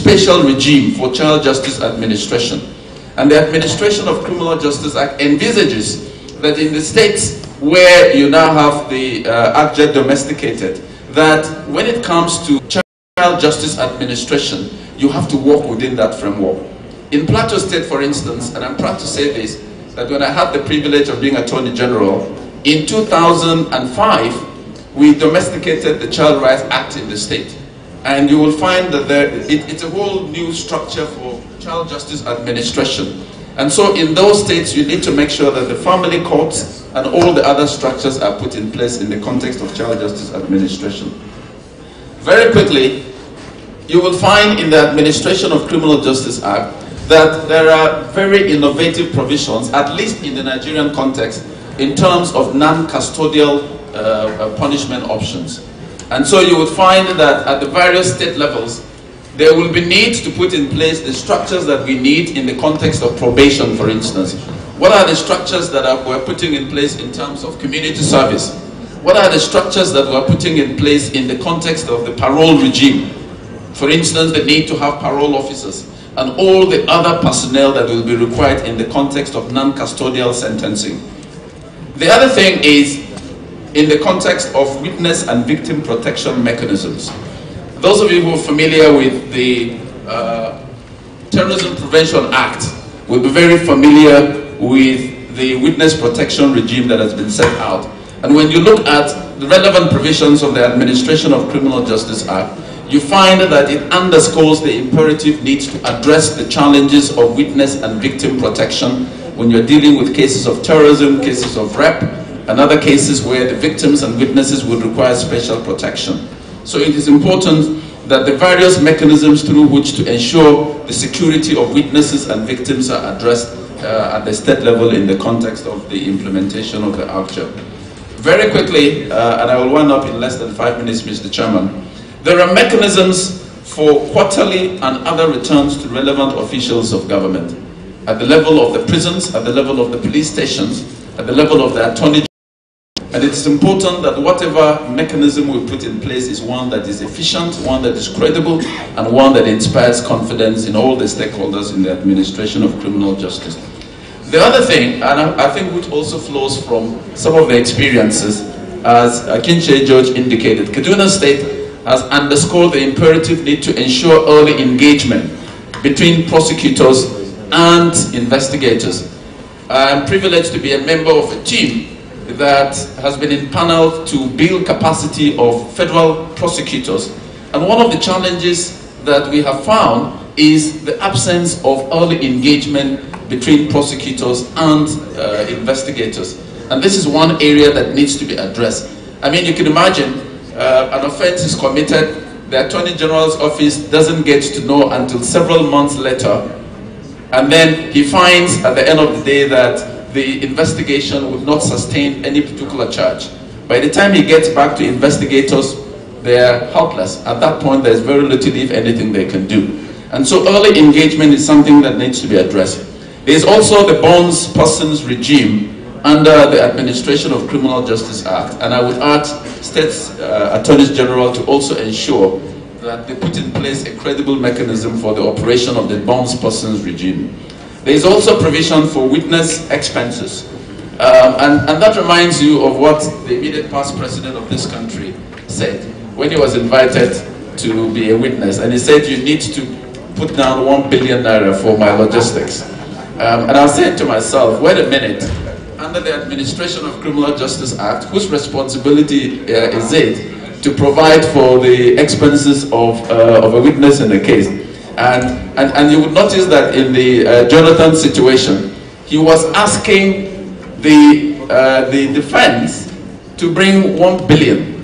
special regime for child justice administration. And the Administration of Criminal Justice Act envisages that in the states where you now have the ACJA domesticated, that when it comes to child justice administration, you have to work within that framework. In Plateau State, for instance, and I'm proud to say this, that when I had the privilege of being Attorney General, in 2005, we domesticated the Child Rights Act in the state. And you will find that it's a whole new structure for child justice administration. And so in those states, you need to make sure that the family courts and all the other structures are put in place in the context of child justice administration. Very quickly, you will find in the Administration of Criminal Justice Act that there are very innovative provisions, at least in the Nigerian context, in terms of non-custodial punishment options. And so you would find that at the various state levels, there will be need to put in place the structures that we need in the context of probation, for instance. What are the structures that we're putting in place in terms of community service? What are the structures that we're putting in place in the context of the parole regime? For instance, the need to have parole officers and all the other personnel that will be required in the context of non-custodial sentencing. The other thing is in the context of witness and victim protection mechanisms. Those of you who are familiar with the Terrorism Prevention Act will be very familiar with the witness protection regime that has been set out. And when you look at the relevant provisions of the Administration of Criminal Justice Act, you find that it underscores the imperative need to address the challenges of witness and victim protection when you're dealing with cases of terrorism, cases of rape, and other cases where the victims and witnesses would require special protection. So it is important that the various mechanisms through which to ensure the security of witnesses and victims are addressed at the state level in the context of the implementation of the ACJA. Very quickly, and I will wind up in less than 5 minutes, Mr. Chairman, there are mechanisms for quarterly and other returns to relevant officials of government at the level of the prisons, at the level of the police stations, at the level of the attorney. And it's important that whatever mechanism we put in place is one that is efficient, one that is credible, and one that inspires confidence in all the stakeholders in the administration of criminal justice. The other thing, and I think which also flows from some of the experiences, as ACJA Judge indicated, Kaduna State has underscored the imperative need to ensure early engagement between prosecutors and investigators. I am privileged to be a member of a team that has been impaneled to build capacity of federal prosecutors. And one of the challenges that we have found is the absence of early engagement between prosecutors and investigators. And this is one area that needs to be addressed. I mean, you can imagine an offense is committed, the Attorney General's office doesn't get to know until several months later, and then he finds at the end of the day that the investigation would not sustain any particular charge. By the time he gets back to investigators, they are helpless. At that point, there's very little, if anything, they can do. And so early engagement is something that needs to be addressed. There's also the bonds persons regime under the Administration of Criminal Justice Act, and I would urge state attorneys general to also ensure that they put in place a credible mechanism for the operation of the bonds persons regime. There is also provision for witness expenses, and that reminds you of what the immediate past president of this country said when he was invited to be a witness, and he said, you need to put down 1 billion naira for my logistics. And I was saying to myself, wait a minute, under the Administration of Criminal Justice Act, whose responsibility is it to provide for the expenses of a witness in a case? And you would notice that in the Jonathan situation, he was asking the defense to bring 1 billion.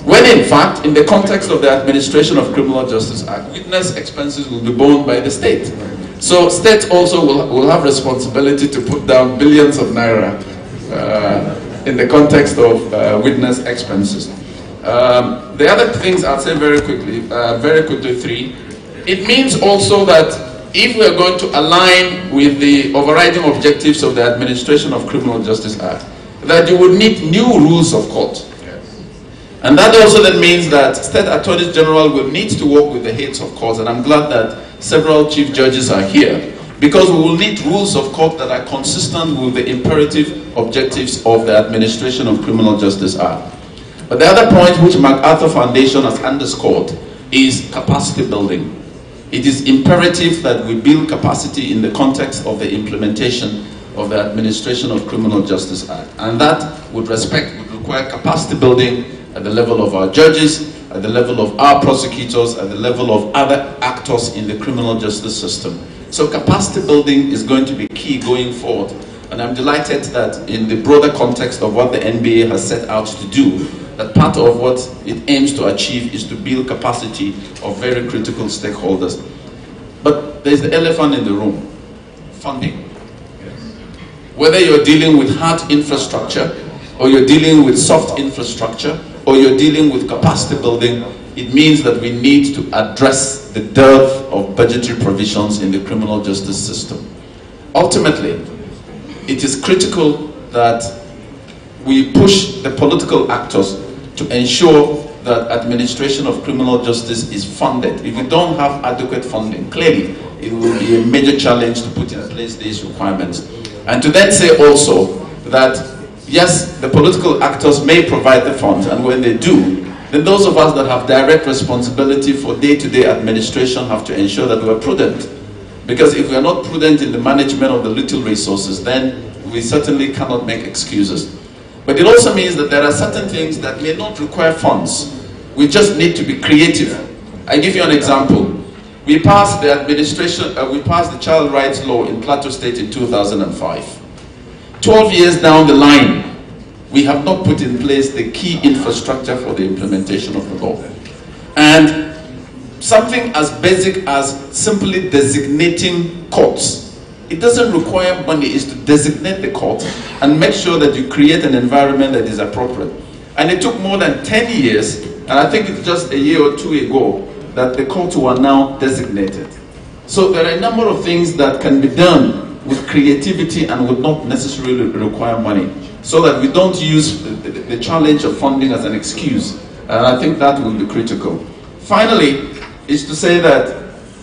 When in fact, in the context of the Administration of Criminal Justice Act, witness expenses will be borne by the state. So states also will have responsibility to put down billions of naira in the context of witness expenses. The other things I'll say very quickly, three. It means also that if we are going to align with the overriding objectives of the Administration of Criminal Justice Act, that you would need new rules of court. And that also then means that state attorneys general will need to work with the heads of courts, and I'm glad that several chief judges are here, because we will need rules of court that are consistent with the imperative objectives of the Administration of Criminal Justice Act. But the other point which MacArthur Foundation has underscored is capacity building. It is imperative that we build capacity in the context of the implementation of the Administration of Criminal Justice Act. And that would require capacity building at the level of our judges, at the level of our prosecutors, at the level of other actors in the criminal justice system. So capacity building is going to be key going forward. And I'm delighted that in the broader context of what the NBA has set out to do, that part of what it aims to achieve is to build capacity of very critical stakeholders. But there's the elephant in the room: funding. Whether you're dealing with hard infrastructure, or you're dealing with soft infrastructure, or you're dealing with capacity building, it means that we need to address the dearth of budgetary provisions in the criminal justice system. Ultimately, it is critical that we push the political actors to ensure that administration of criminal justice is funded. If we don't have adequate funding, clearly it will be a major challenge to put in place these requirements. And to then say also that, yes, the political actors may provide the funds, and when they do, then those of us that have direct responsibility for day-to-day administration have to ensure that we're prudent. Because if we're not prudent in the management of the little resources, then we certainly cannot make excuses. But it also means that there are certain things that may not require funds. We just need to be creative. I give you an example. We passed the child rights law in Plateau State in 2005. 12 years down the line, we have not put in place the key infrastructure for the implementation of the law. And something as basic as simply designating courts. It doesn't require money, it's to designate the court and make sure that you create an environment that is appropriate. And it took more than 10 years, and I think it's just a year or two ago, that the courts were now designated. So there are a number of things that can be done with creativity and would not necessarily require money, so that we don't use the challenge of funding as an excuse. And I think that will be critical. Finally, is to say that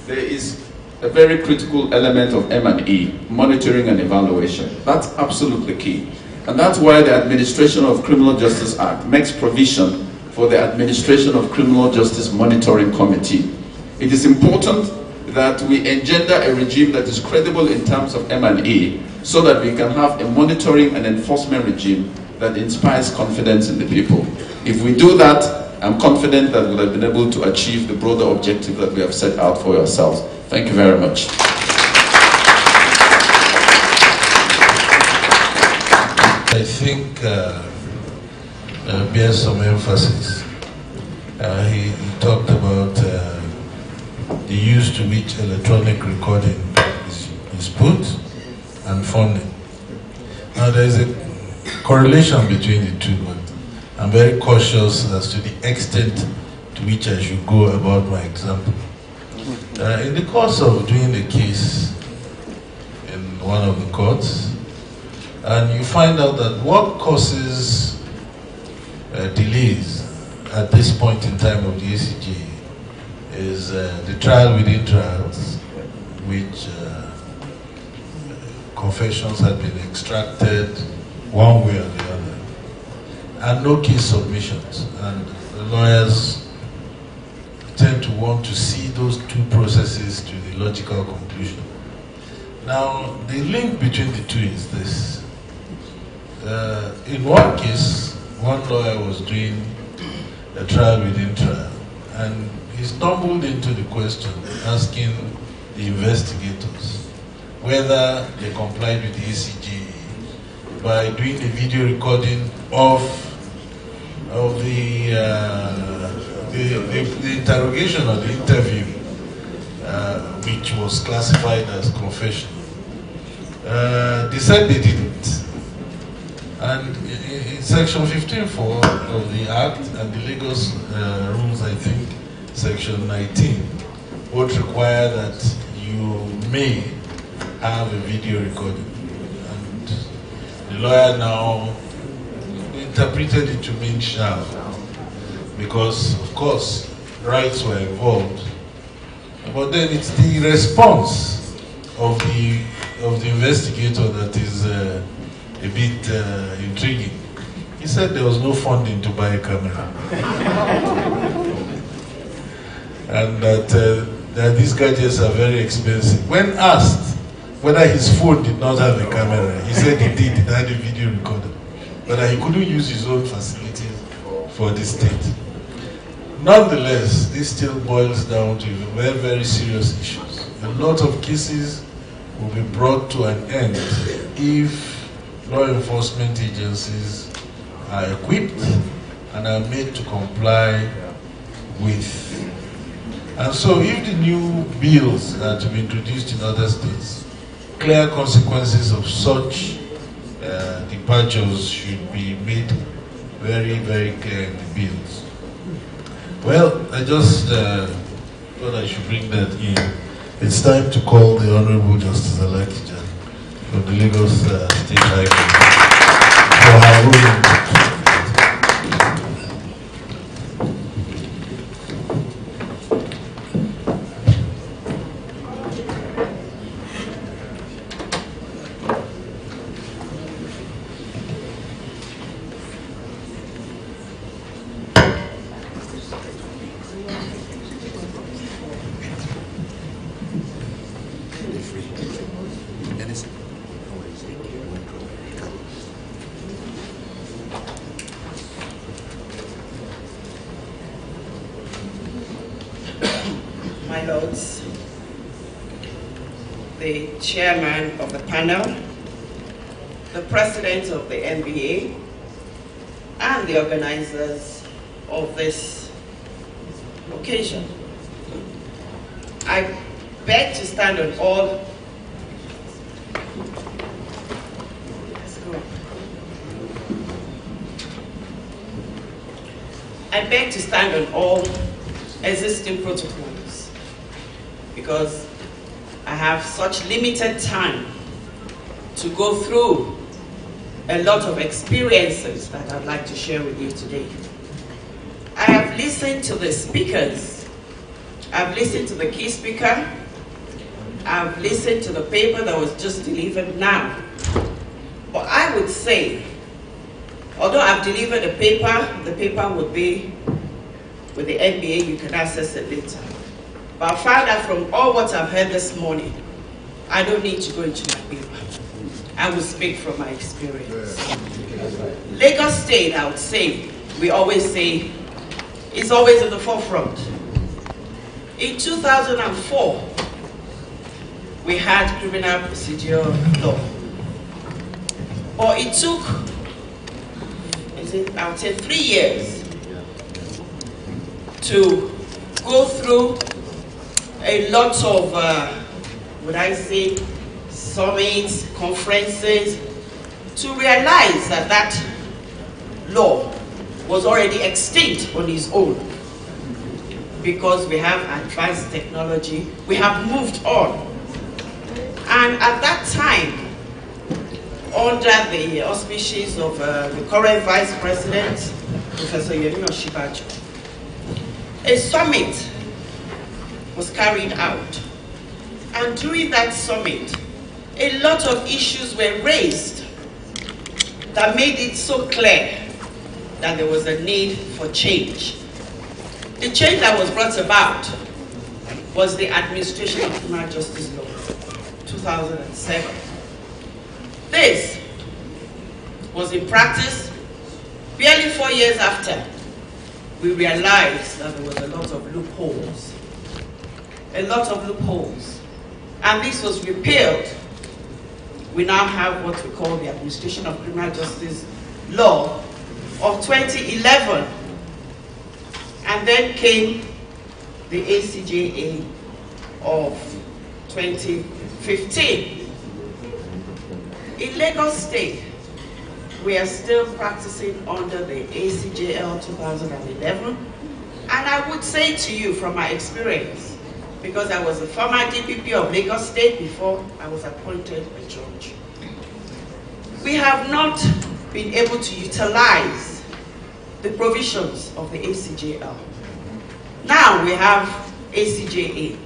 there is a very critical element of M&E, monitoring and evaluation. That's absolutely key. And that's why the Administration of Criminal Justice Act makes provision for the Administration of Criminal Justice Monitoring Committee. It is important that we engender a regime that is credible in terms of M&E, so that we can have a monitoring and enforcement regime that inspires confidence in the people. If we do that, I'm confident that we'll have been able to achieve the broader objective that we have set out for ourselves. Thank you very much. I think bears some emphasis. He talked about the use to which electronic recording is put and funding. Now there is a correlation between the two, but I'm very cautious as to the extent to which I should go about my example. In the course of doing the case in one of the courts, and you find out that what causes delays at this point in time of the ACJA is the trial within trials, which confessions had been extracted one way or the other, and no case submissions. And the lawyers tend to want to see those two processes to the logical conclusion. Now, the link between the two is this. In one case, one lawyer was doing a trial within trial, and he stumbled into the question asking the investigators whether they complied with the ACJA by doing a video recording of the interrogation or the interview, which was classified as confession. They said they didn't. And in section 15.4 of the Act and the Lagos rules, I think, section 19, would require that you may have a video recording. And the lawyer now interpreted it to mean shall. because, of course, rights were involved. But then it's the response of the investigator that is a bit intriguing. He said there was no funding to buy a camera. And that these gadgets are very expensive. When asked whether his phone did not have a camera, he said he did, it had a video recorder. But he couldn't use his own facilities for the state. Nonetheless, this still boils down to very, very serious issues. A lot of cases will be brought to an end if law enforcement agencies are equipped and are made to comply with. And so if the new bills are to be introduced in other states, clear consequences of such departures should be made very, very clear in the bills. Well, I just thought I should bring that in. It's time to call the Honorable Justice ACJA from the Lagos State High Court for her ruling. My lords, the chairman of the panel, the president of the NBA, and the organizers of this occasion. I beg to stand on all. I beg to stand on all existing protocols because I have such limited time to go through a lot of experiences that I'd like to share with you today. I have listened to the speakers. I've listened to the key speaker. I've listened to the paper that was just delivered now. But I would say, although I've delivered the paper would be with the NBA, you can access it later. But I found out from all what I've heard this morning, I don't need to go into my paper. I will speak from my experience. Lagos State, I would say, we always say, is always in the forefront. In 2004, we had criminal procedure law. But it took, I would say, 3 years to go through a lot of, would I say, summits, conferences, to realize that that law was already extinct on its own. Because we have advanced technology, we have moved on. And at that time, under the auspices of the current Vice President, Professor Yemi Osinbajo, a summit was carried out. And during that summit, a lot of issues were raised that made it so clear that there was a need for change. The change that was brought about was the Administration of Criminal Justice Law, 2007. This was in practice barely 4 years after we realized that there was a lot of loopholes. A lot of loopholes. And this was repealed. We now have what we call the Administration of Criminal Justice Law of 2011. And then came the ACJA of 2015. In Lagos State, we are still practicing under the ACJL 2011. And I would say to you from my experience, because I was a former DPP of Lagos State before I was appointed a judge, we have not been able to utilize the provisions of the ACJA. Now we have ACJA.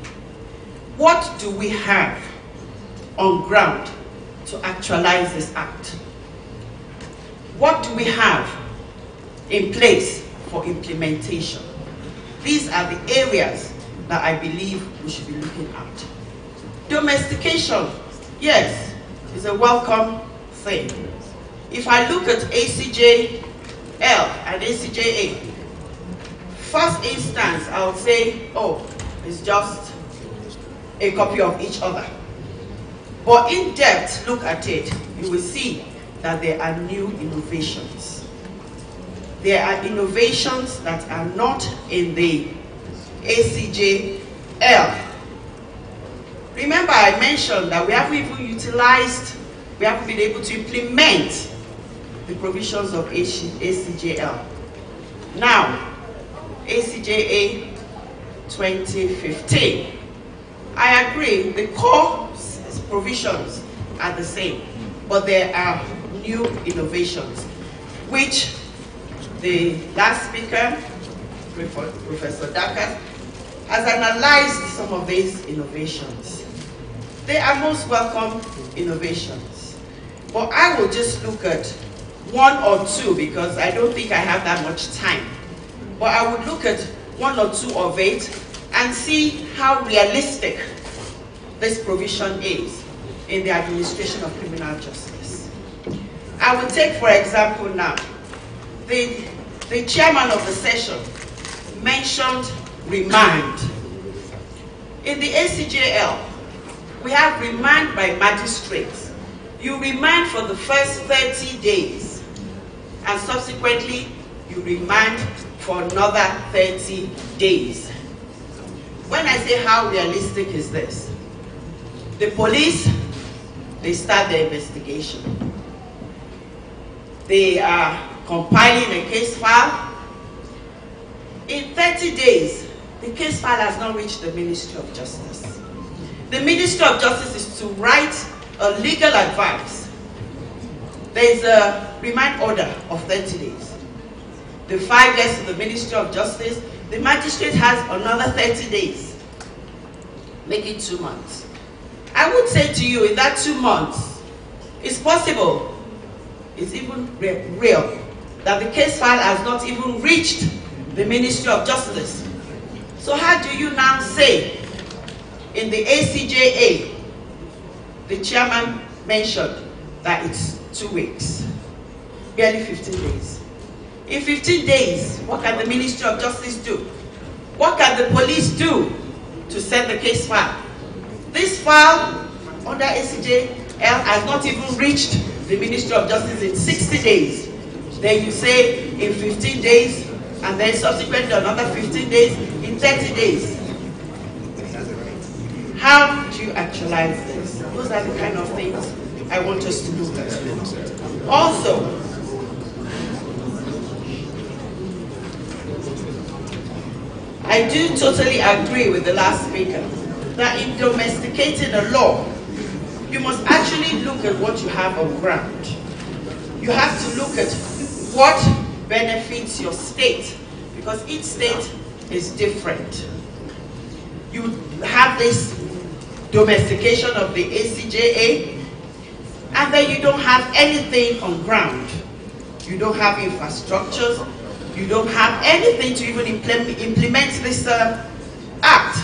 What do we have on ground to actualize this act? What do we have in place for implementation? These are the areas that I believe we should be looking at. Domestication, yes, is a welcome thing. If I look at ACJL and ACJA, first instance, I would say, oh, it's just a copy of each other. But in depth, look at it, you will see that there are new innovations. There are innovations that are not in the ACJL. Remember, I mentioned that we haven't even utilized, we haven't been able to implement the provisions of ACJL. Now, ACJA 2015. I agree, the core provisions are the same, but there are new innovations, which the last speaker, Professor Dakas, has analyzed some of these innovations. They are most welcome innovations. But I will just look at one or two because I don't think I have that much time. But I would look at one or two of it and see how realistic this provision is in the administration of criminal justice. I will take, for example, now, the chairman of the session mentioned remand. In the ACJL, we have remand by magistrates. You remand for the first 30 days, and subsequently, you remand for another 30 days. When I say how realistic is this, the police, they start their investigation. They are compiling a case file. In 30 days, the case file has not reached the Ministry of Justice. The Ministry of Justice is to write a legal advice. There is a remand order of 30 days. The file gets to the Ministry of Justice. The magistrate has another 30 days, making 2 months. I would say to you, in that 2 months, it's possible, it's even real, that the case file has not even reached the Ministry of Justice. So how do you now say, in the ACJA, the chairman mentioned that it's 2 weeks, barely 15 days. In 15 days, what can the Ministry of Justice do? What can the police do to send the case file? This file under ACJL has not even reached the Ministry of Justice in 60 days. Then you say in 15 days, and then subsequently another 15 days, in 30 days. How do you actualize this? Those are the kind of things I want us to look at. Also, I do totally agree with the last speaker that in domesticating a law, you must actually look at what you have on ground. You have to look at what benefits your state, because each state is different. You have this domestication of the ACJA, and then you don't have anything on ground. You don't have infrastructures. You don't have anything to even implement this act.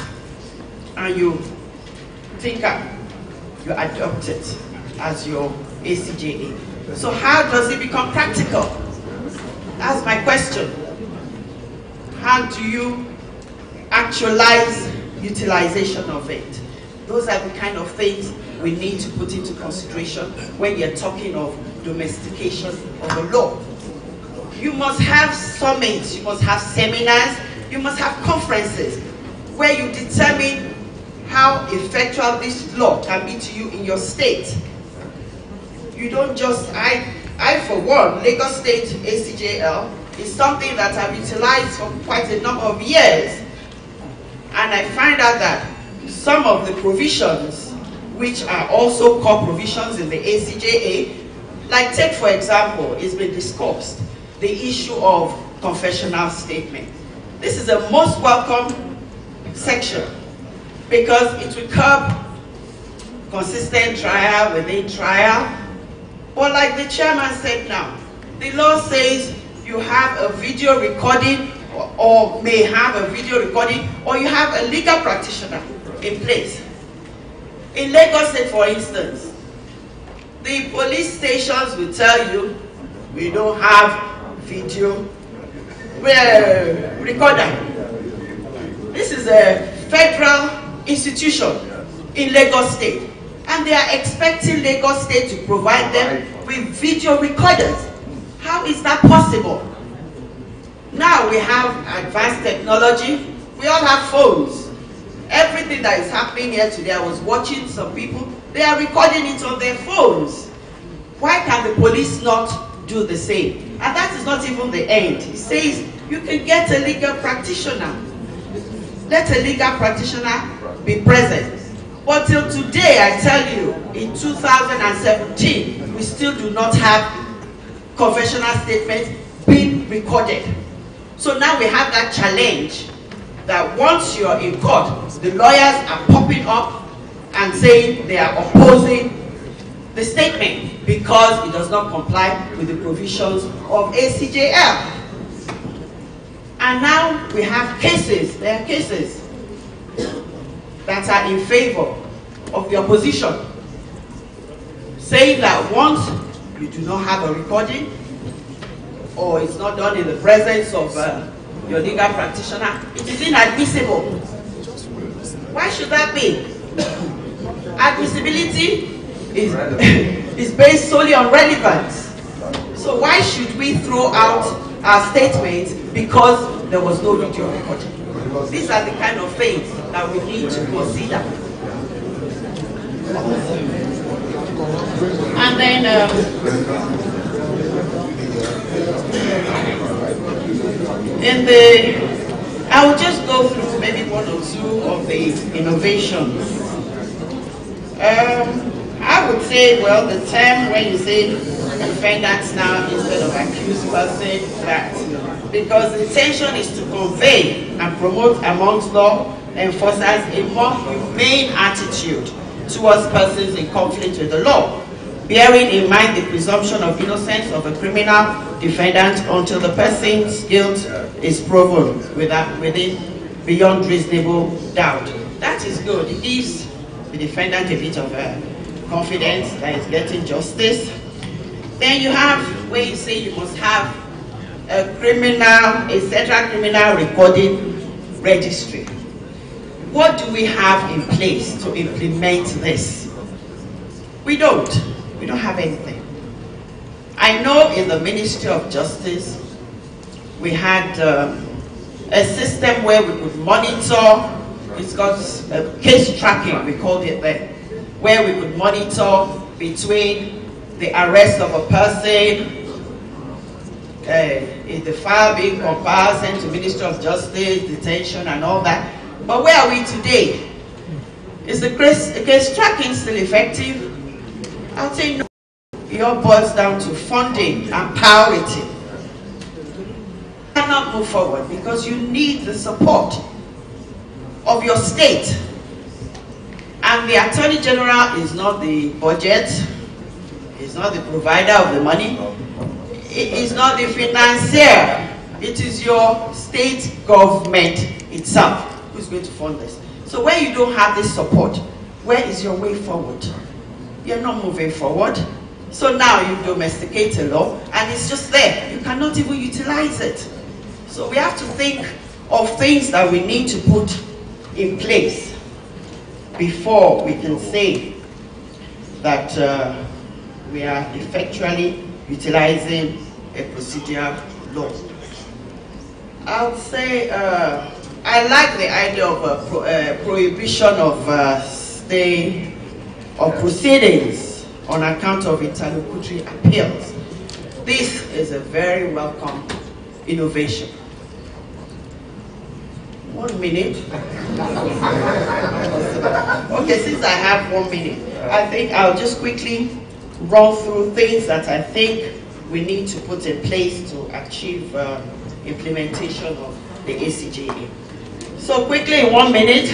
And you think you adopt it as your ACJA. So how does it become practical? That's my question. How do you actualize utilization of it? Those are the kind of things we need to put into consideration when you're talking of domestication of the law. You must have summits, you must have seminars, you must have conferences where you determine how effectual this law can be to you in your state. You don't just, I for one, Lagos State ACJL is something that I've utilized for quite a number of years. And I find out that some of the provisions, which are also core provisions in the ACJA, like take for example, it's been discussed, the issue of confessional statement. This is a most welcome section because it will curb consistent trial within trial. But like the chairman said now, the law says you have a video recording or may have a video recording, or you have a legal practitioner in place. In Lagos State, for instance, the police stations will tell you we don't have video recorder. This is a federal institution in Lagos State, and they are expecting Lagos State to provide them with video recorders. How is that possible? Now we have advanced technology. We all have phones. Everything that is happening here today, I was watching some people, they are recording it on their phones. Why can the police not do the same? And that is not even the end. He says you can get a legal practitioner. Let a legal practitioner be present. But till today, I tell you, in 2017, we still do not have confessional statements being recorded. So now we have that challenge that once you're in court, the lawyers are popping up and saying they are opposing the statement because it does not comply with the provisions of ACJA. And now we have cases, there are cases that are in favor of the opposition, saying that once you do not have a recording, or it's not done in the presence of your legal practitioner, it is inadmissible. Why should that be? Admissibility is based solely on relevance. So why should we throw out our statements because there was no video recording? These are the kind of things that we need to consider. And then I will just go through maybe one or two of the innovations. I would say, well, the term when you say defendants now instead of accused person, that because the intention is to convey and promote amongst law enforcers a more humane attitude towards persons in conflict with the law, bearing in mind the presumption of innocence of a criminal defendant until the person's guilt is proven beyond reasonable doubt. That is good. It gives the defendant a bit of confidence that he's getting justice. Then you have where you say you must have a central criminal recording registry. What do we have in place to implement this? We don't have anything. I know in the Ministry of Justice, we had a system where we could monitor, it's got case tracking, we called it there, where we could monitor between the arrest of a person, the file being compiled, sent to Ministry of Justice, detention and all that. But where are we today? Is the case tracking still effective? I would say no. It all boils down to funding and priority. You cannot move forward because you need the support of your state. And the Attorney General is not the budget, is not the provider of the money, it is not the financier. It is your state government itself who is going to fund this. So when you don't have this support, where is your way forward? You're not moving forward. So now you domesticate a law and it's just there. You cannot even utilize it. So we have to think of things that we need to put in place before we can say that we are effectually utilizing a procedural law. I would say I like the idea of prohibition of stay of proceedings on account of interlocutory appeals. This is a very welcome innovation. 1 minute. Okay, since I have 1 minute, I think I'll just quickly run through things that I think we need to put in place to achieve implementation of the ACJA. So quickly, in 1 minute,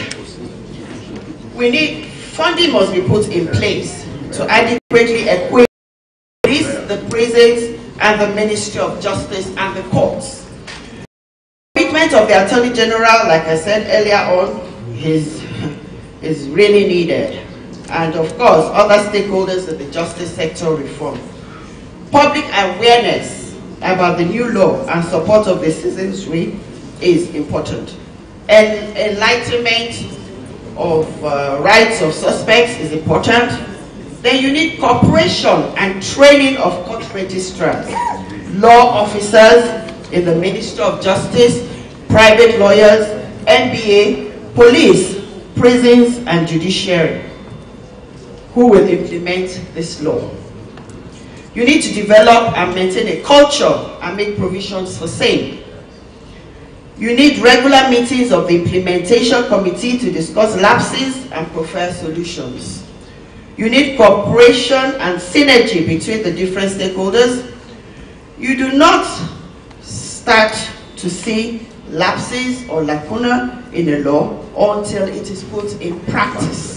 funding must be put in place to adequately equip the prisons and the Ministry of Justice and the courts. The commitment of the Attorney General, like I said earlier on, is really needed. And of course, other stakeholders in the justice sector reform. Public awareness about the new law and support of the citizenry is important. And enlightenment of rights of suspects is important. Then you need cooperation and training of court registrars, law officers in the Ministry of Justice, private lawyers, NBA, police, prisons, and judiciary, who will implement this law. You need to develop and maintain a culture and make provisions for same. You need regular meetings of the implementation committee to discuss lapses and prefer solutions. You need cooperation and synergy between the different stakeholders. You do not start to see lapses or lacuna in a law until it is put in practice.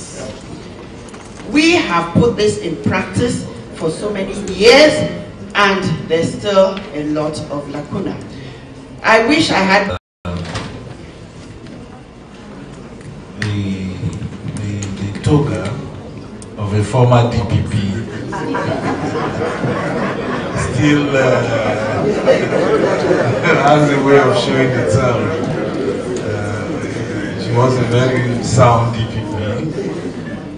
We have put this in practice for so many years, and there's still a lot of lacuna. I wish I had the toga of a former DPP still has a way of showing the town. She was a very sound DPP,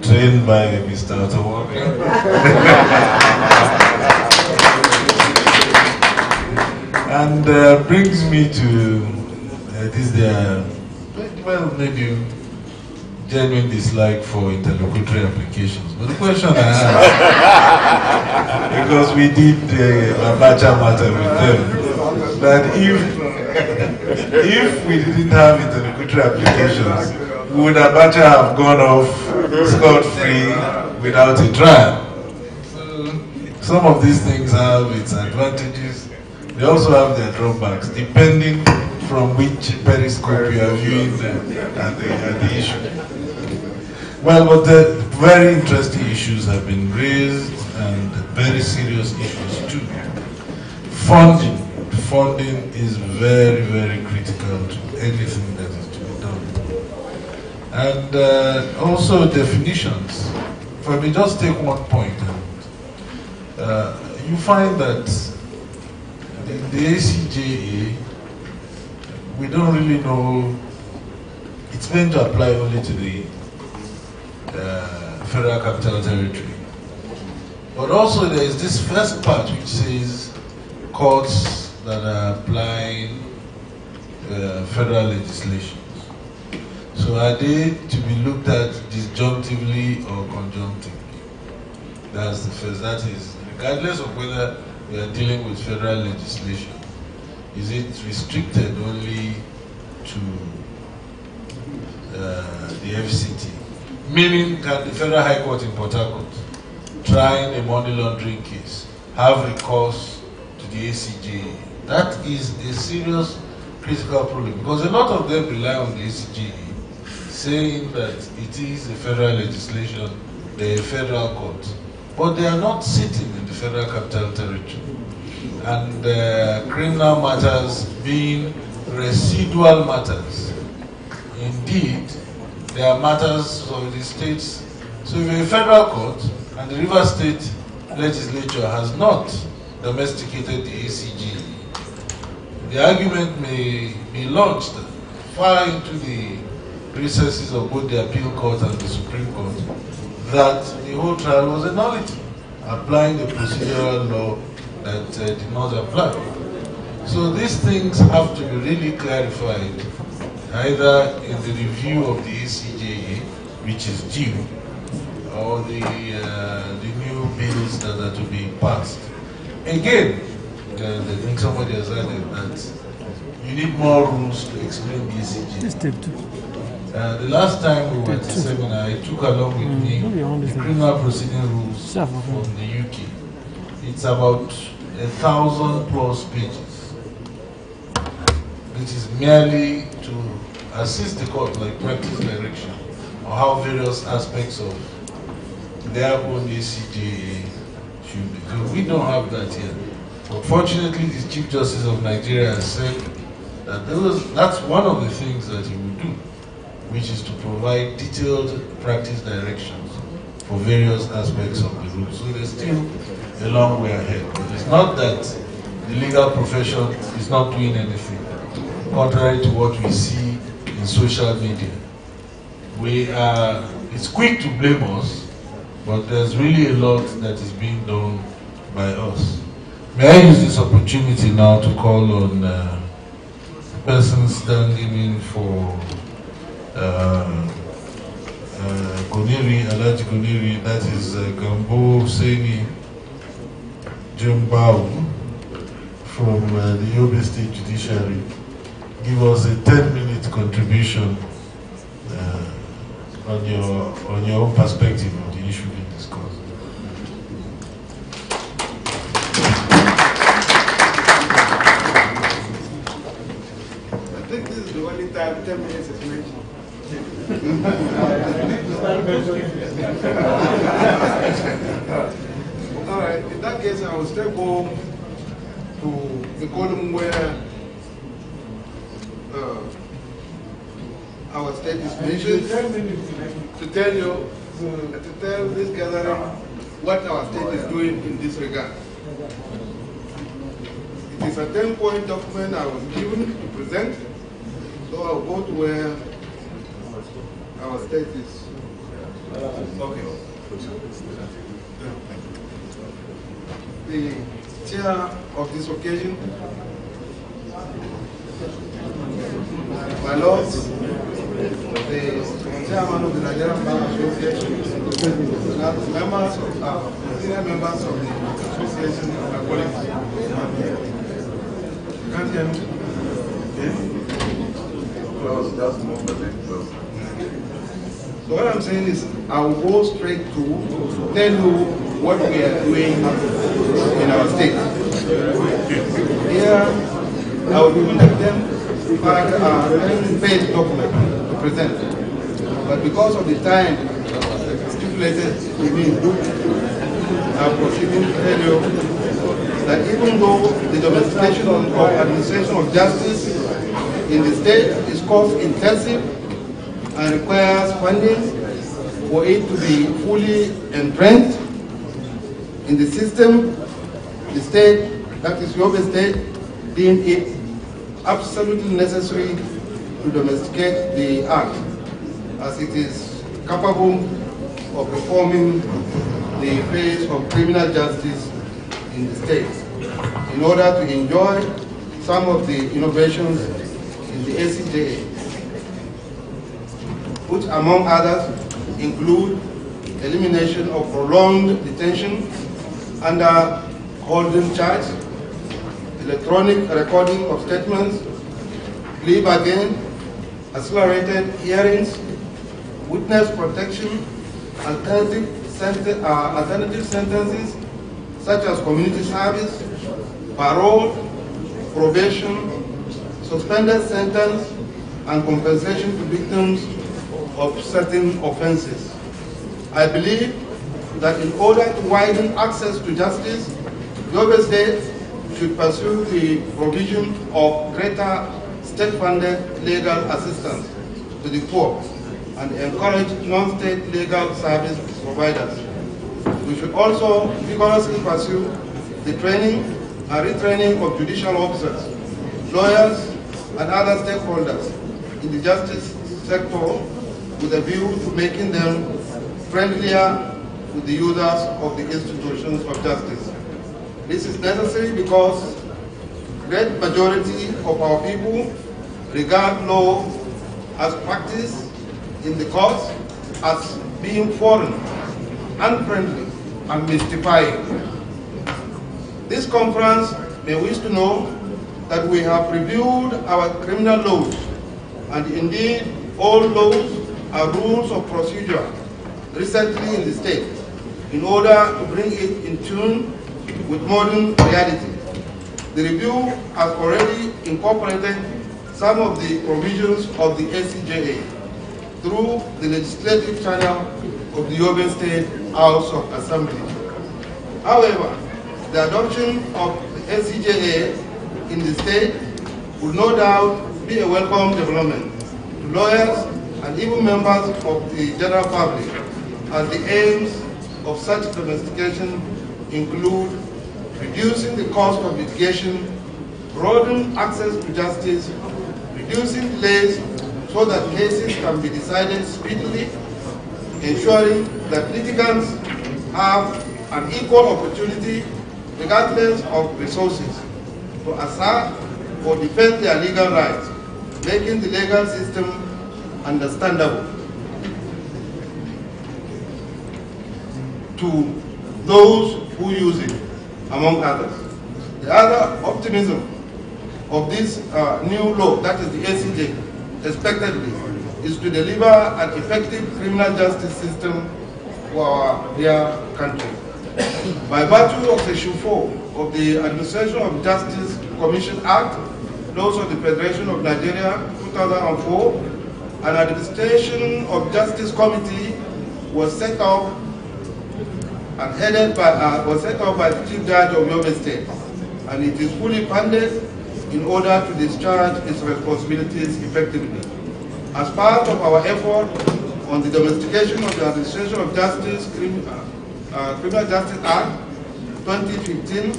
trained by Mr. Otawabi. And brings me to maybe genuine dislike for interlocutory applications. But the question I have, because we did the Abacha matter with them, that if we didn't have interlocutory applications, would Abacha have gone off scot-free without a trial? So, some of these things have its advantages. They also have their drawbacks, depending from which periscope you are viewing at the issue. Well, but the very interesting issues have been raised, and very serious issues too. Funding. Funding is very, very critical to anything that is to be done. And also definitions. If I may just take one point, you find that the ACJA, we don't really know, it's meant to apply only to the Federal Capital Territory. But also there is this first part which says courts that are applying federal legislation. So are they to be looked at disjunctively or conjunctively? That's the first. That is, regardless of whether we are dealing with federal legislation, is it restricted only to the FCT? Meaning, can the Federal High Court in Port Harcourt, trying a money laundering case, have recourse to the ACJA? That is a serious critical problem, because a lot of them rely on the ACJA, saying that it is a federal legislation, they're a federal court, but they are not sitting in the Federal Capital Territory. And criminal matters being residual matters. Indeed, there are matters of the states. So if you're a federal court and the River State legislature has not domesticated the ACJA, the argument may be launched far into the recesses of both the appeal court and the Supreme Court that the whole trial was a nullity, applying the procedural law that did not apply. So these things have to be really clarified, either in the review of the ACJA, which is due, or the new bills that are to be passed. Again, I think somebody has added that you need more rules to explain the ACJA. The last time we were at the seminar, I took along with me the criminal proceeding rules from the UK. It's about 1,000+ pages. which is merely to assist the court, like practice direction, on how various aspects of their own ACJA should be. So we don't have that yet. But fortunately, the Chief Justice of Nigeria has said that that's one of the things that he will do, which is to provide detailed practice directions for various aspects of the rule. So there's still a long way ahead. But it's not that the legal profession is not doing anything, contrary to what we see in social media. It's quick to blame us, but there's really a lot that is being done by us. May I use this opportunity now to call on persons standing in for Goniri, Alaji Goniri, that is Gambo Seni Jumbao from the Yobe State Judiciary. Give us a 10-minute contribution on your own perspective of the issue being discussed. I think this is the only time 10 minutes is mentioned. All right, in that case, I will still go to the column where our state is mentioned to tell this gathering what our state is doing in this regard. It is a 10-point document I was given to present, so I'll go to where our state is. Okay. The chair of this occasion, my lords, the chairman of the Nigerian Bar Association, members of senior members of the association, my colleagues. Can't hear me? So what I'm saying is, I will go straight to tell you what we are doing in our state. Here, I will give them a 10-page document to present. But because of the time stipulated to me, I'm proceeding to tell you that even though the domestication of administration of justice in the state is cost-intensive and requires funding for it to be fully entrenched in the system, the state, that is Yobe State, deemed it absolutely necessary to domesticate the act, as it is capable of reforming the phase of criminal justice in the state, in order to enjoy some of the innovations in the ACJA, which among others include elimination of prolonged detention under holding charge, electronic recording of statements, plea bargain, accelerated hearings, witness protection, alternative sentences such as community service, parole, probation, suspended sentence, and compensation to victims of certain offenses. I believe that in order to widen access to justice, Yobe State should pursue the provision of greater state-funded legal assistance to the poor and encourage non-state legal service providers. We should also vigorously pursue the training and retraining of judicial officers, lawyers, and other stakeholders in the justice sector with a view to making them friendlier with the users of the institutions of justice. This is necessary because great majority of our people regard law as practiced in the courts as being foreign, unfriendly, and mystifying. This conference may wish to know that we have reviewed our criminal laws, and indeed all laws are rules of procedure recently in the state, in order to bring it in tune with modern reality. The review has already incorporated some of the provisions of the ACJA through the legislative channel of the Yobe State House of Assembly. However, the adoption of the ACJA in the state would no doubt be a welcome development to lawyers and even members of the general public, as the aims of such domestication include reducing the cost of litigation, broadening access to justice, reducing delays so that cases can be decided speedily, ensuring that litigants have an equal opportunity regardless of resources to assert or defend their legal rights, making the legal system understandable to those who use it, among others. The other optimism of this new law, that is the ACJ, expectedly, is to deliver an effective criminal justice system for our dear country. By virtue of Section 4 of the Administration of Justice Commission Act, laws of the Federation of Nigeria, 2004, an Administration of Justice Committee was set up and headed by the Chief Judge of Yobe State, and it is fully funded in order to discharge its responsibilities effectively. As part of our effort on the domestication of the Administration of Justice Criminal Justice Act 2015,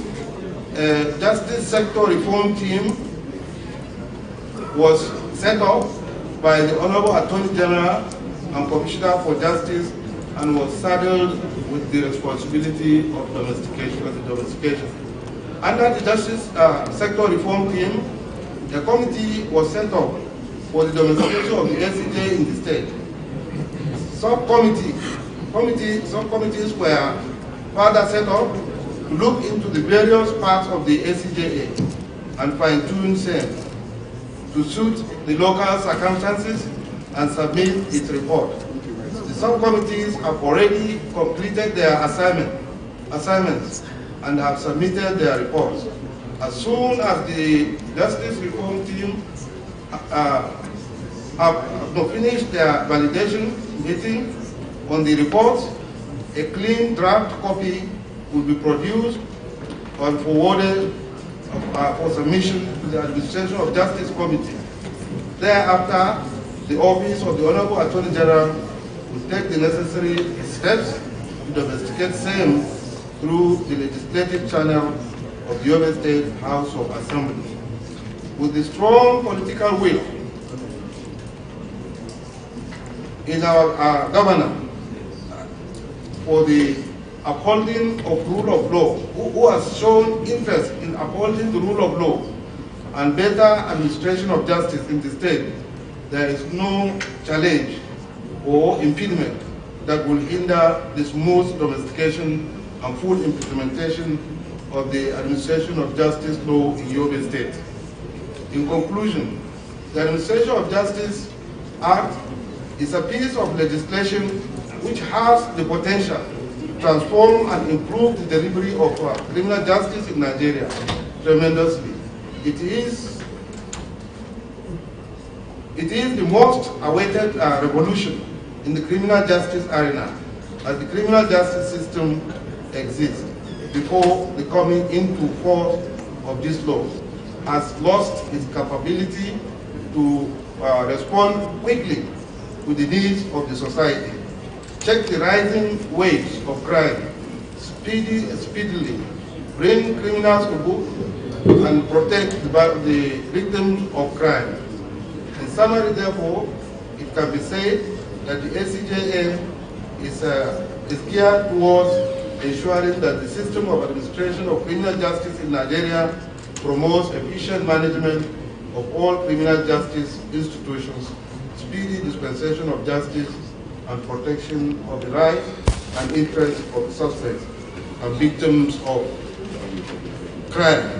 a Justice Sector Reform Team was set up by the Honorable Attorney General and Commissioner for Justice and was saddled with the responsibility of domestication. Under the Justice Sector Reform Team, a committee was set up for the domestication of the ACJ in the state. Subcommittees were further set up to look into the various parts of the ACJA and fine-tune same to suit the local circumstances and submit its report. The subcommittees have already completed their assignments and have submitted their reports. As soon as the Justice Reform Team have finished their validation meeting on the reports, a clean draft copy will be produced and forwarded for submission to the Administration of Justice Committee. Thereafter, the Office of the Honorable Attorney General will take the necessary steps to domesticate same through the legislative channel of the Yobe State House of Assembly. With the strong political will in our governor for the upholding of rule of law, who has shown interest in upholding the rule of law and better administration of justice in the state, there is no challenge or impediment that will hinder the smooth domestication and full implementation of the administration of justice law in Yobe State. In conclusion, the Administration of Justice Act is a piece of legislation which has the potential to transform and improve the delivery of criminal justice in Nigeria tremendously. It is the most awaited revolution in the criminal justice arena, as the criminal justice system exists before the coming into force of this law has lost its capability to respond quickly to the needs of the society, check the rising waves of crime speedily, bring criminals to book, and protect the victims of crime. In summary, therefore, it can be said that the ACJA is geared towards ensuring that the system of administration of criminal justice in Nigeria promotes efficient management of all criminal justice institutions, speedy dispensation of justice, and protection of the rights and interests of suspects and victims of crime.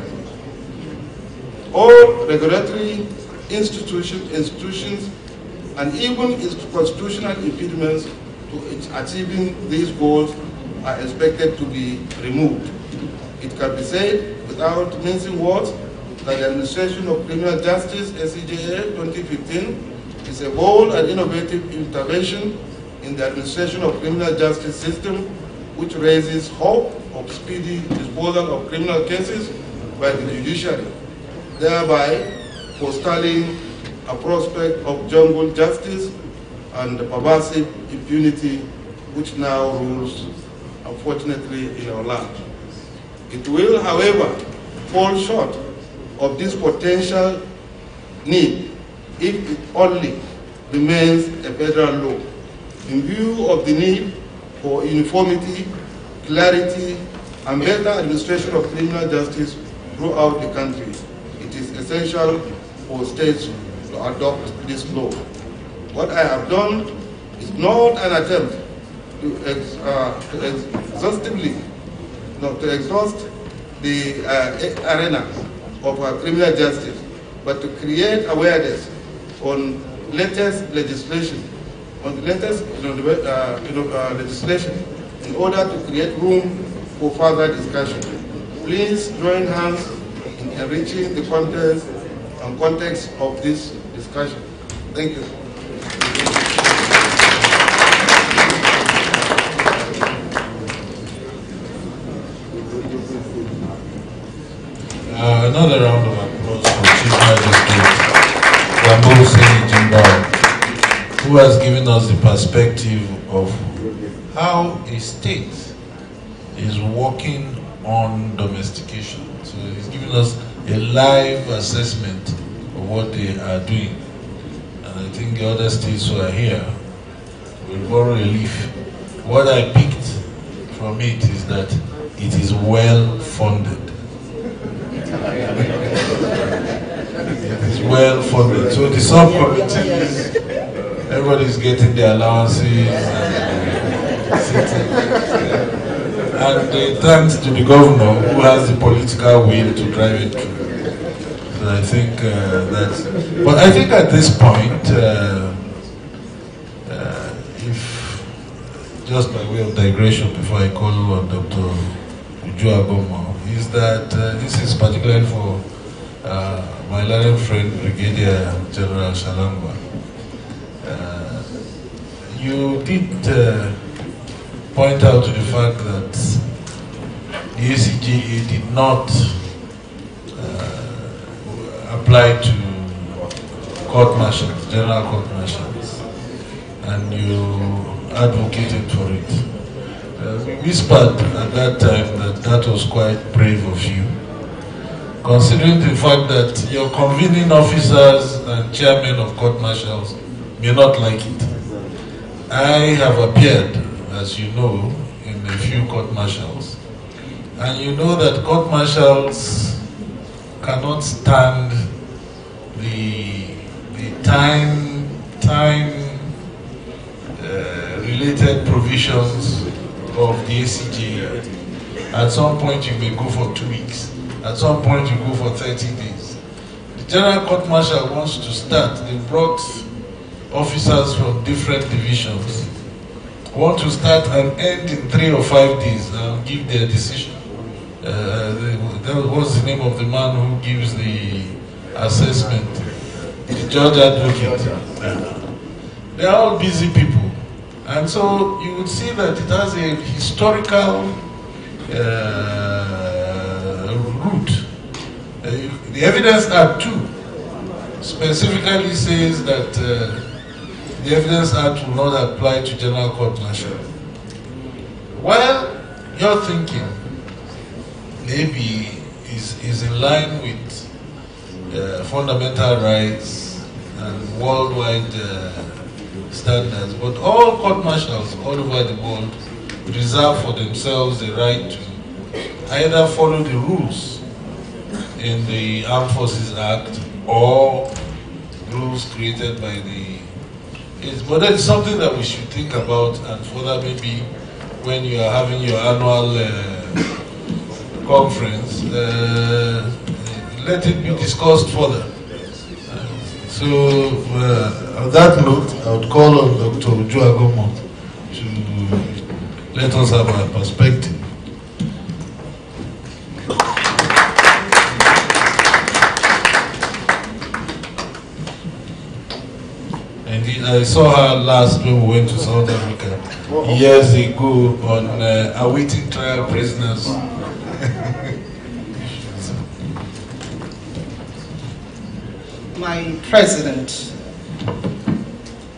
All regulatory institutions and even its constitutional impediments to achieving these goals are expected to be removed. It can be said, without mincing words, that the Administration of Criminal Justice, ACJA 2015, is a bold and innovative intervention in the administration of criminal justice system, which raises hope of speedy disposal of criminal cases by the judiciary, thereby forestalling a prospect of jungle justice and pervasive impunity which now rules, unfortunately, in our land. It will, however, fall short of this potential need if it only remains a federal law. In view of the need for uniformity, clarity, and better administration of criminal justice throughout the country, it is essential for states to adopt this law. What I have done is not an attempt to exhaust the arena of criminal justice, but to create awareness on latest legislation, legislation in order to create room for further discussion. Please join hands in enriching the contents and context of this discussion. Thank you. Another round of applause for Chief Magistrate Jimbo, who has given us the perspective of how a state is working on domestication. So he's given us a live assessment of what they are doing. And I think the other states who are here will borrow a leaf. What I picked from it is that it is well funded. It is well funded. So the subcommittees, everybody's getting their allowances and thanks to the governor who has the political will to drive it through. So I think that's. But I think at this point, if just by way of digression before I call on Dr. Ujuagomo, is that this is particularly for my learned friend, Brigadier General Shalangwa. You did point out to the fact that the ACJA did not apply to court martials, general court martials, and you advocated for it. We whispered at that time that that was quite brave of you, considering the fact that your convening officers and chairmen of court martials may not like it. I have appeared, as you know, in a few court martials, and you know that court martials cannot stand the time-related provisions of the ACJA. At some point you may go for 2 weeks. At some point you go for 30 days. The General Court Martial wants to start. They brought officers from different divisions, want to start and end in 3 or 5 days and give their decision. That was the name of the man who gives the assessment, the judge advocate. They are all busy people. And so you would see that it has a historical root. The Evidence Act 2 specifically says that the Evidence Act will not apply to general court martial. Well, your thinking maybe is in line with fundamental rights and worldwide standards, but all court martials all over the world reserve for themselves the right to either follow the rules in the Armed Forces Act or rules created by the... But that's something that we should think about, and further maybe when you are having your annual conference, let it be discussed further. So, on that note, I would call on Dr. Ujuagomo to let us have our perspective. I saw her last when we went to South Africa years ago on awaiting trial prisoners. My president,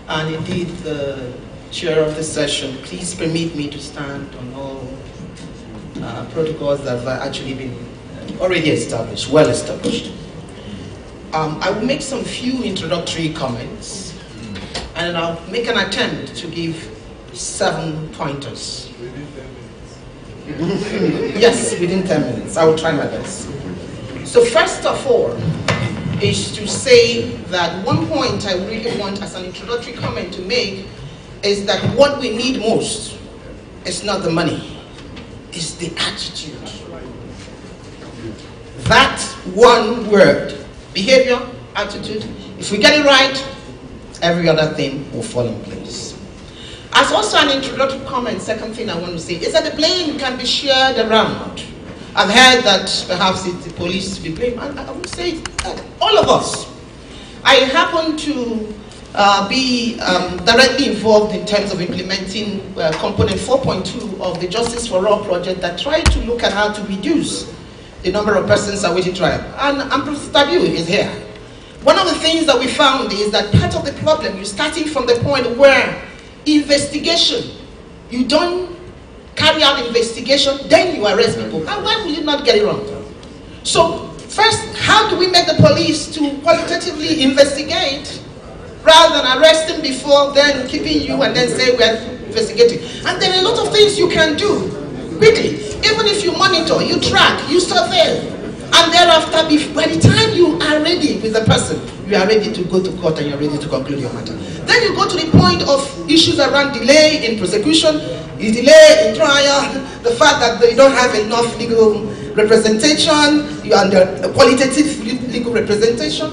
and indeed the chair of the session, please permit me to stand on all protocols that have actually been already established, well established. I will make some few introductory comments, and I'll make an attempt to give 7 pointers. Yes, within 10 minutes. I will try my best. So first of all, is to say that one point I really want as an introductory comment to make is that what we need most is not the money, it's the attitude. That one word, behavior, attitude, if we get it right, every other thing will fall in place. As also an introductory comment, second thing I want to say is that the blame can be shared around. I've heard that perhaps it's the police to be blamed, and I would say all of us. I happen to be directly involved in terms of implementing component 4.2 of the Justice for All project that tried to look at how to reduce the number of persons awaiting trial. And Professor Tabiu is here. One of the things that we found is that part of the problem, you're starting from the point where investigation, you don't carry out investigation, then you arrest people. And why will you not get it wrong? So first, how do we make the police to qualitatively investigate rather than arresting before then keeping you and then say we're investigating? And there are a lot of things you can do quickly. Even if you monitor, you track, you survey, and thereafter, by the time you are ready with the person, you are ready to go to court and you're ready to conclude your matter. Then you go to the point of issues around delay in prosecution, delay in trial, the fact that they don't have enough legal representation, you are under qualitative legal representation,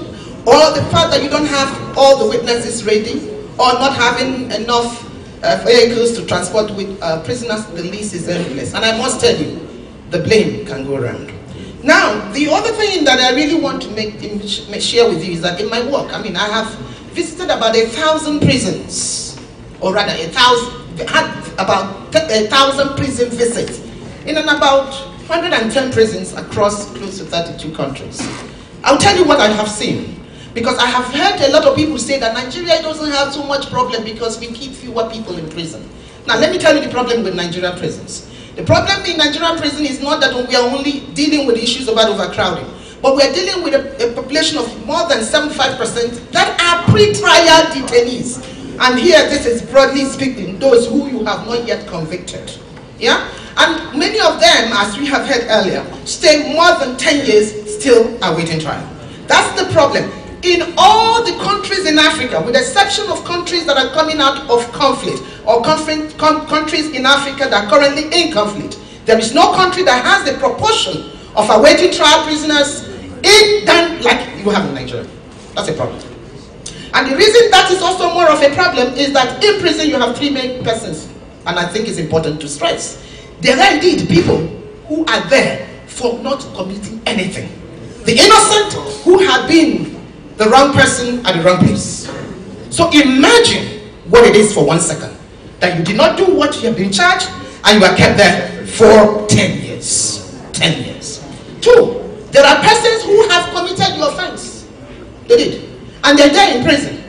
or the fact that you don't have all the witnesses ready, or not having enough vehicles to transport with prisoners. The list is endless. And I must tell you, the blame can go around. Now, the other thing that I really want to share with you is that in my work, I have visited about 1,000 prisons, or rather had about 1,000 prison visits in about 110 prisons across close to 32 countries. I'll tell you what I have seen, because I have heard a lot of people say that Nigeria doesn't have so much problem because we keep fewer people in prison. Now let me tell you the problem with Nigerian prisons. The problem in Nigerian prison is not that we are only dealing with issues about overcrowding, but we are dealing with a population of more than 75% that are pre-trial detainees. And here, this is broadly speaking, those who you have not yet convicted. Yeah? And many of them, as we have heard earlier, stay more than 10 years still awaiting trial. That's the problem. In all the countries in Africa, with the exception of countries that are coming out of conflict, or countries in Africa that are currently in conflict, there is no country that has the proportion of awaiting trial prisoners like you have in Nigeria. That's a problem. And the reason that is also more of a problem is that in prison you have 3 main persons, and I think it's important to stress. There are indeed people who are there for not committing anything. The innocent who have been the wrong person at the wrong place. So imagine what it is for 1 second, that you did not do what you have been charged, and you are kept there for 10 years. 10 years. 2, there are persons who have committed the offense. They did. And they're there in prison.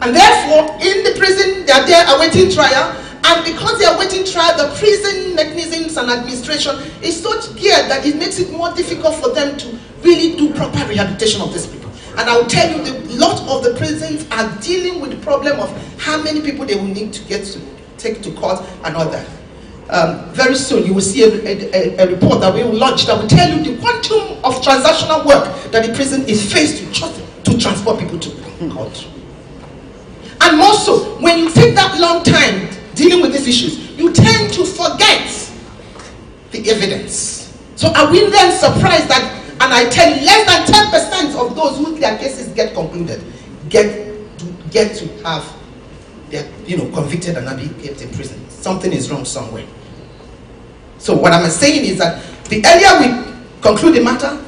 And therefore, in the prison, they are there awaiting trial. And because they are awaiting trial, the prison mechanisms and administration is so geared that it makes it more difficult for them to really do proper rehabilitation of these people. And I'll tell you, a lot of the prisons are dealing with the problem of how many people they will need to take to court and all that. Very soon you will see a report that we will launch that will tell you the quantum of transactional work that the prison is faced with just to transport people to court. And more so, when you take that long time dealing with these issues, you tend to forget the evidence. So are we then surprised that, and I tell you, less than 10% of those whose their cases get concluded get to have their, convicted and not be kept in prison. Something is wrong somewhere. So what I'm saying is that the earlier we conclude the matter,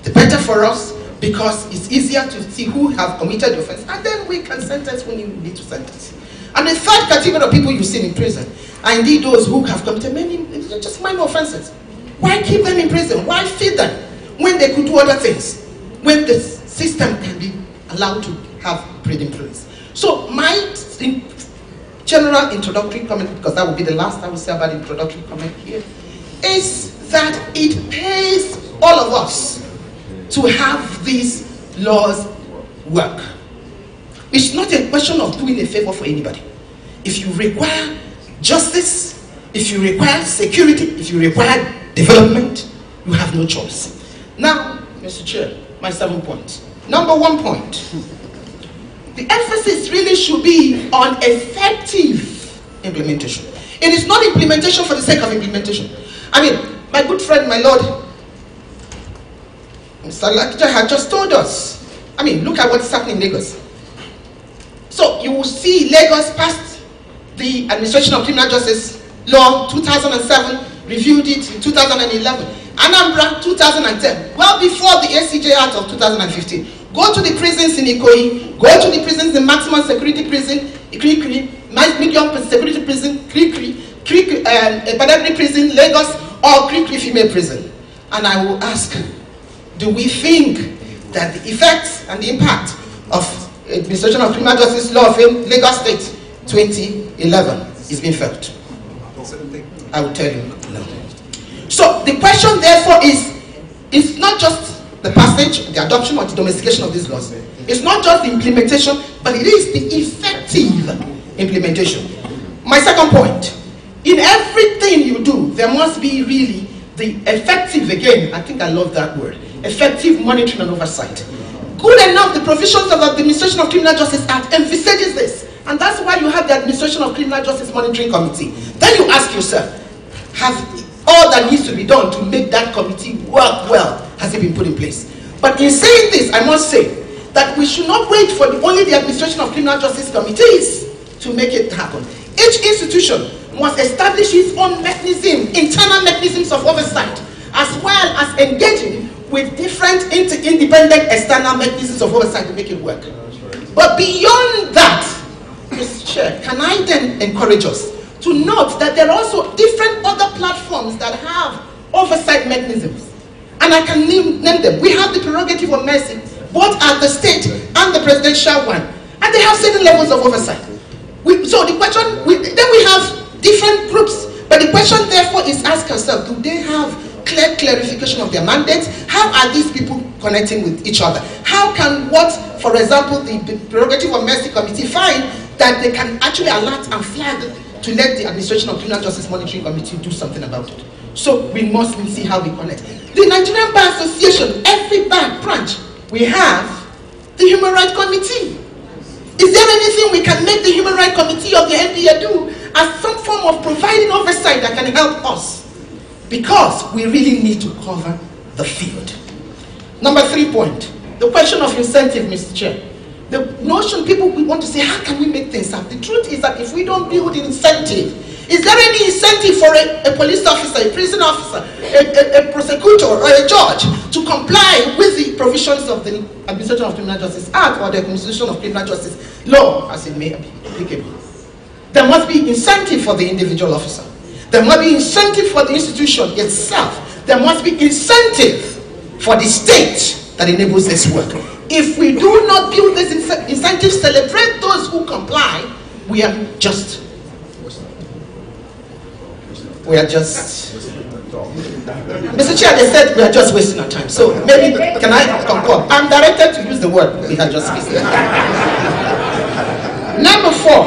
the better for us. because it's easier to see who have committed the offense, and then we can sentence when you need to sentence. And the third category of people you see in prison are indeed those who have committed many, just minor offenses. Why keep them in prison? Why feed them when they could do other things? When the system can be allowed to have breathing place. So my general introductory comment, because that will be the last I will say about introductory comment here, is that it pays all of us to have these laws work. It's not a question of doing a favor for anybody. If you require justice, if you require security, if you require development, you have no choice. Now, Mr. Chair, my 7 points. Number 1 point. The emphasis really should be on effective implementation. It is not implementation for the sake of implementation. I mean, my good friend, my Lord, Mr. ACJA had just told us. I mean, look at what's happening in Lagos. So you will see Lagos passed the Administration of Criminal Justice Law 2007, reviewed it in 2011. Anambra 2010, well before the ACJA Act of 2015. Go to the prisons in Ikoyi, go to the prisons in maximum security prison, medium security prison, Badagry prison, Lagos, or female prison. And I will ask, do we think that the effects and the impact of Administration of Criminal Justice Law of Lagos State 2011 is being felt? I will tell you no. So the question therefore is, it's not just the passage, the adoption or the domestication of these laws. It's not just the implementation, but it is the effective implementation. My second point, in everything you do, there must be really the effective, again, I think I love that word, effective monitoring and oversight. Good enough, the provisions of the Administration of Criminal Justice Act envisages this, and that's why you have the Administration of Criminal Justice Monitoring Committee. Then you ask yourself, has all that needs to be done to make that committee work well, has it been put in place? But in saying this, I must say that we should not wait for only the Administration of Criminal Justice Committees to make it happen. Each institution must establish its own mechanism, internal mechanisms of oversight, as well as engaging with different independent external mechanisms of oversight to make it work. But beyond that, Mr. Chair, can I then encourage us to note that there are also different other platforms that have oversight mechanisms. And I can name them. We have the prerogative of mercy, both at the state and the presidential one. And they have certain levels of oversight. So the question, then we have different groups. But the question therefore is ask ourselves, do they have clear clarification of their mandates? How are these people connecting with each other? How can for example, the prerogative of mercy committee find that they can actually alert and flag to let the Administration of Criminal Justice Monitoring Committee do something about it? So we must see how we connect. The Nigerian Bar Association, every bar branch, we have the Human Rights Committee. Is there anything we can make the Human Rights Committee of the NBA do as some form of providing oversight that can help us? Because we really need to cover the field. Number 3 point, the question of incentive, Mr. Chair. The notion people want to say, how can we make things happen? The truth is that if we don't build an incentive, is there any incentive for a police officer, a prison officer, a prosecutor, or a judge to comply with the provisions of the Administration of Criminal Justice Act or the Administration of Criminal Justice Law, as it may be applicable? There must be incentive for the individual officer. There must be incentive for the institution itself. There must be incentive for the state that enables this work. If we do not build this incentive, celebrate those who comply, we are just Mr. Chair, they said we are just wasting our time. So maybe, can I concur? I'm directed to use the word we are just wasting our time. Number 4.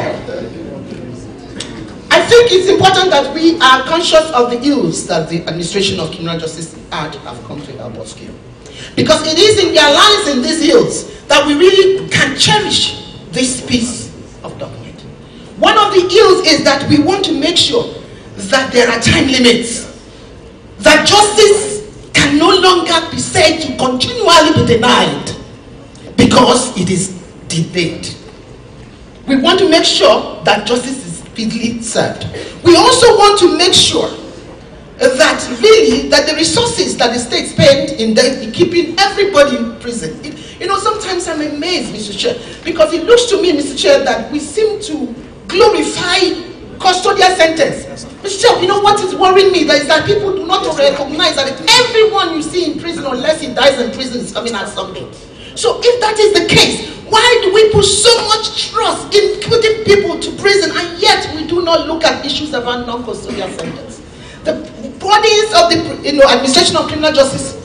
I think it's important that we are conscious of the ills that the Administration of Criminal Justice Act have come to help us cure. Because it is in realizing these ills that we really can cherish this piece of document. One of the ills is that we want to make sure that there are time limits. That justice can no longer be said to continually be denied because it is delayed. We want to make sure that justice is speedily served. We also want to make sure that really, that the resources that the state spend in keeping everybody in prison. You know, sometimes I'm amazed, Mr. Chair, because it looks to me, Mr. Chair, that we seem to glorify custodial sentence. Mr. Chair, you know what is worrying me? That is that people do not recognize that everyone you see in prison, unless he dies in prison, is coming out someday. So if that is the case, why do we put so much trust in putting people to prison, and yet we do not look at issues around non-custodial sentence? The bodies of the Administration of Criminal Justice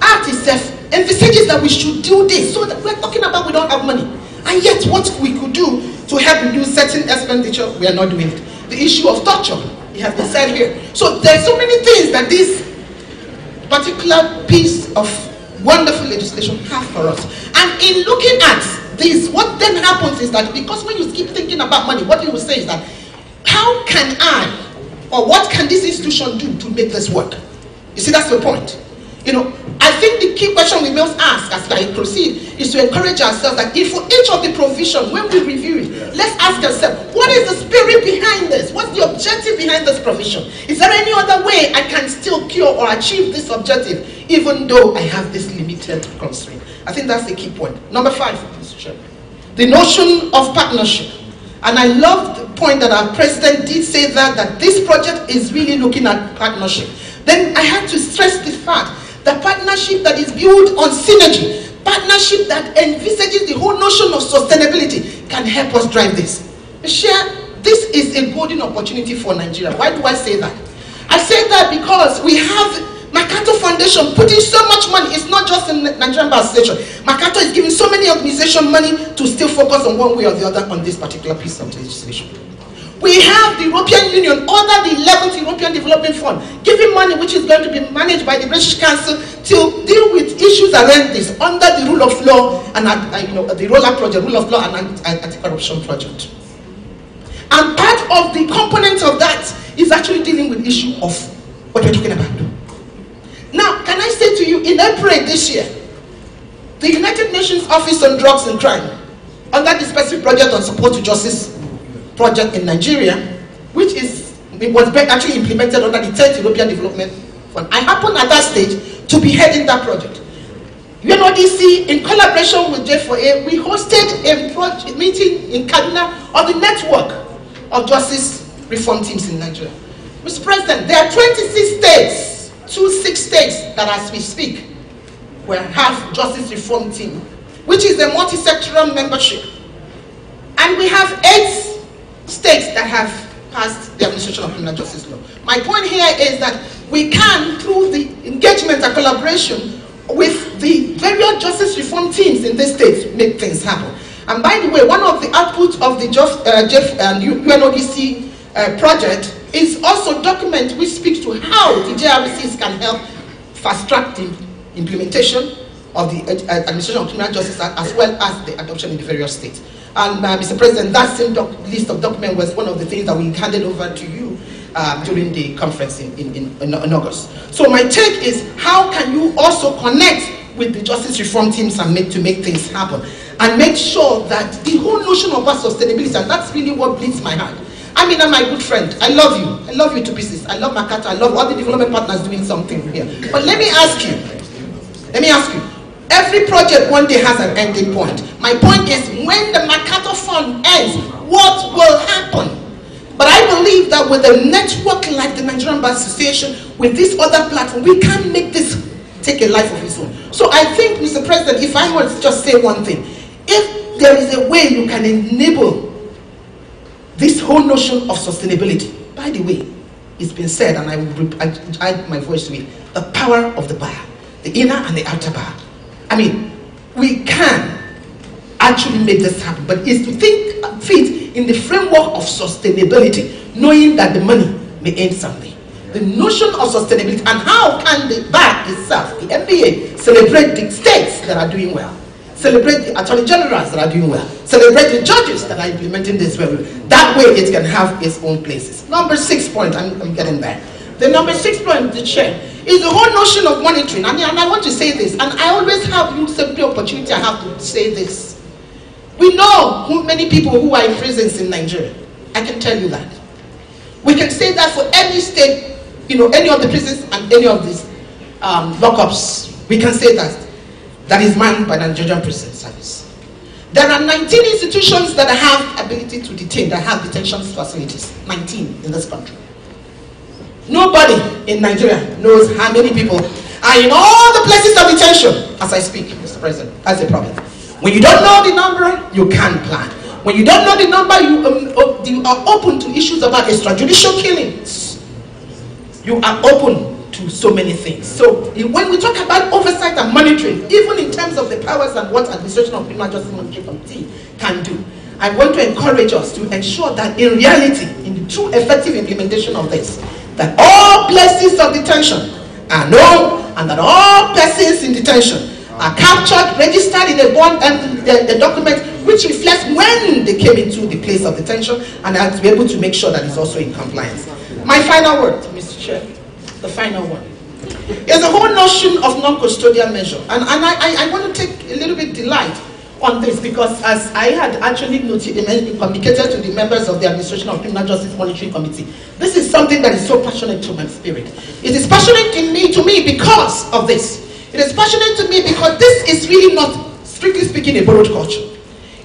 Act itself envisages that we should do this. So that we're talking about we don't have money, and yet what we could do to help reduce certain expenditure, we are not doing it. The issue of torture, it has been said here. So there's so many things that this particular piece of wonderful legislation have for us. And in looking at this, what then happens is that, because when you keep thinking about money, what you will say is that, how can I, or what can this institution do to make this work? You see, that's the point. You know, I think the key question we must ask as I proceed is to encourage ourselves that if for each of the provision, when we review it, let's ask ourselves, what is the spirit behind this? What's the objective behind this provision? Is there any other way I can still cure or achieve this objective, even though I have this limited constraint? I think that's the key point. Number 5, Mr. Chair, the notion of partnership. And I love the point that our president did say that this project is really looking at partnership. Then I had to stress the fact that partnership that is built on synergy, partnership that envisages the whole notion of sustainability, can help us drive this. Share, this is a golden opportunity for Nigeria. Why do I say that? I say that because we have Makato Foundation putting so much money. It's not just in Nigerian Bar Association. Makato is giving so many organizations money to still focus on one way or the other on this particular piece of legislation. We have the European Union under the 11th European Development Fund giving money which is going to be managed by the British Council to deal with issues around this under the rule of law and the rollout project, rule of law and anti-corruption project. And part of the component of that is actually dealing with the issue of what we're talking about. Now, can I say to you, in April this year, the United Nations Office on Drugs and Crime, under the specific project on support to justice project in Nigeria, which was actually implemented under the 10th European Development Fund. I happened at that stage to be heading that project. UNODC, in collaboration with J4A, we hosted a meeting in Kaduna of the network of justice reform teams in Nigeria. Mr. President, there are 26 states, 26 states that as we speak, will have justice reform team, which is a multi-sectoral membership. And we have 8 states that have passed the administration of criminal justice law. My point here is that we can, through the engagement and collaboration with the various justice reform teams in these states, make things happen. And by the way, one of the outputs of the UNODC project is also a document which speaks to how the JRCs can help fast-track the implementation of the administration of criminal justice as well as the adoption in the various states. And Mr. President, that same list of documents was one of the things that we handed over to you during the conference in August. So my take is, how can you also connect with the justice reform teams and make things happen, and make sure that the whole notion of sustainability, and that's really what bleeds my heart. I mean, I'm my good friend. I love you to pieces. I love Makato. I love all the development partners doing something here. But let me ask you, every project one day has an ending point. My point is, when the Makato Fund ends, what will happen? But I believe that with a network like the Nigerian Bar Association, with this other platform, we can make this take a life of its own. So I think, Mr. President, if I want to just say one thing, if there is a way you can enable this whole notion of sustainability, by the way, it's been said, and I will add my voice to it, the power of the bar, the inner and the outer bar. I mean, we can actually make this happen, but it's to think fit in the framework of sustainability, knowing that the money may end someday. The notion of sustainability, and how can the bar itself, the NBA, celebrate the states that are doing well, celebrate the attorney generals that are doing well, celebrate the judges that are implementing this well. That way it can have its own places. Number 6 point, I'm getting there. The number 6 point, the chair, is the whole notion of monitoring. And I want to say this, and I always have the opportunity I have to say this. We know many people who are in prisons in Nigeria. I can tell you that. We can say that for every state any of the prisons and any of these lockups, we can say that is manned by the Nigerian Prison Service. There are 19 institutions that have ability to detain, that have detention facilities. 19 in this country. Nobody in Nigeria knows how many people are in all the places of detention as I speak, Mr. President. That's a problem. When you don't know the number, you can't plan. When you don't know the number, you are open to issues about extrajudicial killings. You are open to so many things. So when we talk about oversight and monitoring, even in terms of the powers and what Administration of Criminal Justice Monitoring Committee can do, I want to encourage us to ensure that in reality, in the true effective implementation of this, that all places of detention are known and that all persons in detention are captured, registered in a bond and the document which reflects when they came into the place of detention, and I have to be able to make sure that it's also in compliance. My final word, Mr. Chair, the final one, is the whole notion of non-custodial measure. And I want to take a little bit delight on this, because as I had actually communicated to the members of the Administration of Criminal Justice Monitoring Committee, this is something that is so passionate to my spirit. It is passionate to me because of this. It is passionate to me because this is really not, strictly speaking, a borrowed culture.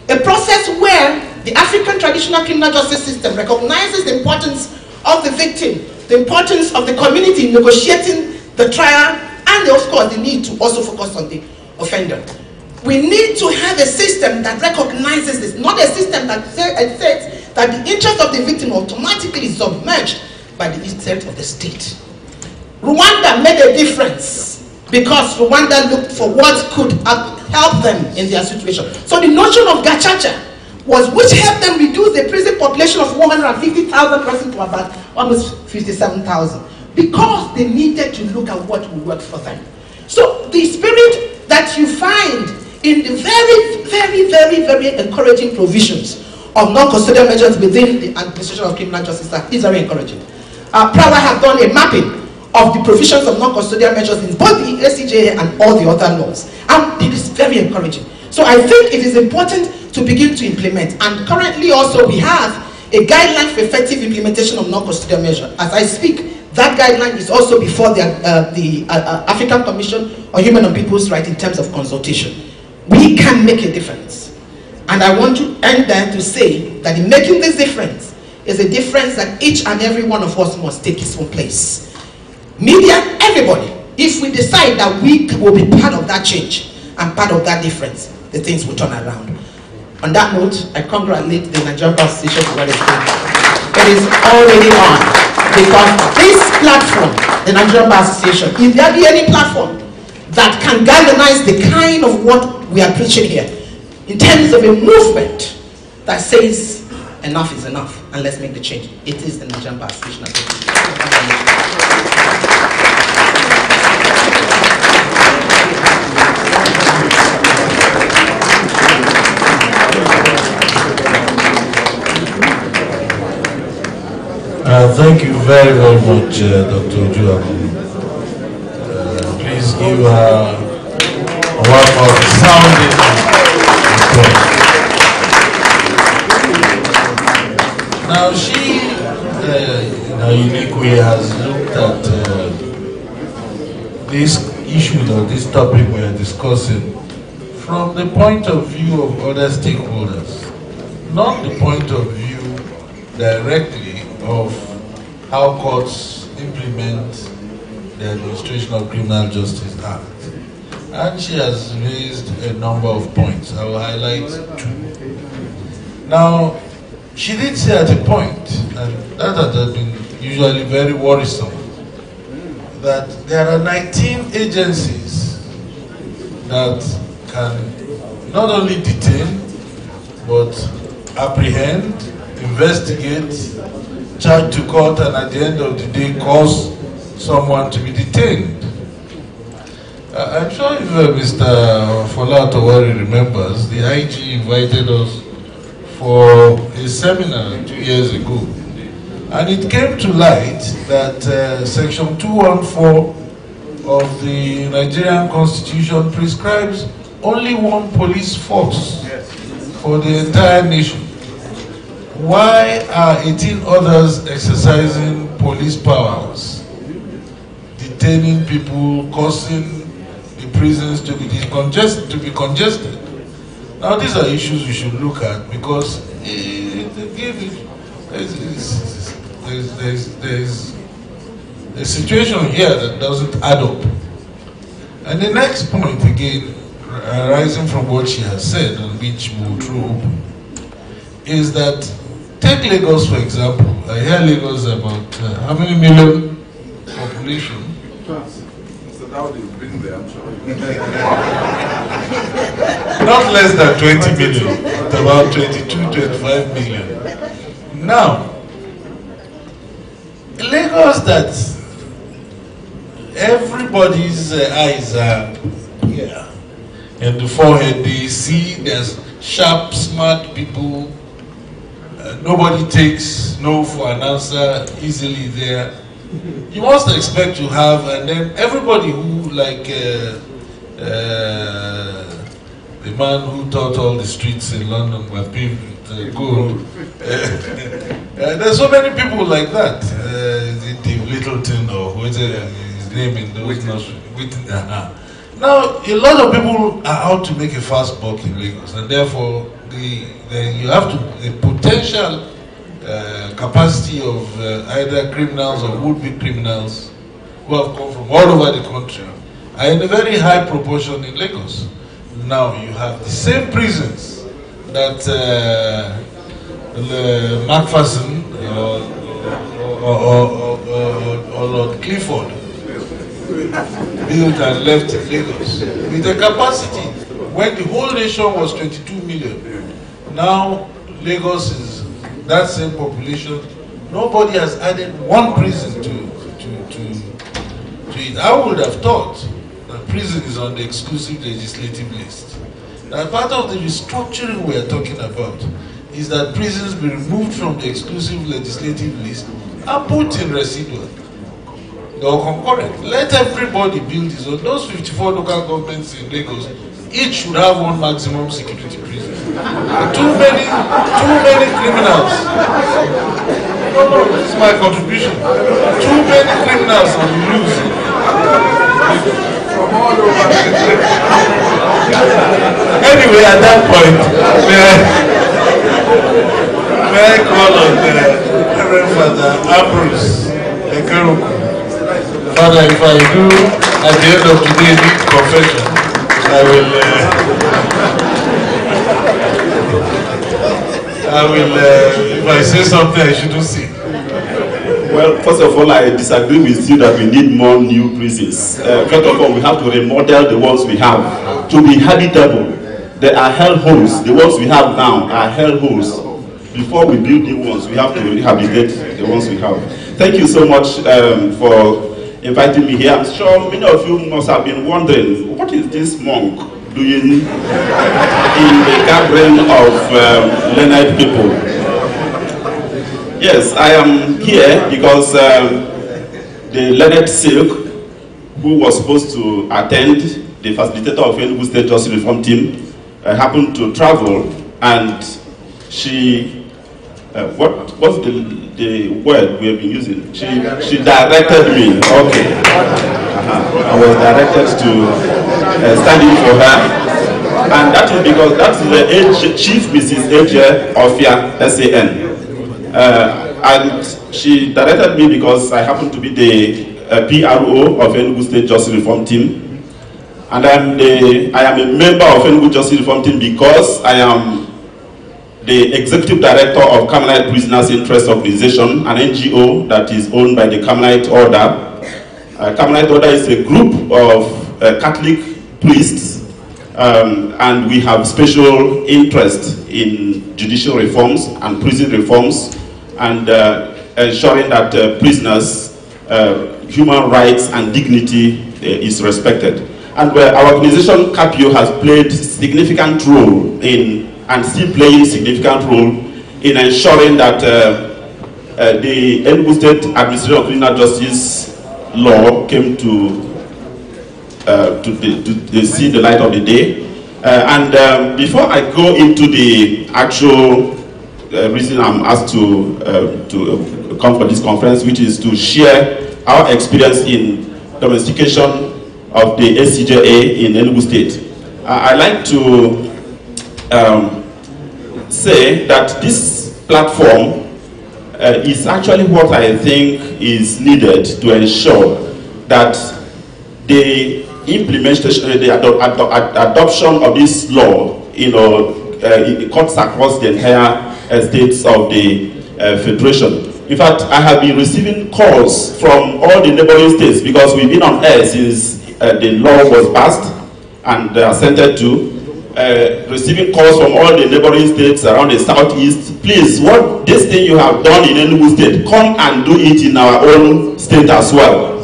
A process where the African traditional criminal justice system recognizes the importance of the victim, the importance of the community in negotiating the trial, and of course the need to also focus on the offender. We need to have a system that recognizes this, not a system that says that the interest of the victim automatically is submerged by the interest of the state. Rwanda made a difference because Rwanda looked for what could help them in their situation. So the notion of gachacha was which helped them reduce the prison population of 150,000 persons to about almost 57,000, because they needed to look at what would work for them. So the spirit that you find in the very encouraging provisions of non-custodial measures within the Administration of Criminal Justice Act is very encouraging. Prawa have done a mapping of the provisions of non-custodial measures in both the ACJA and all the other laws, and it is very encouraging. So I think it is important to begin to implement, and currently also we have a guideline for effective implementation of non-custodial measure. As I speak, that guideline is also before the African Commission on Human and People's Rights in terms of consultation. We can make a difference. And I want to end there to say that in making this difference is a difference that each and every one of us must take its own place. Media, everybody, if we decide that we will be part of that change and part of that difference, the things will turn around. On that note, I congratulate the Nigerian Bar Association for what it's doing. It is already on, because this platform, the Nigerian Bar Association, if there be any platform that can galvanize the kind of what we are preaching here, in terms of a movement that says enough is enough and let's make the change, it is the Nigerian Bar Association. Thank you very much, Dr. Ojua. Please give her one more sounding applause. Now she, in a unique way, has looked at this issue or this topic we are discussing from the point of view of other stakeholders, not the point of view directly of how courts implement the Administration of Criminal Justice Act. And she has raised a number of points. I will highlight two. Now, she did say at a point, and that has been usually very worrisome, that there are 19 agencies that can not only detain, but apprehend, investigate, charge to court, and at the end of the day cause someone to be detained. I'm sure if Mr. Fola Towari remembers, the IG invited us for a seminar 2 years ago, and it came to light that Section 214 of the Nigerian Constitution prescribes only one police force for the entire nation. Why are 18 others exercising police powers detaining people, causing the prisons to be congested. Now these are issues we should look at, because there's a situation here that doesn't add up. And the next point, again, arising from what she has said, on which we will throw open, is that, take Lagos for example. I hear Lagos about how many million population? So now they've been there, I'm sure. Not less than 20 million, but about 22, 25 million. Now, Lagos, that everybody's eyes are here in the forehead, they see there's sharp, smart people. Nobody takes no for an answer easily there. You must expect to have, and then everybody who, like the man who taught all the streets in London were paved with gold. There's so many people like that. Dave Littleton, or whoever his name in those Now, a lot of people are out to make a fast buck in Lagos, and therefore you have to, the potential capacity of either criminals or would-be criminals who have come from all over the country are in a very high proportion in Lagos. Now you have the same prisons that Macpherson or Lord Clifford built and left in Lagos with a capacity when the whole nation was 22 million. Now Lagos is that same population. Nobody has added one prison to it. I would have thought that prison is on the exclusive legislative list. Now, part of the restructuring we are talking about is that prisons be removed from the exclusive legislative list and put in residual or concurrent. Let everybody build his own. Those 54 local governments in Lagos, each should have one maximum security prison. Too many criminals. No, this is my contribution. Too many criminals on the loose. From all over. Anyway, at that point, may I call on the Reverend Father Ambrose Ekeruku. Father, if I do at the end of today need confession, I will, if I say something I shouldn't say. Well, first of all, I disagree with you that we need more new prisons. First of all, we have to remodel the ones we have to be habitable. There are hellholes. The ones we have now are hellholes. Before we build new ones, we have to rehabilitate the ones we have. Thank you so much for inviting me here. I'm sure many of you must have been wondering, what is this monk doing in the gathering of learned people? Yes, I am here because the learned Silk, who was supposed to attend, the facilitator of Enugu State Justice Reform Team, happened to travel, and she, what's the word we have been using? She directed me. Okay. I was directed to stand in for her, and that is because that's the Chief Mrs. ACJA Ofia SAN. And she directed me because I happen to be the PRO of Enugu State Justice Reform Team. And I am a member of Enugu Justice Reform Team because I am the Executive Director of Carmelite Prisoners Interest Organization, an NGO that is owned by the Carmelite Order. Carmelite Order is a group of Catholic priests, and we have special interest in judicial reforms and prison reforms, and ensuring that prisoners' human rights and dignity is respected. And our organization, CAPIO, has played significant role in, and still playing significant role in ensuring that the Enugu State Administration of Criminal Justice law came to see the light of the day. And before I go into the actual reason I'm asked to come for this conference, which is to share our experience in domestication of the ACJA in Enugu State. I like to say that this platform is actually what I think is needed to ensure that the implementation, the adoption of this law, it cuts across the entire states of the Federation. In fact, I have been receiving calls from all the neighboring states because we've been on air since the law was passed and assented to. Receiving calls from all the neighboring states around the southeast. Please, what this thing you have done in Enugu State, come and do it in our own state as well.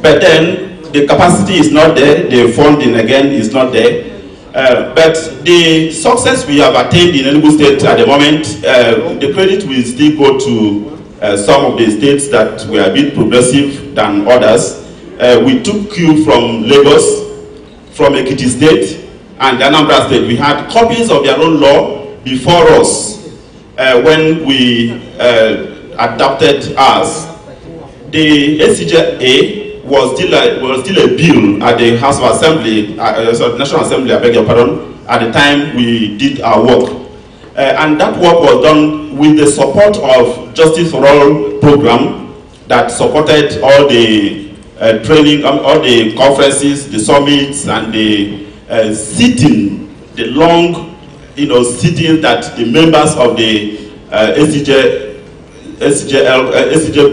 But then the capacity is not there, the funding again is not there. But the success we have attained in Enugu State at the moment, the credit will still go to some of the states that were a bit progressive than others. We took cue from Lagos, from Ekiti State, and Anambra State. We had copies of their own law before us when we adopted ours. The ACJA was still a bill at the House of Assembly, National Assembly, I beg your pardon, at the time we did our work. And that work was done with the support of Justice for All program that supported all the training, all the conferences, the summits, and the sitting, the long, sitting that the members of the ACJ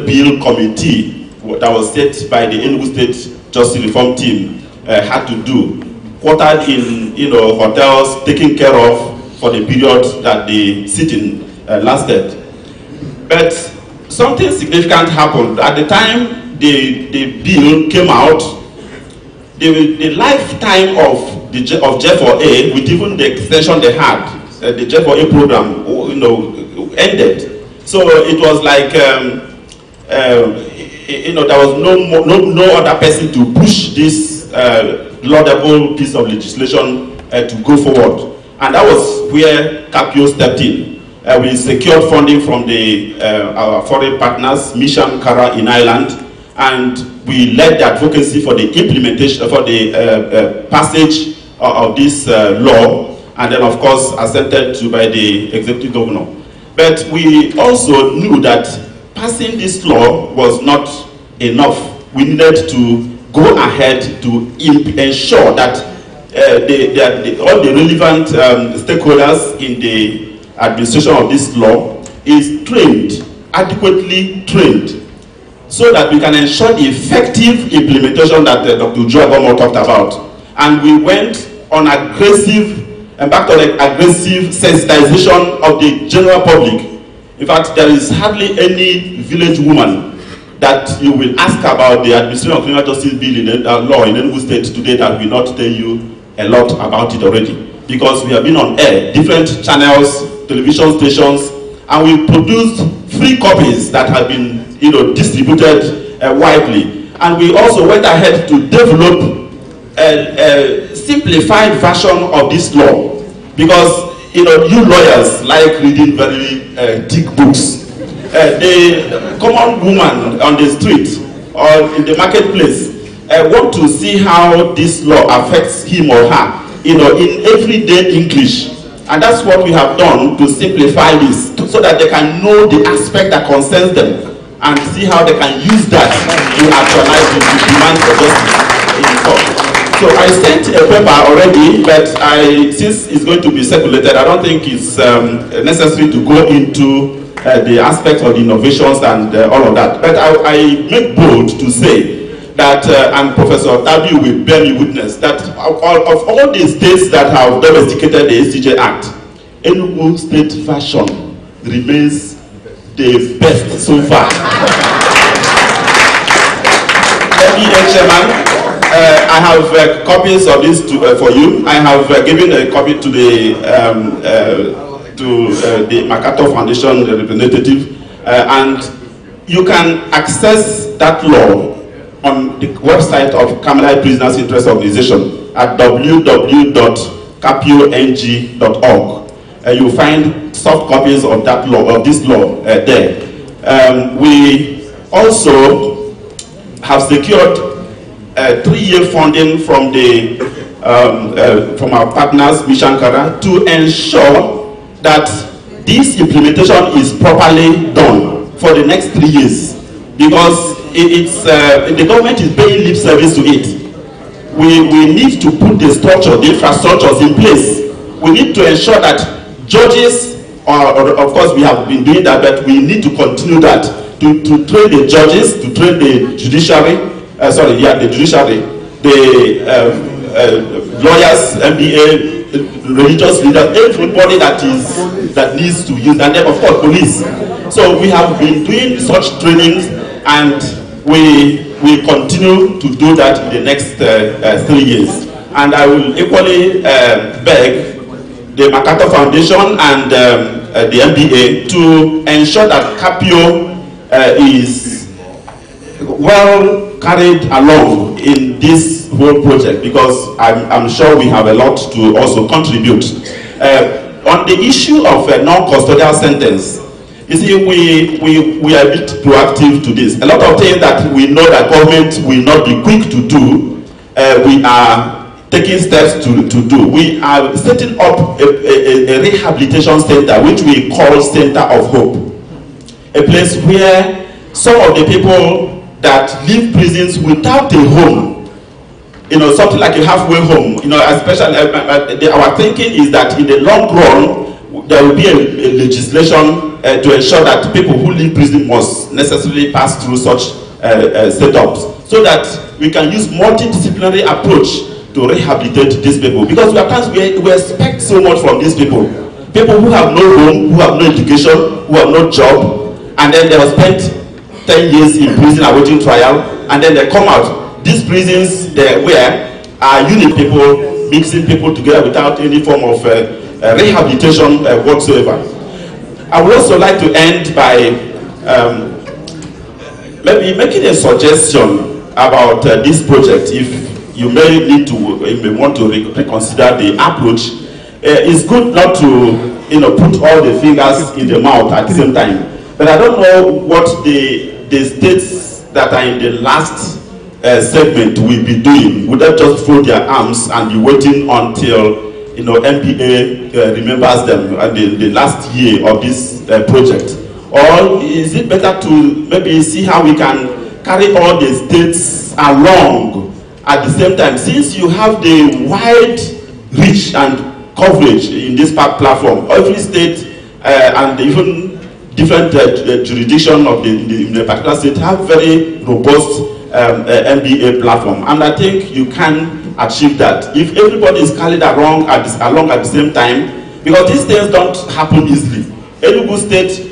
Bill Committee that was set by the Enugu State Justice Reform Team had to do, quartered in, hotels, taken care of for the period that the sitting lasted. But something significant happened. At the time the bill came out, the lifetime of J4A, with even the extension they had, the J4A program, ended. So it was like, there was no other person to push this laudable piece of legislation to go forward. And that was where Capio stepped in. We secured funding from our foreign partners, Mission Kara in Ireland, and we led the advocacy for the implementation, for the passage of this law, and then of course assented to by the executive governor. But we also knew that passing this law was not enough. We needed to go ahead to ensure that all the relevant stakeholders in the administration of this law is trained, adequately trained, so that we can ensure the effective implementation that Dr. Ujuagomo talked about. And we went on aggressive sensitization of the general public. In fact, there is hardly any village woman that you will ask about the administration of criminal justice bill in law in Enugu State today that will not tell you a lot about it already. Because we have been on air, different channels, television stations, and we produced free copies that have been distributed widely. And we also went ahead to develop a simplified version of this law. Because you lawyers like reading very thick books. The common woman on the street or in the marketplace want to see how this law affects him or her, in everyday English. And that's what we have done to simplify this, so that they can know the aspect that concerns them and see how they can use that to actualize the demand for justice in court. So I sent a paper already, but since it's going to be circulated, I don't think it's necessary to go into the aspects of the innovations and all of that. But I make bold to say that, and Professor Tabi will bear me witness, that of all the states that have domesticated the ACJ Act, Enugu State version remains the best so far. Chairman, I have copies of this for you. I have given a copy to the MacArthur Foundation representative, and you can access that law on the website of Carmelite Prisoners Interest Organization at www.capiong.org. You'll find soft copies of that law, of this law there. We also have secured 3-year funding from the from our partners, Mishankara, to ensure that this implementation is properly done for the next 3 years, because the government is paying lip service to it. We need to put the structure, the infrastructures in place. We need to ensure that judges, or of course we have been doing that, but we need to continue that, to train the judges, to train the judiciary, lawyers, MBA, religious leaders, everybody that needs to use, and then of course police. So we have been doing such trainings, and we continue to do that in the next 3 years. And I will equally beg the MacArthur Foundation and the MBA to ensure that CAPIO is well carried along in this whole project, because I'm sure we have a lot to also contribute. On the issue of a non-custodial sentence, you see, we are a bit proactive to this. A lot of things that we know that government will not be quick to do, we are taking steps to do. We are setting up a rehabilitation center, which we call Center of Hope. A place where some of the people that leave prisons without a home, you know, something like a halfway home, you know, especially our thinking is that in the long run, there will be a legislation to ensure that people who leave prison must necessarily pass through such setups, so that we can use multidisciplinary approach to rehabilitate these people. Because we expect so much from these people. People who have no home, who have no education, who have no job, and then they have spent 10 years in prison awaiting trial, and then they come out. These prisons where are unit people, mixing people together without any form of rehabilitation whatsoever. I would also like to end by maybe making a suggestion about this project. If you may need to, you may want to reconsider the approach. It's good not to, you know, put all the fingers in the mouth at the same time. But I don't know what the states that are in the last segment will be doing. Would they just fold their arms and be waiting until, you know, MPA remembers them at the last year of this project? Or is it better to maybe see how we can carry all the states along at the same time? Since you have the wide reach and coverage in this platform, every state and even different jurisdiction of the particular state have very robust MBA platform, and I think you can achieve that if everybody is carried along at the same time, because these things don't happen easily. Enugu State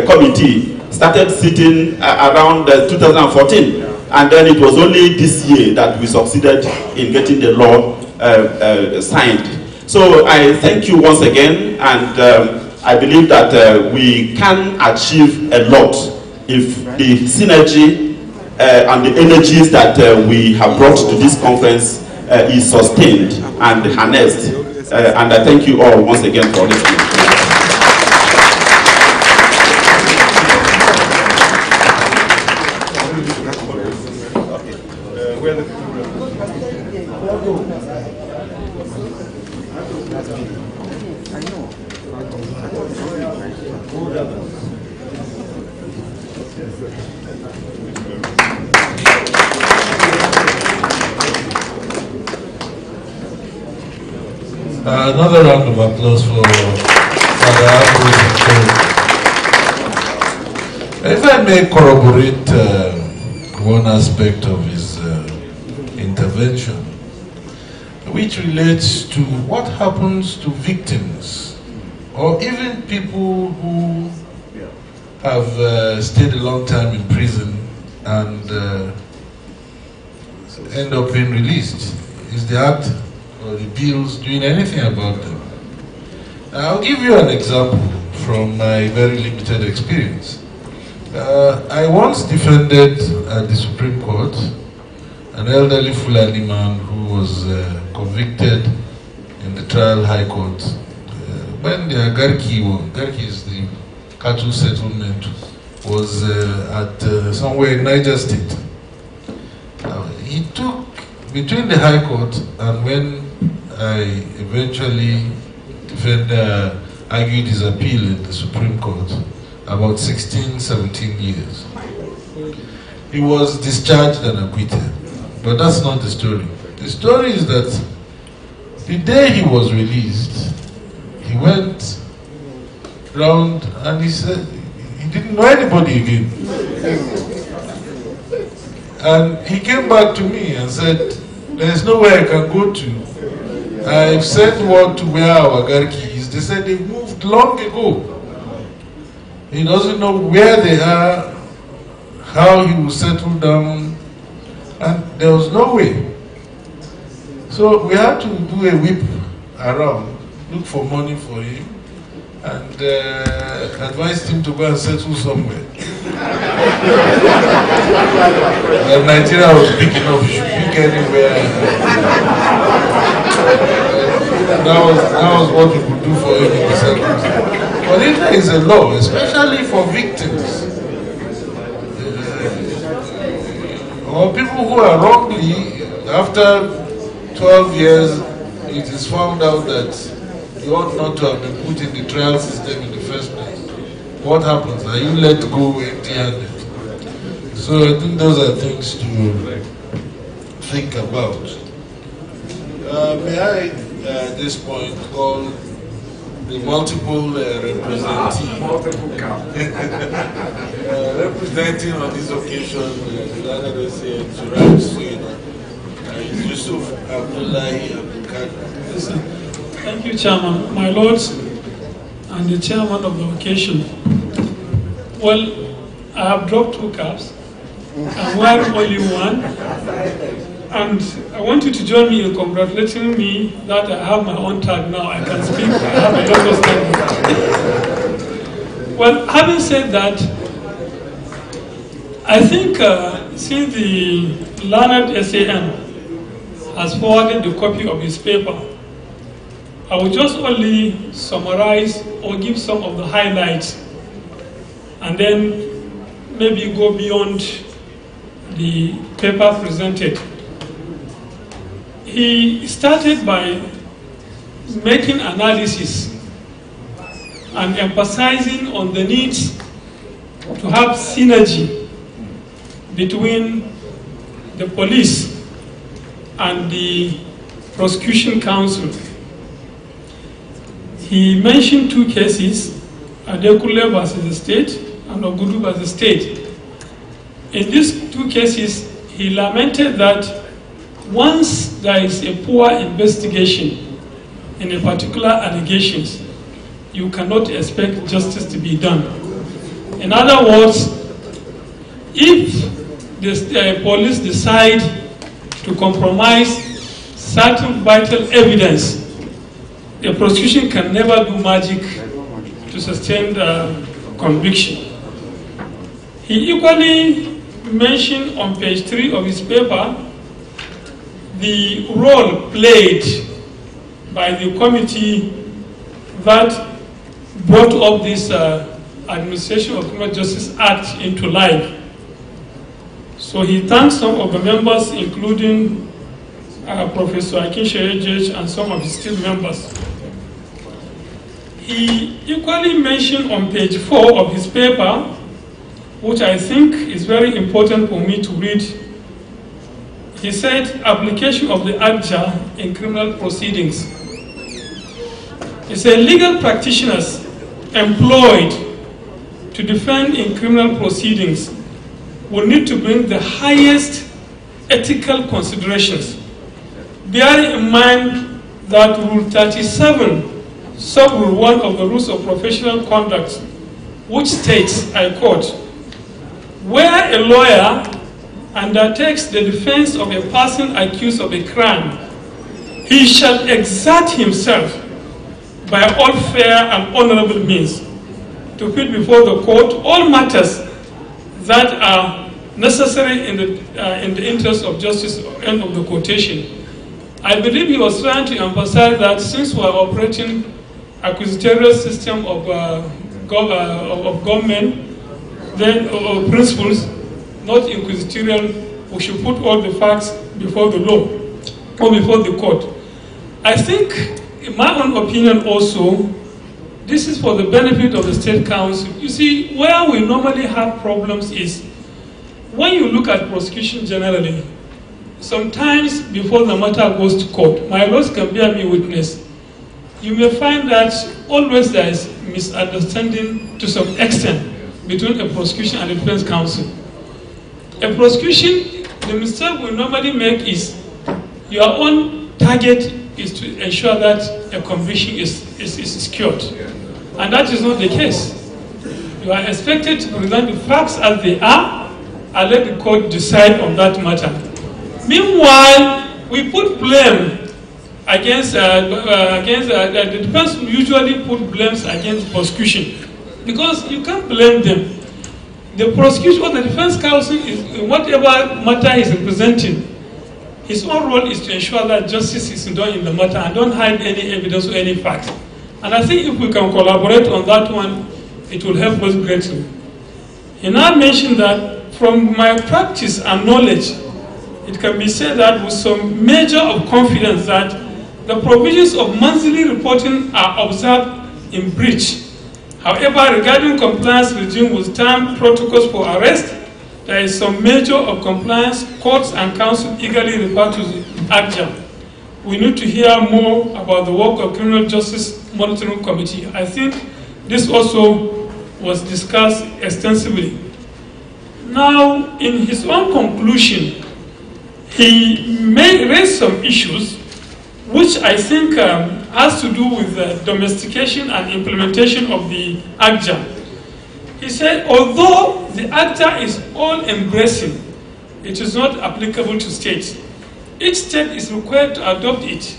Committee started sitting around 2014, and then it was only this year that we succeeded in getting the law signed. So I thank you once again, and I believe that we can achieve a lot if the synergy and the energies that we have brought to this conference is sustained and harnessed. And I thank you all once again for listening. Another round of applause for Father Abu. If I may corroborate one aspect of his intervention, which relates to what happens to victims, or even people who have stayed a long time in prison and end up being released. Is the act or the bills doing anything about them? I'll give you an example from my very limited experience. I once defended at the Supreme Court an elderly Fulani man who was convicted in the trial high court when the Garki is the cattle settlement, was at somewhere in Niger State. he took, between the High Court and when I eventually argued his appeal in the Supreme Court, about 16, 17 years. He was discharged and acquitted. But that's not the story. The story is that the day he was released, he went round and he said he didn't know anybody again. And he came back to me and said, there's nowhere I can go to. I've sent word to where our Garki is. They said they moved long ago. He doesn't know where they are, how he will settle down, and there was no way. So we had to do a whip around, look for money for him, and advised him to go and settle somewhere. Well, Nigeria was big enough, he should pick anywhere. That was what we could do for him in the circumstance. But if there is a law, especially for victims, or people who are wrongly, after 12 years, it is found out that you ought not to have been put in the trial system in the first place. What happens? Are you let go empty-handed? So I think those are things to think about. May I, at this point, call the multiple representative representing on this occasion, Yusuf Abdullahi Abdulkadir. Thank you, Chairman. My lords and the chairman of the occasion. Well, I have dropped 2 caps. I'm wearing only one. And I want you to join me in congratulating me that I have my own tag now. I can speak. I have a lot of time. Well, having said that, I think since the learned SAM has forwarded the copy of his paper, I will just only summarize or give some of the highlights and then maybe go beyond the paper presented. He started by making analysis and emphasizing on the need to have synergy between the police and the prosecution counsel. He mentioned 2 cases, Adekule versus the state and Ogudu versus the state. In these 2 cases, he lamented that once there is a poor investigation in a particular allegations, you cannot expect justice to be done. In other words, if the police decide to compromise certain vital evidence, the prosecution can never do magic to sustain the conviction. He equally mentioned on page 3 of his paper the role played by the committee that brought up this Administration of Criminal Justice Act into life. So he thanked some of the members, including Professor ACJA and some of his team members. He equally mentioned on page 4 of his paper, which I think is very important for me to read. He said, application of the ACJA in criminal proceedings. He said, legal practitioners employed to defend in criminal proceedings will need to bring the highest ethical considerations, bearing in mind that Rule 37, Sub-Rule 1 of the Rules of Professional Conduct, which states, I quote, where a lawyer undertakes the defense of a person accused of a crime, he shall exert himself by all fair and honorable means to put before the court all matters that are necessary in the interest of justice, end of the quotation. I believe he was trying to emphasize that since we are operating acquisitorial system of government, then principles, not inquisitorial, we should put all the facts before the law or before the court. I think, in my own opinion also, this is for the benefit of the State Council. You see, where we normally have problems is when you look at prosecution generally, sometimes before the matter goes to court, my lawyers can bear me witness, you may find that always there is misunderstanding to some extent between a prosecution and a defense counsel. A prosecution, the mistake we normally make is your own target is to ensure that a conviction is secured. And that is not the case. You are expected to present the facts as they are and let the court decide on that matter. Meanwhile, we put blame against the defense usually put blames against prosecution because you can't blame them. The prosecution or the defense counsel is whatever matter he's representing. His own role is to ensure that justice is done in the matter and don't hide any evidence or any facts. And I think if we can collaborate on that one, it will help us greatly. He now mentioned that from my practice and knowledge, it can be said that with some measure of confidence that the provisions of monthly reporting are observed in breach. However, regarding compliance regime with time protocols for arrest, there is some measure of compliance. Courts and counsel eagerly refer to the ACJA. We need to hear more about the work of Criminal Justice Monitoring Committee. I think this also was discussed extensively. Now, in his own conclusion, he raised some issues which I think has to do with the domestication and implementation of the ACJA. He said, although the ACJA is all-embracing, it is not applicable to states. Each state is required to adopt it.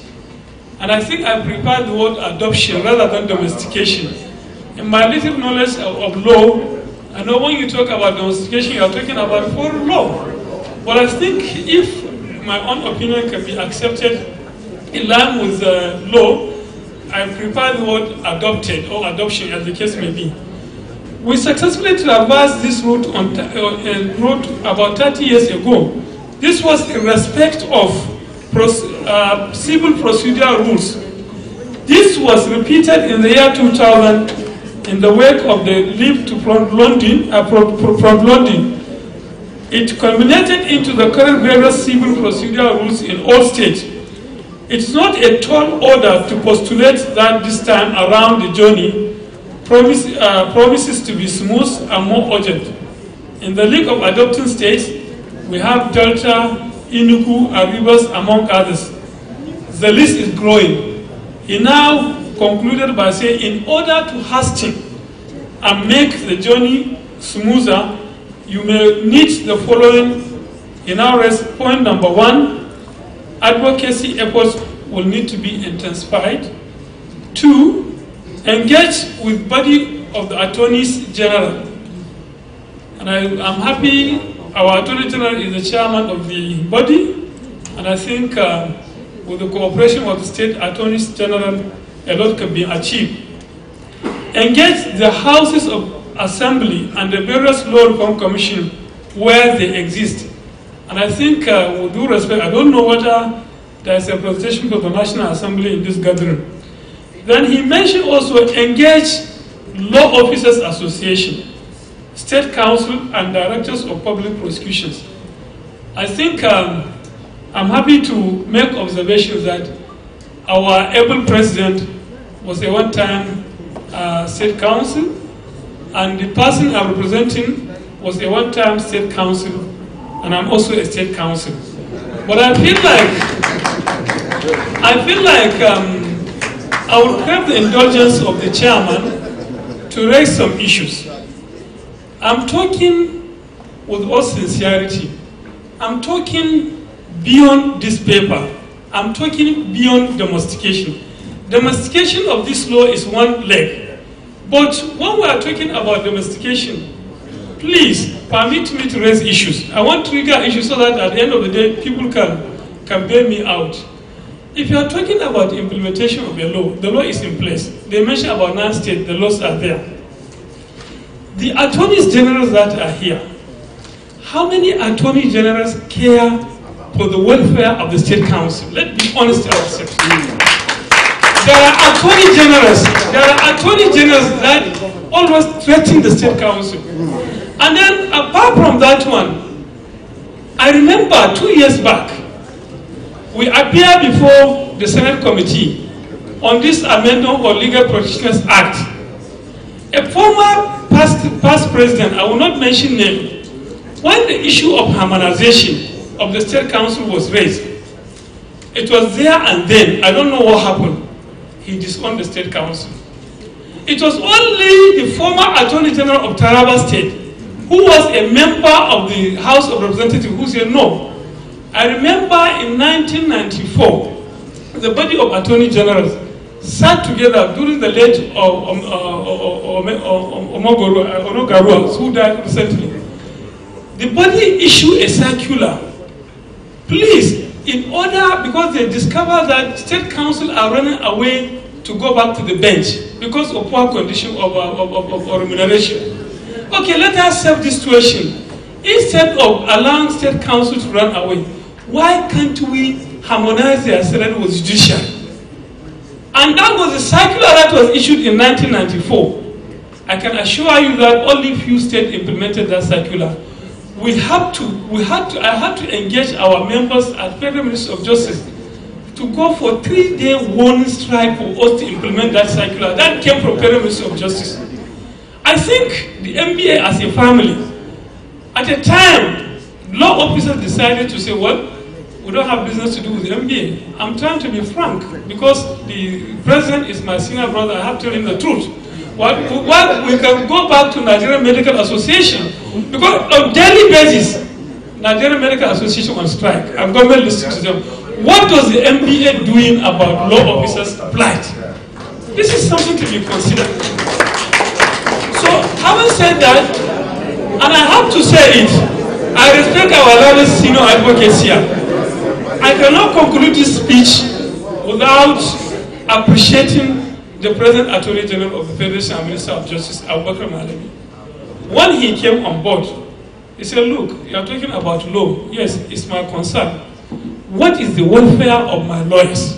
And I think I prefer the word adoption rather than domestication. In my little knowledge of law, I know when you talk about domestication, you are talking about foreign law. But I think if my own opinion can be accepted in line with the law, I prefer the word adopted or adoption as the case may be. We successfully traversed this route about 30 years ago. This was in respect of civil procedural rules. This was repeated in the year 2000 in the wake of the leave to front loading. It culminated into the current various civil procedural rules in all states. It's not a tall order to postulate that this time around the journey promises to be smooth and more urgent. In the League of Adopting States, we have Delta, Enugu, and Rivers, among others. The list is growing. He now concluded by saying, in order to hasten and make the journey smoother, you may need the following. He now raised point number 1, advocacy efforts will need to be intensified. 2, engage with body of the attorneys general. And I'm happy our attorney general is the chairman of the body, and I think with the cooperation of the state attorneys general, a lot can be achieved. Engage the houses of assembly and the various law reform commission where they exist. And I think with due respect, I don't know whether there is a presentation for the National Assembly in this gathering. Then he mentioned also engage Law Officers Association, State Council, and Directors of Public Prosecutions. I think I'm happy to make observations that our able president was a one-time State Council, and the person I'm representing was a one-time State Council, and I'm also a State Council. But I feel like I would crave the indulgence of the chairman to raise some issues. I'm talking with all sincerity. I'm talking beyond this paper. I'm talking beyond domestication. Domestication of this law is one leg. But when we are talking about domestication, please permit me to raise issues. I want to trigger issues so that at the end of the day, people can bail me out. If you are talking about implementation of a law, the law is in place. They mentioned about 9 states, the laws are there. The attorneys general that are here how many attorney generals care for the welfare of the state council? Let's be honest with ourselves. There are attorney generals that always threaten the state council. And then apart from that one, I remember 2 years back, we appeared before the Senate committee on this amendment of Legal Practitioners Act. A former past president, I will not mention name, when the issue of harmonization of the state council was raised, it was there and then, I don't know what happened, he disowned the state council. It was only the former Attorney General of Taraba State, who was a member of the House of Representatives, who said no. I remember in 1994, the body of Attorney Generals sat together during the late Onogarua, who died recently. The body issued a circular. Please, in order, because they discovered that state council are running away to go back to the bench because of poor condition of remuneration. Okay, let us solve this situation. Instead of allowing state council to run away, why can't we harmonize their salary with judiciary? And that was a circular that was issued in 1994. I can assure you that only few states implemented that circular. I had to engage our members at Federal Ministry of Justice to go for 3-day warning strike for us to implement that circular. That came from Federal Ministry of Justice. I think the MBA as a family, at a time, law officers decided to say, well, we don't have business to do with the MBA. I'm trying to be frank, because the president is my senior brother, I have to tell him the truth. Well, we can go back to Nigerian Medical Association, because on daily basis, Nigerian Medical Association on strike, and government listens to them. What does the MBA doing about law officers' plight? This is something to be considered. So, having said that, and I have to say it, I respect our learned senior advocates here. I cannot conclude this speech without appreciating the present Attorney General of the Federation and Minister of Justice, Abubakar Malami. When he came on board, he said, look, you are talking about law. Yes, it's my concern. What is the welfare of my lawyers?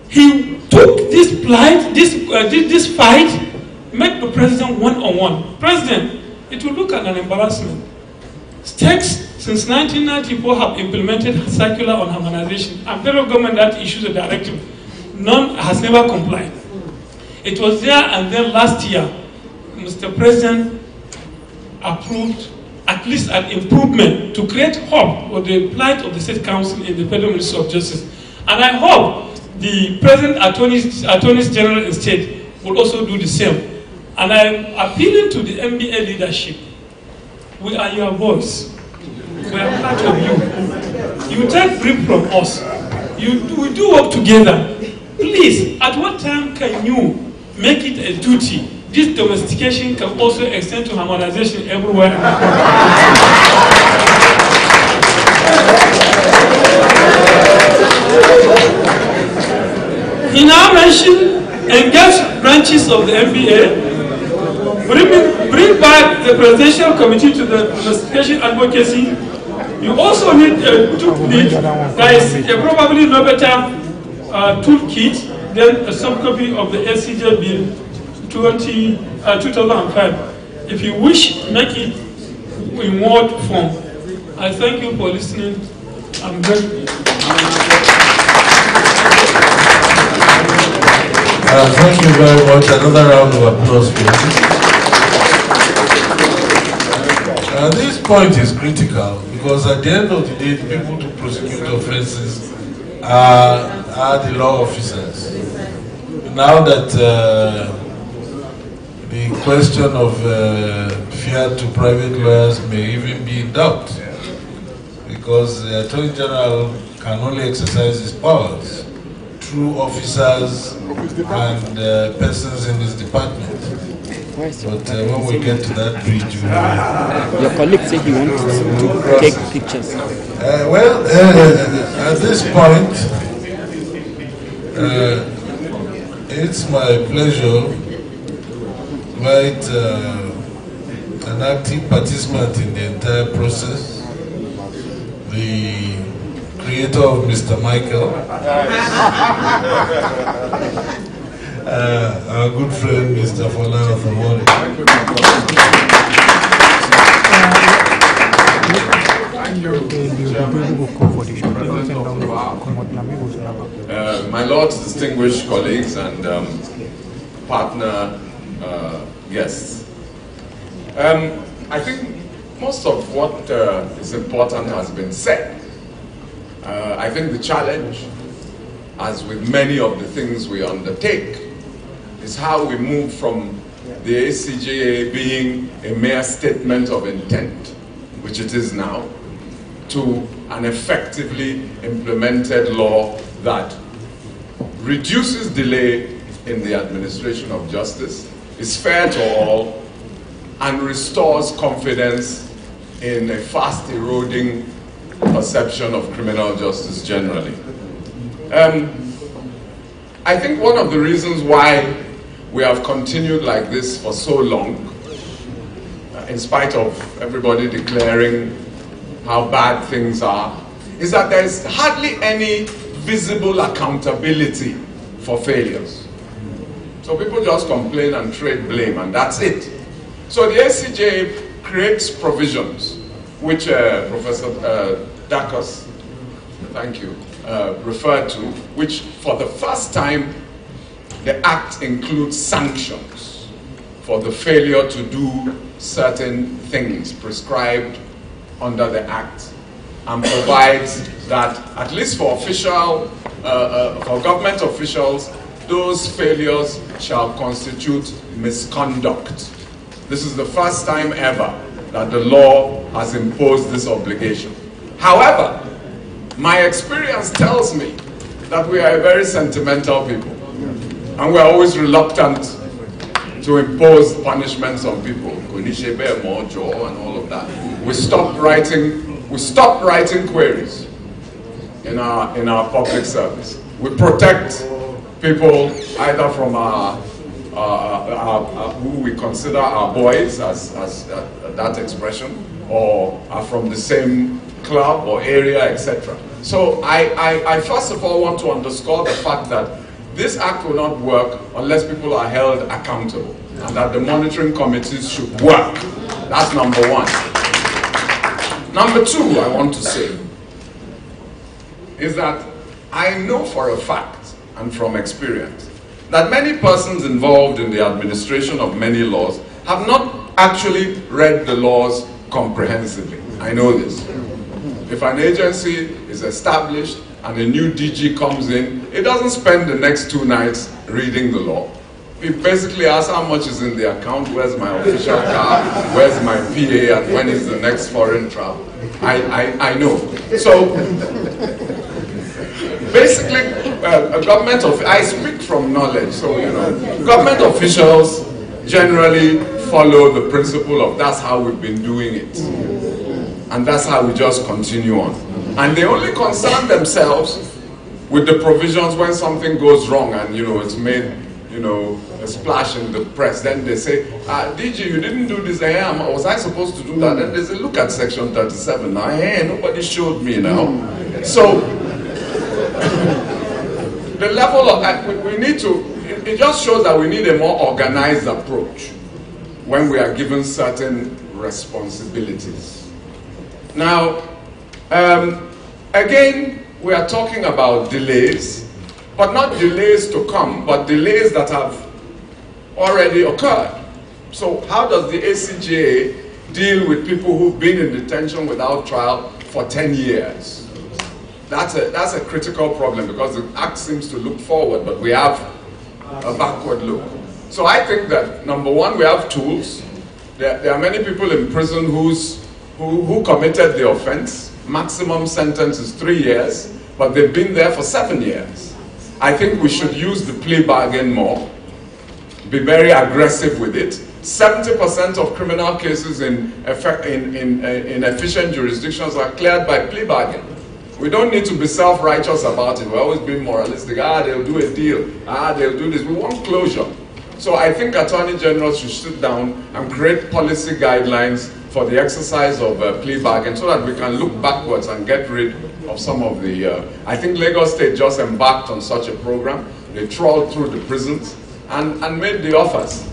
He took this plight, this fight, met the president one-on-one. President, it will look at an embarrassment. States since 1994 have implemented a circular on harmonization, and federal government that issues a directive. None has never complied. It was there, and then last year, Mr. President approved at least an improvement to create hope for the plight of the State Council in the Federal Ministry of Justice. And I hope the present attorneys general in state will also do the same. And I'm appealing to the MBA leadership. We are your voice. We are part of you. You take brief from us. We do work together. Please, at what time can you make it a duty? This domestication can also extend to harmonization everywhere. He now mentioned engage branches of the MBA, bring back the presidential committee to the domestication advocacy. You also need a toolkit that is probably no better toolkit than a subcopy of the ACJA bill 2005. If you wish, make it in word form. I thank you for listening. I'm very thank you very much. Another round of applause, please. This point is critical because at the end of the day, the people to prosecute offenses are the law officers. Now that the question of fear to private lawyers may even be in doubt, because the Attorney General can only exercise his powers through officers and persons in his department. But when we get to that bridge, your colleague said he wants to take pictures. At this point, it's my pleasure to invite an active participant in the entire process, the creator of Mr. Michael, our good friend Mr. Fola Othawori. My Lord's distinguished colleagues and partner guests. I think most of what is important has been said. I think the challenge, as with many of the things we undertake, is how we move from the ACJA being a mere statement of intent, which it is now, to an effectively implemented law that reduces delay in the administration of justice, is fair to all, and restores confidence in a fast eroding perception of criminal justice generally. I think one of the reasons why we have continued like this for so long, in spite of everybody declaring how bad things are, is that there is hardly any visible accountability for failures. So people just complain and trade blame, and that's it. So the ACJA creates provisions, which Professor Dacus, thank you, referred to, which for the first time, the Act includes sanctions for the failure to do certain things prescribed under the Act, and provides that, at least for for government officials, those failures shall constitute misconduct. This is the first time ever that the law has imposed this obligation. However, my experience tells me that we are a very sentimental people, and we are always reluctant to impose punishments on people, and all of that. We stopped writing queries in our public service. We protect people either from who we consider our boys, as that expression, or are from the same club or area, etc. So I first of all want to underscore the fact that this Act will not work unless people are held accountable, and that the monitoring committees should work. That's number one. Number two, I want to say, is that I know for a fact, and from experience, that many persons involved in the administration of many laws have not actually read the laws comprehensively. I know this. If an agency is established and a new DG comes in, it doesn't spend the next 2 nights reading the law. It basically asks how much is in the account, where's my official car, where's my PA, and when is the next foreign travel. I know. So basically, I speak from knowledge, so you know, government officials generally follow the principle of that's how we've been doing it. And that's how we just continue on. And they only concern themselves with the provisions when something goes wrong and, you know, it's made, you know, a splash in the press. Then they say, DG, you didn't do this. Was I supposed to do that? And they say, look at section 37 now. Hey, nobody showed me now. So, the level of, we need to, it just shows that we need a more organized approach when we are given certain responsibilities. Now, again, we are talking about delays, but not delays to come, but delays that have already occurred. So how does the ACJA deal with people who've been in detention without trial for 10 years? That's a critical problem, because the Act seems to look forward, but we have a backward look. So I think that, number one, we have tools. There are many people in prison who committed the offense. Maximum sentence is 3 years, but they've been there for 7 years. I think we should use the plea bargain more, be very aggressive with it. 70% of criminal cases in efficient jurisdictions are cleared by plea bargain. We don't need to be self-righteous about it. We're always being moralistic. They'll do a deal. They'll do this. We want closure. So I think Attorney General should sit down and create policy guidelines for the exercise of plea bargain so that we can look backwards and get rid of some of the... I think Lagos State just embarked on such a program. They trawled through the prisons and made the offers.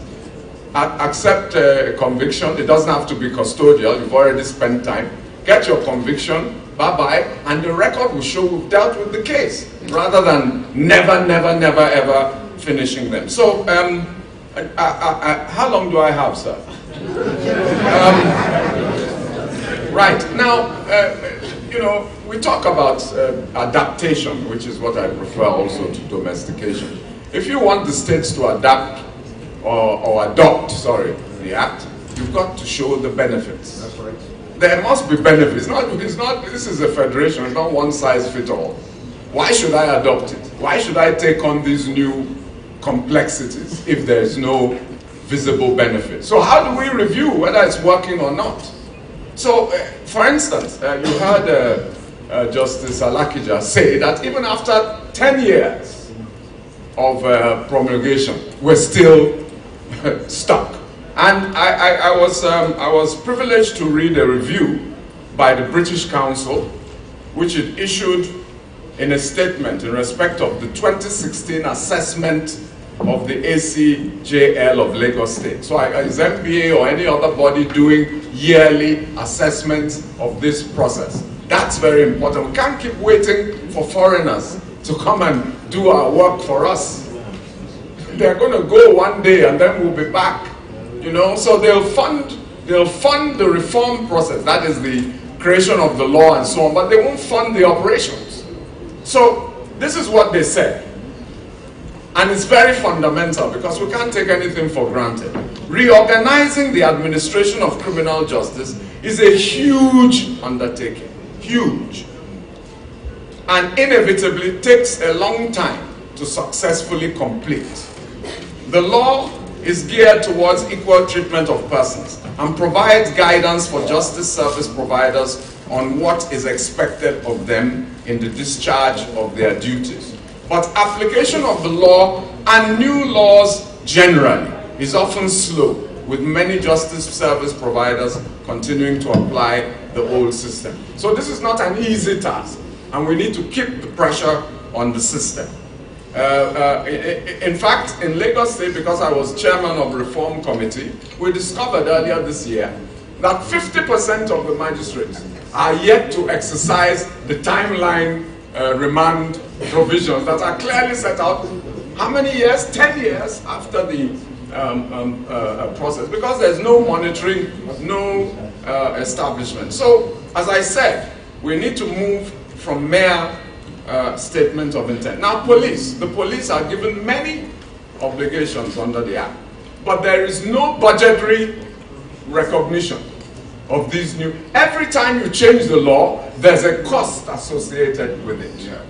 Accept a conviction. It doesn't have to be custodial. You've already spent time. Get your conviction. Bye-bye. And the record will show we've dealt with the case rather than never, never, never, ever finishing them. So, how long do I have, sir? Right. Now, you know, we talk about adaptation, which is what I prefer also to domestication. If you want the states to adapt or adopt, sorry, the act, you've got to show the benefits. That's right. There must be benefits. This is a federation, it's not one size fits all. Why should I adopt it? Why should I take on these new complexities if there is no visible benefit? So how do we review whether it's working or not? So, for instance, you heard Justice ACJA say that even after 10 years of promulgation, we're still stuck. And I was privileged to read a review by the British Council, which it issued in a statement in respect of the 2016 assessment of the ACJA of Lagos State. So is MBA or any other body doing yearly assessments of this process? That's very important. We can't keep waiting for foreigners to come and do our work for us. They're going to go one day and then we'll be back. You know, so they'll fund the reform process, that is the creation of the law and so on, but they won't fund the operations. So this is what they said. And it's very fundamental because we can't take anything for granted. Reorganizing the administration of criminal justice is a huge undertaking. Huge. And inevitably takes a long time to successfully complete. The law is geared towards equal treatment of persons and provides guidance for justice service providers on what is expected of them in the discharge of their duties. But application of the law and new laws generally is often slow, with many justice service providers continuing to apply the old system. So this is not an easy task, and we need to keep the pressure on the system. In fact, in Lagos State, because I was chairman of Reform Committee, we discovered earlier this year that 50% of the magistrates are yet to exercise the timeline remand provisions that are clearly set out. How many years? 10 years after the process, because there's no monitoring, no establishment. So, as I said, we need to move from mere statement of intent. Now, the police are given many obligations under the Act, but there is no budgetary recognition of these new. Every time you change the law, there's a cost associated with it. Yeah.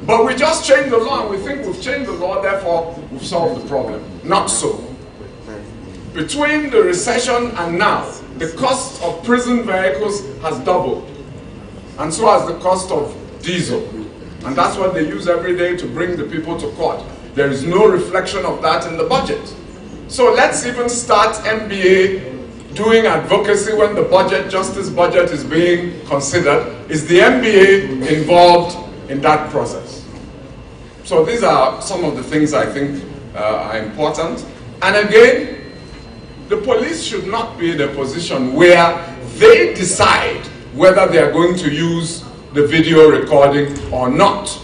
But we just change the law and we think we've changed the law, therefore we've solved the problem. Not so. Between the recession and now, the cost of prison vehicles has doubled. And so has the cost of diesel. And that's what they use every day to bring the people to court. There is no reflection of that in the budget. So let's even start MBA doing advocacy when the budget, justice budget, is being considered. Is the MBA involved in that process? So these are some of the things I think are important. And again, the police should not be in a position where they decide whether they are going to use the video recording or not.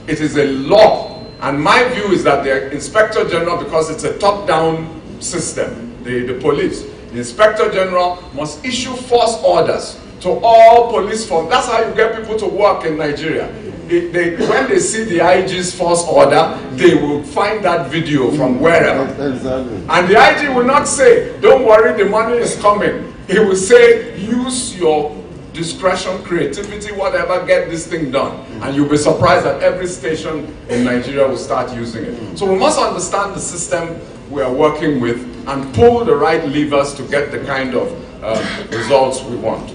It is a law. And my view is that the Inspector General, because it's a top-down system, the police, the Inspector General must issue force orders to all police forces. That's how you get people to work in Nigeria. When they see the IG's force order, they will find that video from wherever. Exactly. And the IG will not say, don't worry, the money is coming. He will say, use your discretion, creativity, whatever, get this thing done. And you'll be surprised that every station in Nigeria will start using it. So we must understand the system we are working with and pull the right levers to get the kind of results we want.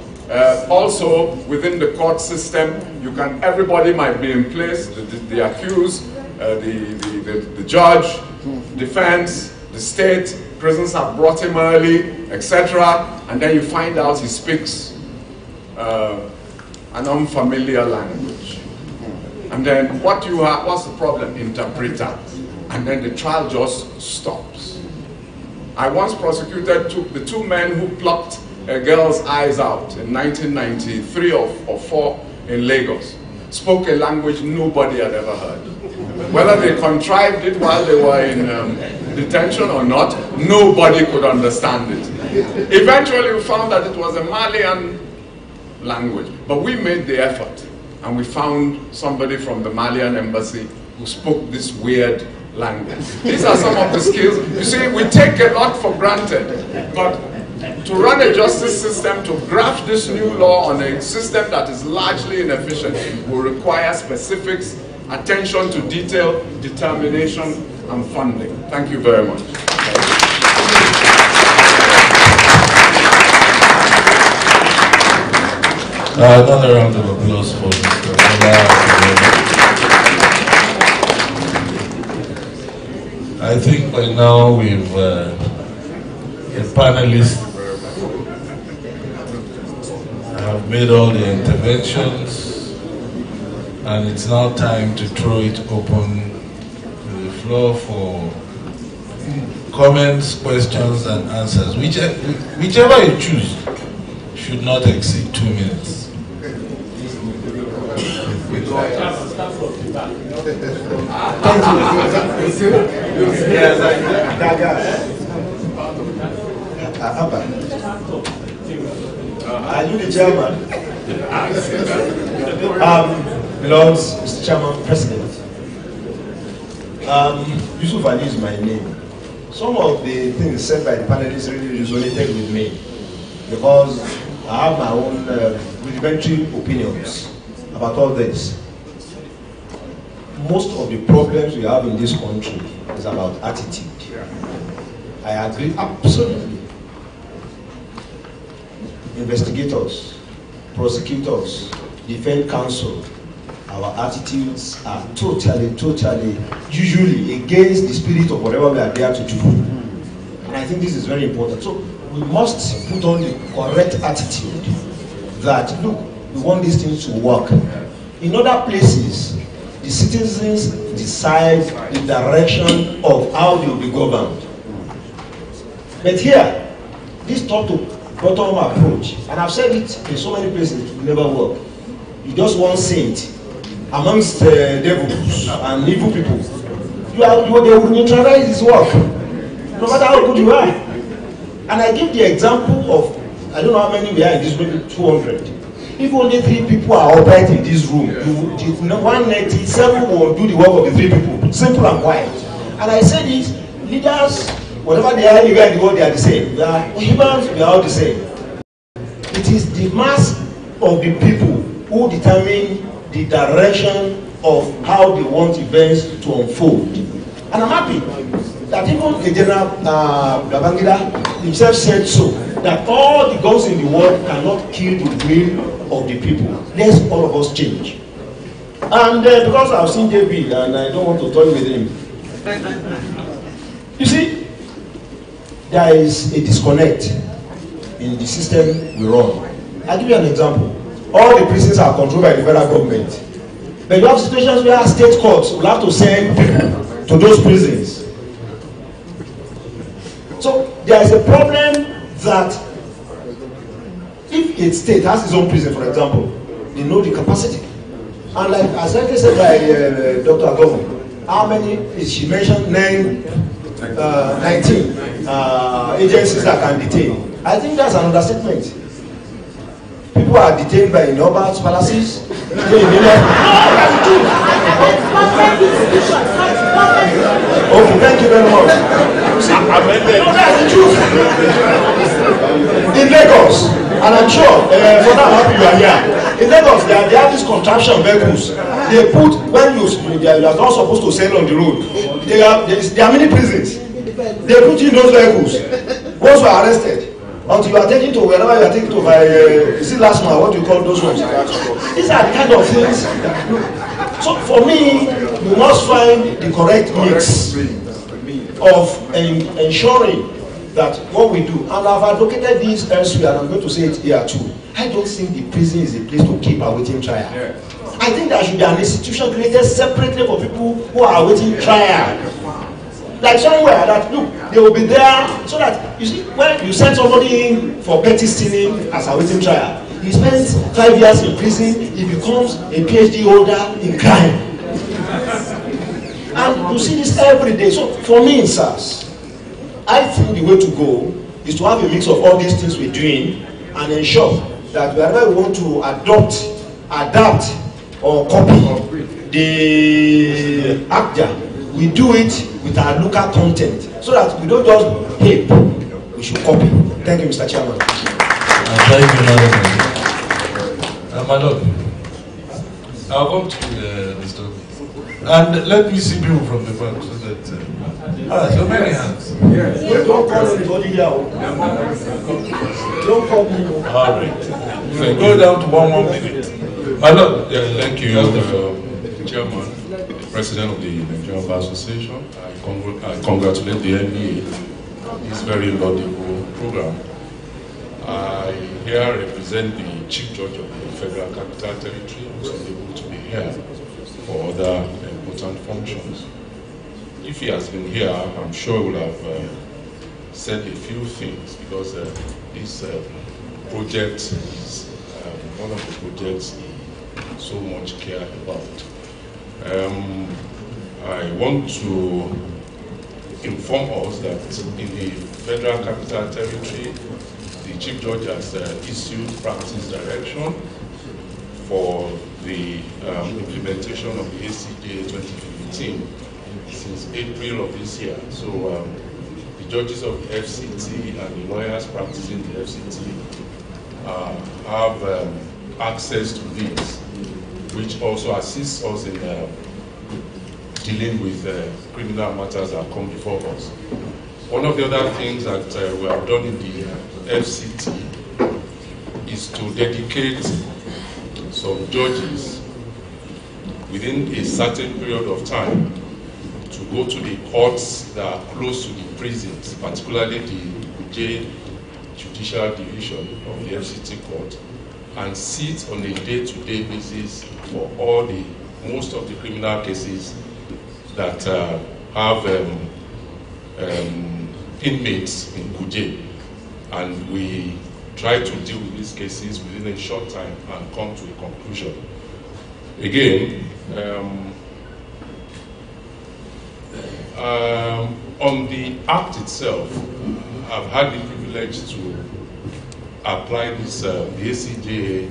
Also, within the court system, everybody might be in place, the accused, the judge, defense, the state, prisons have brought him early, etc. And then you find out he speaks an unfamiliar language. And then what's the problem? Interpreter. And then the trial just stops. I once prosecuted the two men who plucked a girl's eyes out in 1993 or 4 in Lagos. Spoke a language nobody had ever heard. Whether they contrived it while they were in detention or not, nobody could understand it. Eventually we found that it was a Malian language, but we made the effort and we found somebody from the Malian embassy who spoke this weird language. These are some of the skills. You see, we take a lot for granted, but to run a justice system, to graft this new law on a system that is largely inefficient, will require specifics, attention to detail, determination, and funding. Thank you very much. Another round of applause for Mr. Ola. I think by now we've the panelists have made all the interventions, and it's now time to throw it open to the floor for comments, questions, and answers. Whichever you choose should not exceed 2 minutes. Are you the chairman? Lords, Mr. Chairman, President. Yusuf Ali is my name. Some of the things said by the panelists really resonated with me because I have my own rudimentary opinions about all this. Most of the problems we have in this country is about attitude. I agree absolutely. Investigators, prosecutors, defense counsel, our attitudes are totally, usually against the spirit of whatever we are there to do. And I think this is very important. So we must put on the correct attitude that, look, we want these things to work. In other places, the citizens decide the direction of how they will be governed. But here, this top to bottom approach, and I've said it in so many places, it will never work. You just want saint amongst devils and evil people. They will neutralize his work, no matter how good you are. And I give the example of, I don't know how many we are in this room, 200. If only 3 people are upright in this room, 197 will do the work of the 3 people. Simple and quiet. And I say this, leaders, whatever they are anywhere in the world, they are the same. They are humans, they are all the same. It is the mass of the people who determine the direction of how they want events to unfold. And I'm happy that even the General Babangida himself said so, that all the guns in the world cannot kill the will of the people. Let's all of us change. And because I've seen JB and I don't want to toy with him. You see, there is a disconnect in the system we run. I'll give you an example. All the prisons are controlled by the federal government. But you have situations where state courts will have to send people to those prisons. So there is a problem that if a state has its own prison, for example, they know the capacity. And like as I said by Dr. Agogo, how many, she mentioned 19 agencies that can detain. I think that's an understatement. People are detained by Norbert palaces. No, that's the truth. Okay, thank you very much. No, that's the truth. In Lagos, and I'm sure, for now, I'm happy you are here. In Lagos, they have these contraption vehicles. They put, when you are not supposed to sail on the road, there are many prisons. They put in those vehicles. Those who are arrested. Until you are taken to wherever you are taken to by, is it last month, what do you call those ones? These are the kind of things. So for me, you must find the correct mix of ensuring that what we do, and I've advocated this elsewhere, and I'm going to say it here too. I don't think the prison is a place to keep awaiting trial. Yeah. I think there should be an institution created separately for people who are awaiting trial. Like somewhere that, look, they will be there, so that, you see, when you send somebody in for petty stealing as awaiting trial, he spends 5 years in prison, he becomes a PhD holder in crime. And you see this every day. So for me, sirs, I think the way to go is to have a mix of all these things we're doing and ensure that wherever we want to adapt or copy the ACJA, we do it with our local content so that we don't just hate, we should copy. Thank you, Mr. Chairman. Thank you, my lord. I'll come to Mr. And let me see people from the back so that. So many hands. Yes. Don't call anybody here. Don't call me. All right. So go down to 1 minute. My lord. Thank you, Chairman, President of the Nigerian Bar Association. I congratulate the NBA. This very laudable program. I here represent the Chief Judge of the Federal Capital Territory, who is unable to be here for other important functions. If he has been here, I'm sure he will have said a few things, because this project is one of the projects he so much care about. I want to inform us that in the Federal Capital Territory, the Chief Judge has issued practice direction for the implementation of the ACJA 2015 since April of this year. So the judges of the FCT and the lawyers practicing the FCT have access to this, which also assists us in dealing with criminal matters that come before us. One of the other things that we have done in the FCT is to dedicate some judges within a certain period of time to go to the courts that are close to the prisons, particularly the Judicial Division of the FCT court, and sit on a day-to-day basis for most of the criminal cases that have inmates in Kuje. And we try to deal with these cases within a short time and come to a conclusion. Again, on the Act itself, I've had the privilege to apply this, the ACJA,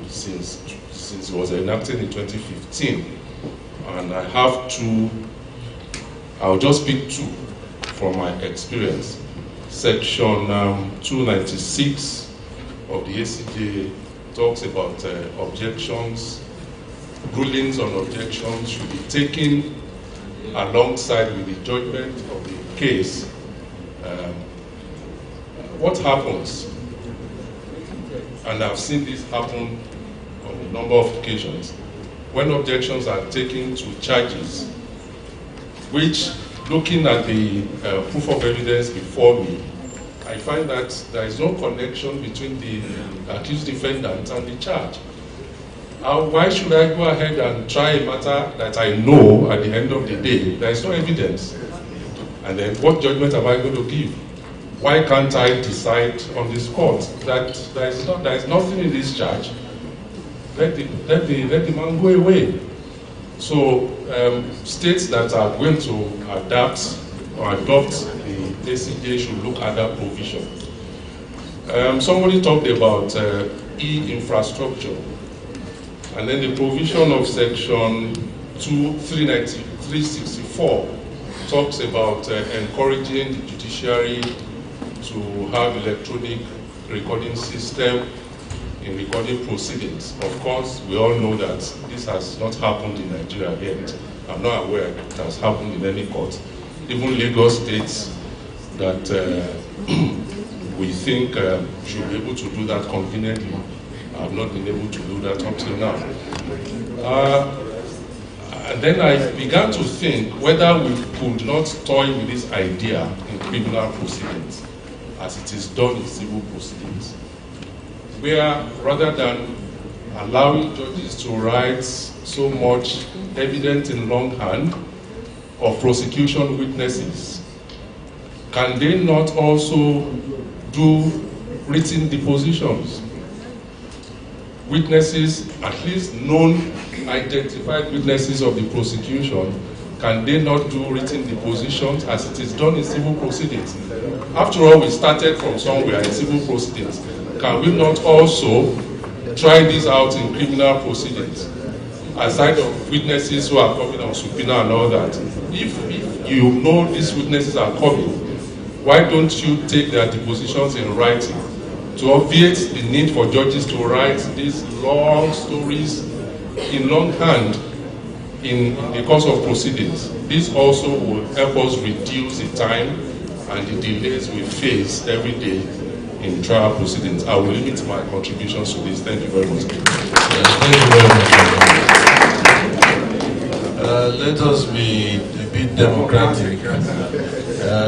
since it was enacted in 2015. And I have two, I'll just pick two from my experience. Section 296 of the ACJA talks about objections. Rulings on objections should be taken alongside with the judgment of the case. What happens, and I've seen this happen on a number of occasions, when objections are taken to charges, which, looking at the proof of evidence before me, I find that there is no connection between the accused defendant and the charge. Why should I go ahead and try a matter that I know at the end of the day there is no evidence? And then what judgment am I going to give? Why can't I decide on this court that there is nothing in this charge? Let the man go away. So states that are going to adapt or adopt the ACJA should look at that provision. Somebody talked about e-infrastructure, and then the provision of section 364 talks about encouraging the judiciary to have electronic recording system in recording proceedings. Of course, we all know that this has not happened in Nigeria yet. I'm not aware it has happened in any court. Even Lagos states that we think should be able to do that conveniently. I have not been able to do that until now. And then I began to think whether we could not toy with this idea in criminal proceedings, as it is done in civil proceedings, where rather than allowing judges to write so much evidence in longhand of prosecution witnesses, can they not also do written depositions? Witnesses, at least known, identified witnesses of the prosecution, can they not do written depositions as it is done in civil proceedings? After all, we started from somewhere in civil proceedings. Can we not also try this out in criminal proceedings? Aside of witnesses who are coming on subpoena and all that, if you know these witnesses are coming, why don't you take their depositions in writing to obviate the need for judges to write these long stories in longhand in the course of proceedings? This also will help us reduce the time and the delays we face every day in trial proceedings. I will limit my contributions to this. Thank you very much. Thank you very much. Let us be a bit democratic.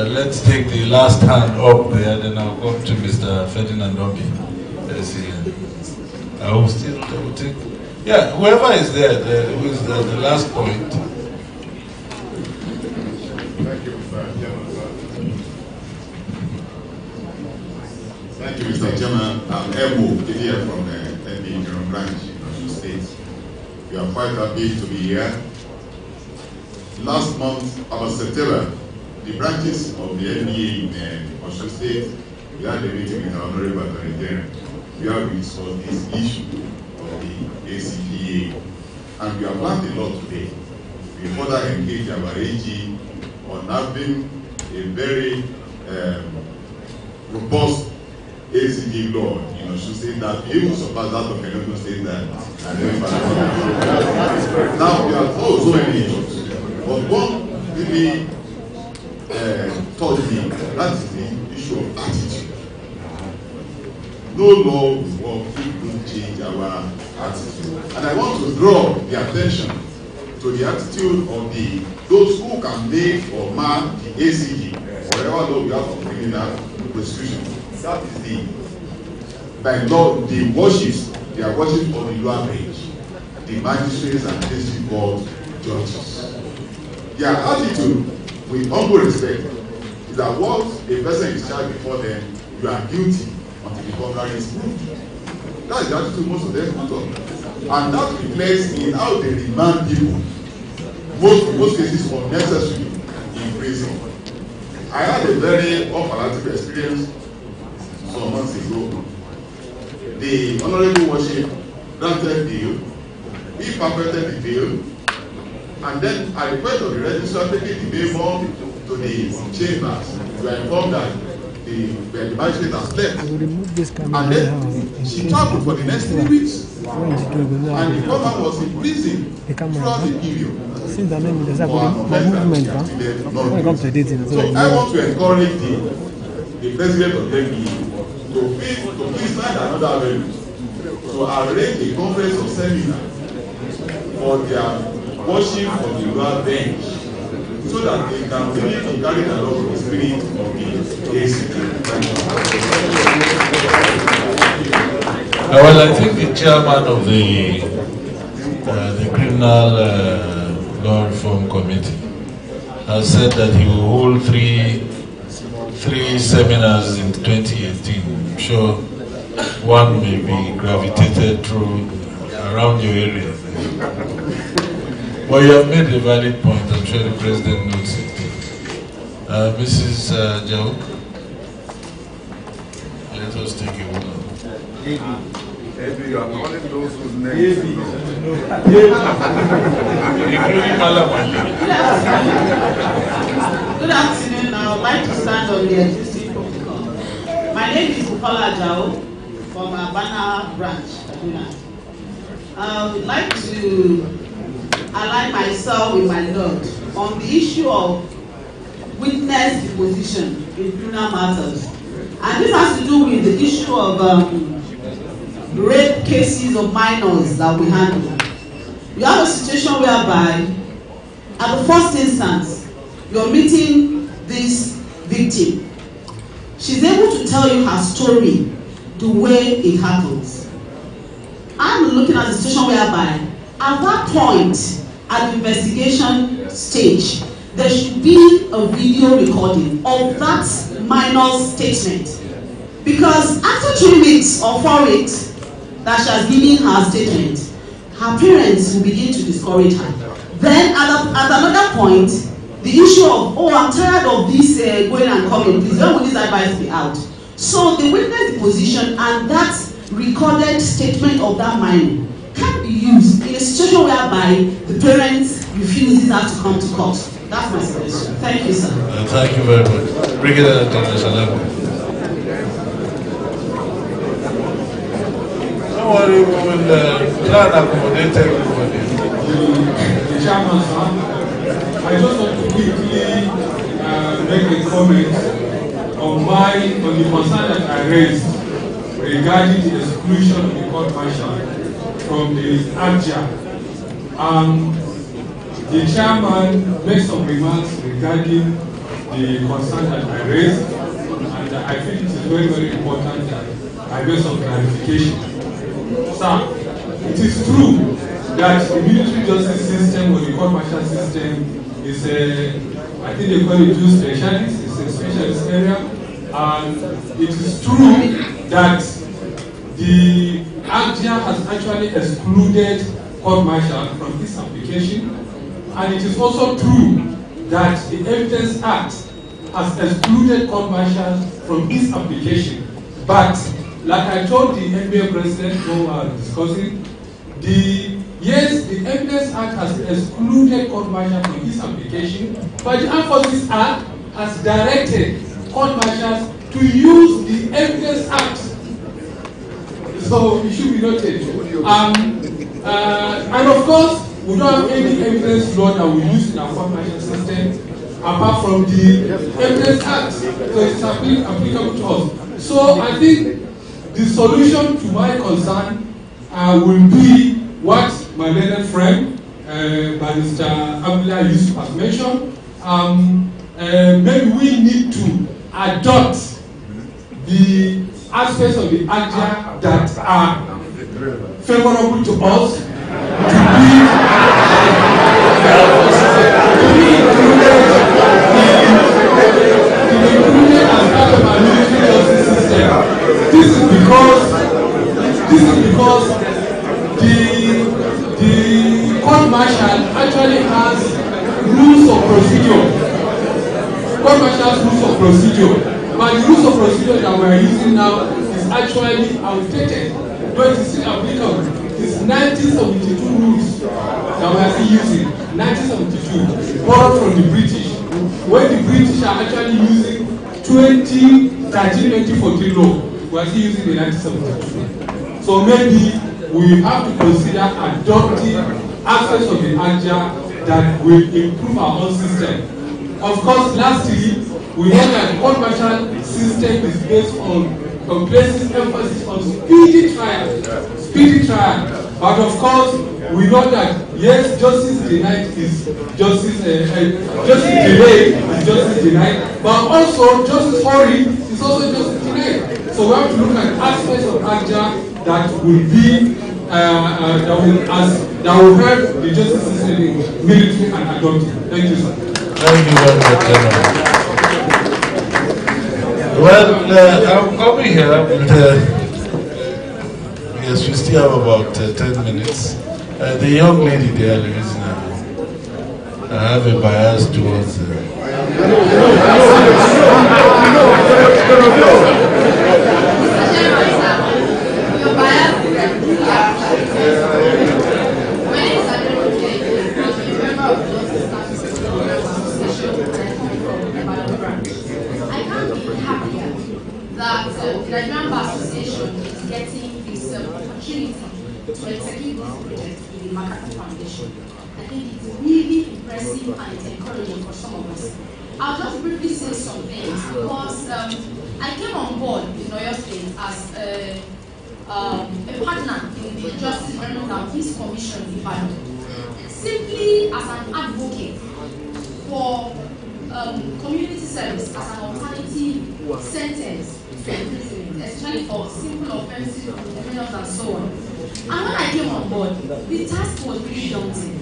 Let's take the last hand up there, then I'll come to Mr. Ferdinand Obi. I will still take. Yeah, whoever is there, who is the last point. Thank you, Mr. Chairman. I'm Ebo, here from the NB General Branch of State. We are quite happy to be here. Last month, about September, the branches of the NBA in Osun State, we had a meeting with our Honorable Attorney General. We have resolved this issue of the ACJA, and we have learned a lot today. We further engage our AG on having a very robust ACJA law in Osun State that we even surpass that of Enugu State now we have also any issues, but one really touched me, that is the issue of attitude. No law will work if we don't change our attitude. And I want to draw the attention to the attitude of those who can make or mark the ACJ, whatever law we have for criminal prosecution. That is by law, the worships, they are worship of the lower bench, the magistrates and district court judges. Their attitude, with humble respect, is that once a person is charged before them, you are guilty until the contrary is proved. That is the attitude most of them put on. And that reflects in how they remand people, most cases unnecessarily in prison. I had a very unpalatable experience some months ago. The Honorable Worship granted bail, he perfected the bail, and then I request of the registrar taking the bail bond to the chambers. We are informed that the magistrate has left. And then she traveled for the next 3 weeks. And the woman was in prison throughout the period. So I want to encourage the president of the NBA to please find another avenue to arrange a conference or seminar for their worship of the lower bench so that they can really carry the law of the spirit of the ACJA. Well, I think the chairman of the Criminal Law Reform Committee has said that he will hold three seminars in 2018. I'm sure one may be gravitated through around your area. Well, you have made a valid point. I'm sure the president notes it. Mrs. Jao, let us take a look. You are calling those whose names you know. Good afternoon. I would like to stand on the existing protocol. My name is Bukola Jao from Abana branch, Kaduna. I would like to align myself with my Lord on the issue of witness deposition in criminal matters. And this has to do with the issue of rape cases of minors that we handle. We have a situation whereby at the first instance, you're meeting this victim. She's able to tell you her story the way it happens. I'm looking at a situation whereby, at that point, at the investigation stage, there should be a video recording of that minor's statement. Because after 3 weeks or 4 weeks that she has given her statement, her parents will begin to discourage her. Then at another point, the issue of, oh, I'm tired of this going and coming, please, when will this advice be out? So they witness the position, and that recorded statement of that minor can be used in a situation whereby the parents refuses her to come to court. That's my suggestion. Thank you, sir. Thank you very much. Brigadier International. Don't worry, we will try and accommodate everybody. The chairman, sir, I just want to quickly make a comment on the concern that I raised regarding the exclusion of the court martial from the ACJA. The chairman made some remarks regarding the concern that I raised, and I think it is very, very important that I make some clarification. Sir, it is true that the military justice system or the court martial system is I think they call it due specialist, it's a specialist area, and it is true that the ACJA has actually excluded court martial from this application, and it is also true that the Evidence Act has excluded court martial from this application. But like I told the NBA president when we were discussing, yes, the Evidence Act has excluded court martial from this application, but the Armed Forces Act has directed court martials to use the Evidence Act. So it should be noted. And of course, we don't have any evidence law that we use in our court martial system apart from the Evidence Act. So it's applicable to us. So I think the solution to my concern will be what my learned friend, Barrister Abdullah Yusuf has mentioned. Maybe we need to adopt the aspects of the ACJA that are favorable to us to be included as part of our military justice system. This is because the court martial actually has rules of procedure. Court martial has rules of procedure. But the rules of procedure that we are using now is actually outdated, but it's still applicable. It's 1972 rules that we are still using. 1972, borrowed from the British. When the British are actually using 2013-2014 law, we are still using the 1972. So maybe we have to consider adopting aspects of the ACJA that will improve our own system. Of course, lastly, we know that the court martial system is based on places emphasis on speedy trial. Speedy trial. But of course, we know that yes, justice denied is justice delayed is justice denied, but also justice hurried is also justice denied. So we have to look at aspects of ACJA that will be that will help the justice system in military and adopting. Thank you, sir. Thank you very much, General. Well, I'm coming here with, yes, we still have about 10 minutes. The young lady there, the reason I have a bias towards that the Nigerian Bar Association is getting this opportunity to execute this project in the Makata Foundation. I think it's really impressive and it's encouraging for some of us. I'll just briefly say some things because I came on board in Oyo State as a partner in the Justice Development and Peace Commission department, simply as an advocate for community service as an alternative sentence to imprisonment, especially for simple offenses, misdemeanors, and so on. And when I came on board, the task was really daunting.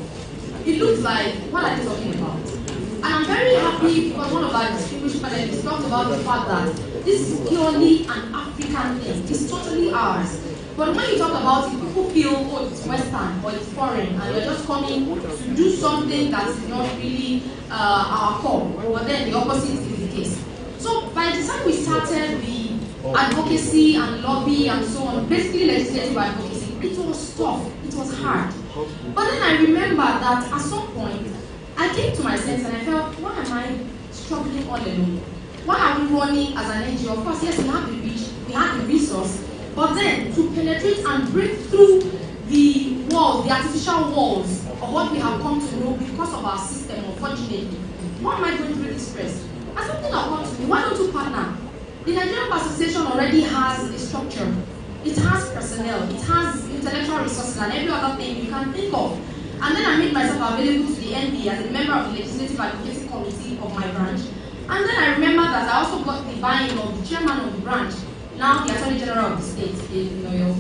It looked like, what are they talking about? And I'm very happy because one of our distinguished panelists talked about the fact that this is purely an African thing. It's totally ours. But when you talk about it, people feel, oh, it's Western or it's foreign, and you're just coming to do something that is not really our core. But then the opposite is the case. So by the time we started the advocacy and lobby and so on, basically legislative advocacy, it was tough, it was hard. But then I remember that at some point, I came to my sense and I felt, why am I struggling all alone? Why are we running as an NGO? Of course, yes, we have the reach, we have the resource, but then to penetrate and break through the walls, the artificial walls of what we have come to know because of our system, unfortunately, why am I going through this stress? And something occurred to me, why don't you partner? The Nigerian Bar Association already has a structure. It has personnel, it has intellectual resources and every other thing you can think of. And then I made myself available to the NB as a member of the Legislative Advocacy Committee of my branch. And then I remember that I also got the buy-in of the chairman of the branch, now the Attorney General of the state in Oyo.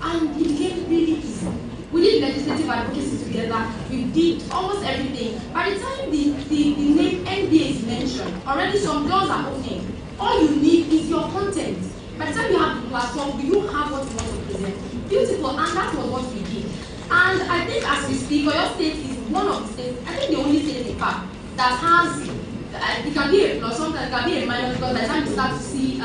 And it became really easy. We did legislative advocacy together, we did almost everything. By the time the name NBA is mentioned, already some doors are opening. All you need is your content. By the time you have the platform, you have what you want to present. Beautiful, and that was what we did. And I think as we speak, Oyo State is one of the states, I think the only state in fact, that has, it can be a plus, sometimes it can be a minus, because by the time you start to see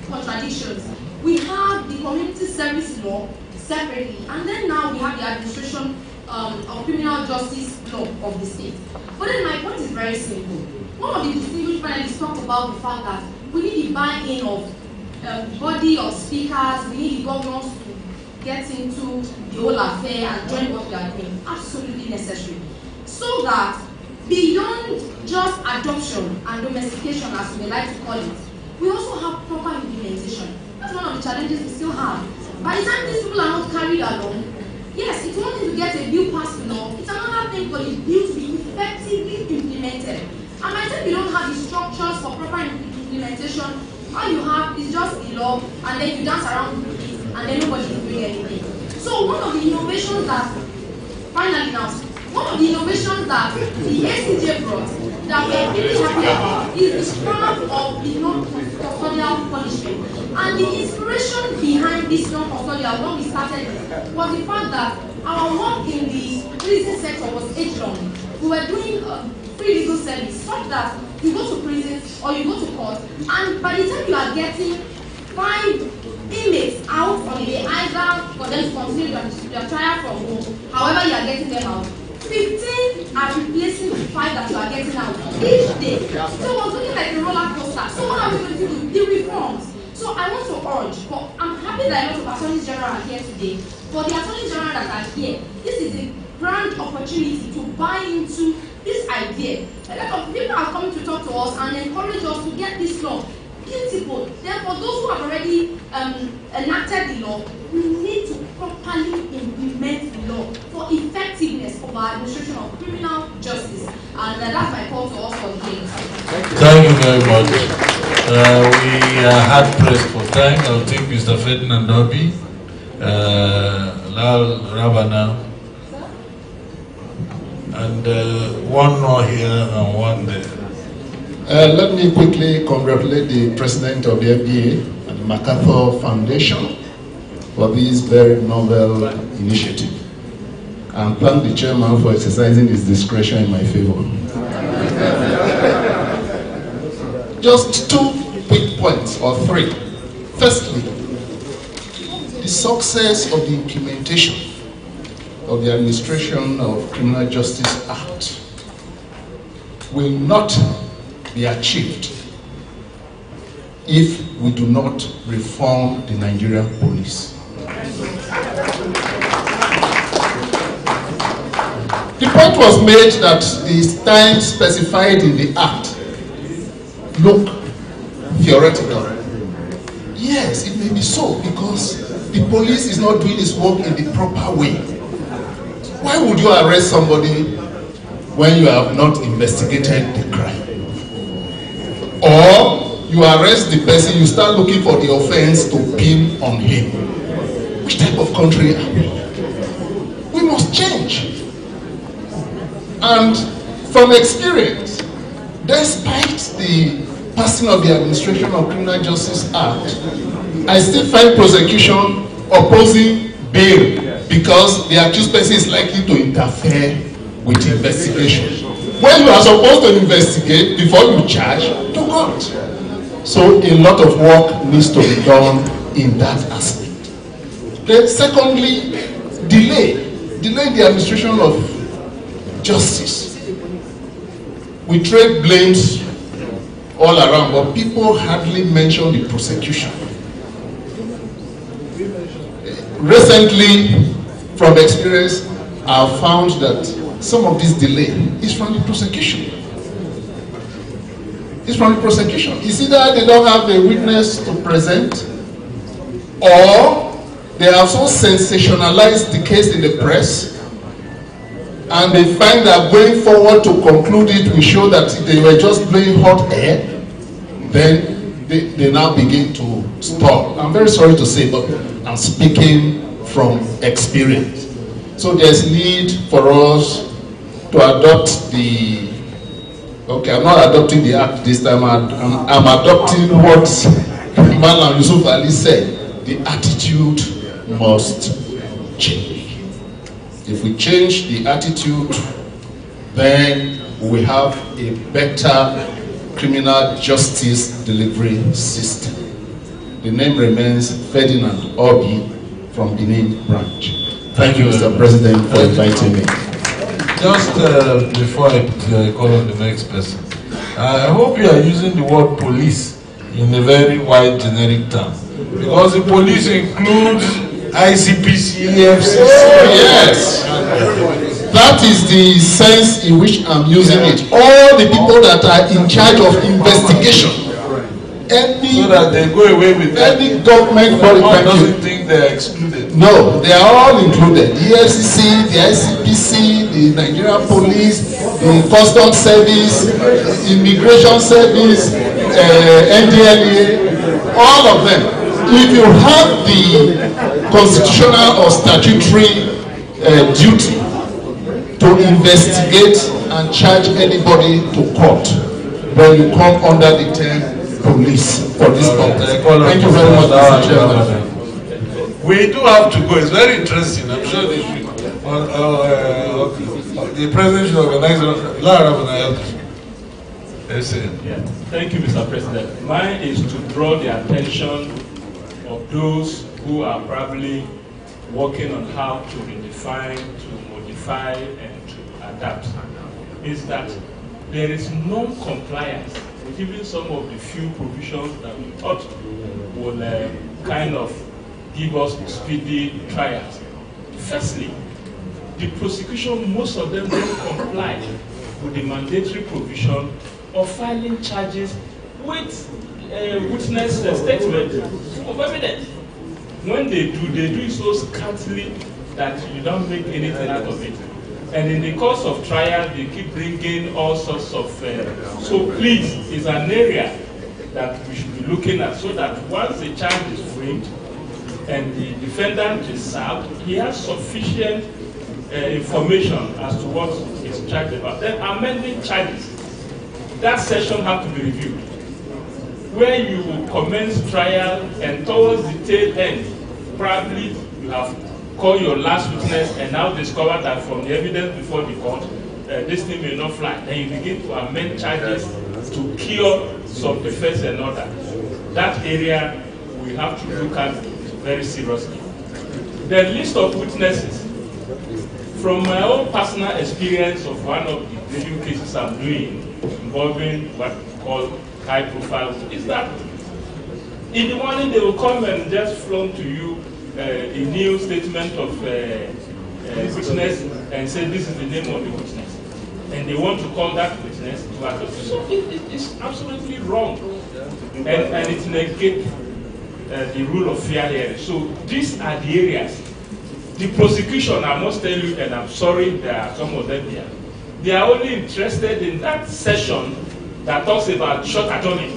contradictions, we have the community service law separately, and then now we have the administration of criminal justice law of the state. But then my point is very simple. One of the distinguished panelists talked about the fact that we need the buy-in of body of speakers, we need the governors to get into the whole affair and join what we are doing. Absolutely necessary. So that beyond just adoption and domestication, as we may like to call it, we also have proper implementation. That's one of the challenges we still have. By the time these people are not carried along, yes, it's one thing to get a bill passed law, it's another thing for the bill to be effectively implemented. And by the time you don't have the structures for proper implementation, all you have is just the law, and then you dance around with it, and then nobody is doing anything. So one of the innovations that, finally now, one of the innovations that the ACJA brought, that we are really happy about, is the strength of the non-custodial punishment. And the inspiration behind this non-custodial, when we started, was the fact that our work in the prison sector was age-long. We were doing free legal service, such that you go to prison or you go to court, and by the time you are getting 5 inmates out on a day, either for them to continue their trial from home, however you are getting them out, 15 are replacing the 5 that you are getting out each day. So it was looking like a roller coaster. So what are we going to do? The reforms. So I want to urge, but I'm happy that a lot of attorneys general are here today. For the attorneys general that are here, this is a grand opportunity to buy into this idea. A lot of people are coming to talk to us and encourage us to get this law. Beautiful. Then for those who have already enacted the law, we need to properly implement the law for effectiveness of our administration of criminal justice. And that's my call to us for the day. Thank you very much. We are hard pressed for time. I'll take Mr. Ferdinand Obi, Lal Ravana, and one more here and one there. Let me quickly congratulate the president of the FBA and the MacArthur Foundation for this very novel initiative, and thank the chairman for exercising his discretion in my favor. Just 2 quick points, or 3. Firstly, the success of the implementation of the Administration of Criminal Justice Act will not be achieved if we do not reform the Nigerian police. The point was made that the time specified in the Act look theoretical. Yes, it may be so, because the police is not doing its work in the proper way. Why would you arrest somebody when you have not investigated the crime. Or you arrest the person, you start looking for the offense to pin on him. Which type of country are we? We must change. And from experience, despite the passing of the Administration of Criminal Justice Act, I still find prosecution opposing bail because the accused person is likely to interfere with investigation. When you are supposed to investigate before you charge, to God. So a lot of work needs to be done in that aspect. Then secondly, delay in the administration of justice. We trade blames all around, but people hardly mention the prosecution. Recently, from experience, I've found that some of this delay is from the prosecution. It's from the prosecution. It's either they don't have a witness to present, or they have so sensationalized the case in the press, and they find that going forward to conclude it will show that they were just blowing hot air, then they now begin to stall. I'm very sorry to say, but I'm speaking from experience. So there's need for us to adopt the, okay, I'm not adopting the act this time, I'm adopting what Malam Yusuf Ali said. The attitude must change. If we change the attitude, then we have a better criminal justice delivery system. The name remains Ferdinand Obi from Benin branch. Thank you, Mr. President, for inviting me. Just before I call on the next person, I hope you are using the word police in a very wide generic term, because the police includes ICPC, EFCC. Oh, yes. That is the sense in which I'm using it. All the people that are in charge of investigation. So that they go away with any government body. Doesn't think they are excluded. No, they are all included. The EFCC, the ICPC, the Nigerian police, the Customs Service, Immigration Service, NDLEA, all of them. If you have the constitutional or statutory duty to investigate and charge anybody to court, then you come under the term police for this purpose. Thank you very much, Mr. Chairman. We do have to go. It's very interesting. I'm sure they should. The president should organize Thank you, Mr. President. Mine is to draw the attention of those who are probably working on how to redefine, to modify, and to adapt. Is that there is non-compliance with even some of the few provisions that we thought would kind of give us speedy trials. Firstly, the prosecution, most of them don't comply with the mandatory provision of filing charges with witness statement of evidence. When they do it so scantily that you don't make anything out of it. And in the course of trial, they keep bringing all sorts of... so please, it's an area that we should be looking at, so that once the charge is framed and the defendant is served, he has sufficient information as to what is charged about. Then amending charges, that session has to be reviewed. Where you will commence trial and towards the tail end, probably you have called your last witness and now discover that from the evidence before the court, this thing may not fly. Then you begin to amend charges to cure some defense and all that. That area we have to look at very seriously. The list of witnesses. From my own personal experience of one of the review cases I'm doing involving what we call high profile, is that in the morning they will come and just flaunt to you a new statement of witness and say this is the name of the witness. And they want to call that witness to accuse. So it's absolutely wrong. And it negates the rule of fair hearing. So these are the areas. The prosecution, I must tell you, and I'm sorry there are some of them here, They are only interested in that session that talks about short adjournment.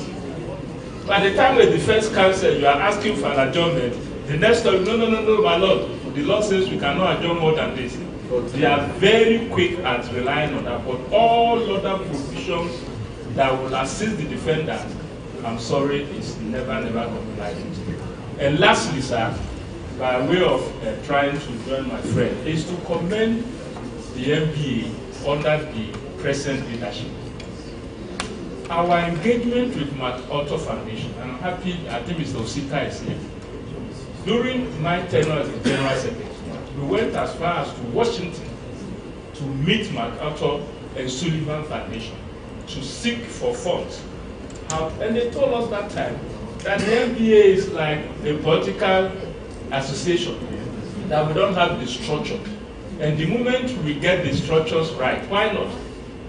By the time the defense counsel, you are asking for an adjournment, the next time, no, my lord, the law says we cannot adjourn more than this. But they are very quick at relying on that. But all other provisions that will assist the defendant, I'm sorry, is never complied with. And lastly, sir, by way of trying to join my friend, is to commend the MBA under the present leadership. Our engagement with MacArthur Foundation, and I'm happy, I think Mr. Osita is here. During my tenure as the General Secretary, we went as far as to Washington to meet MacArthur and Sullivan Foundation to seek for funds. And they told us that time that the MBA is like a political association, that we don't have the structure. And the moment we get the structures right, why not?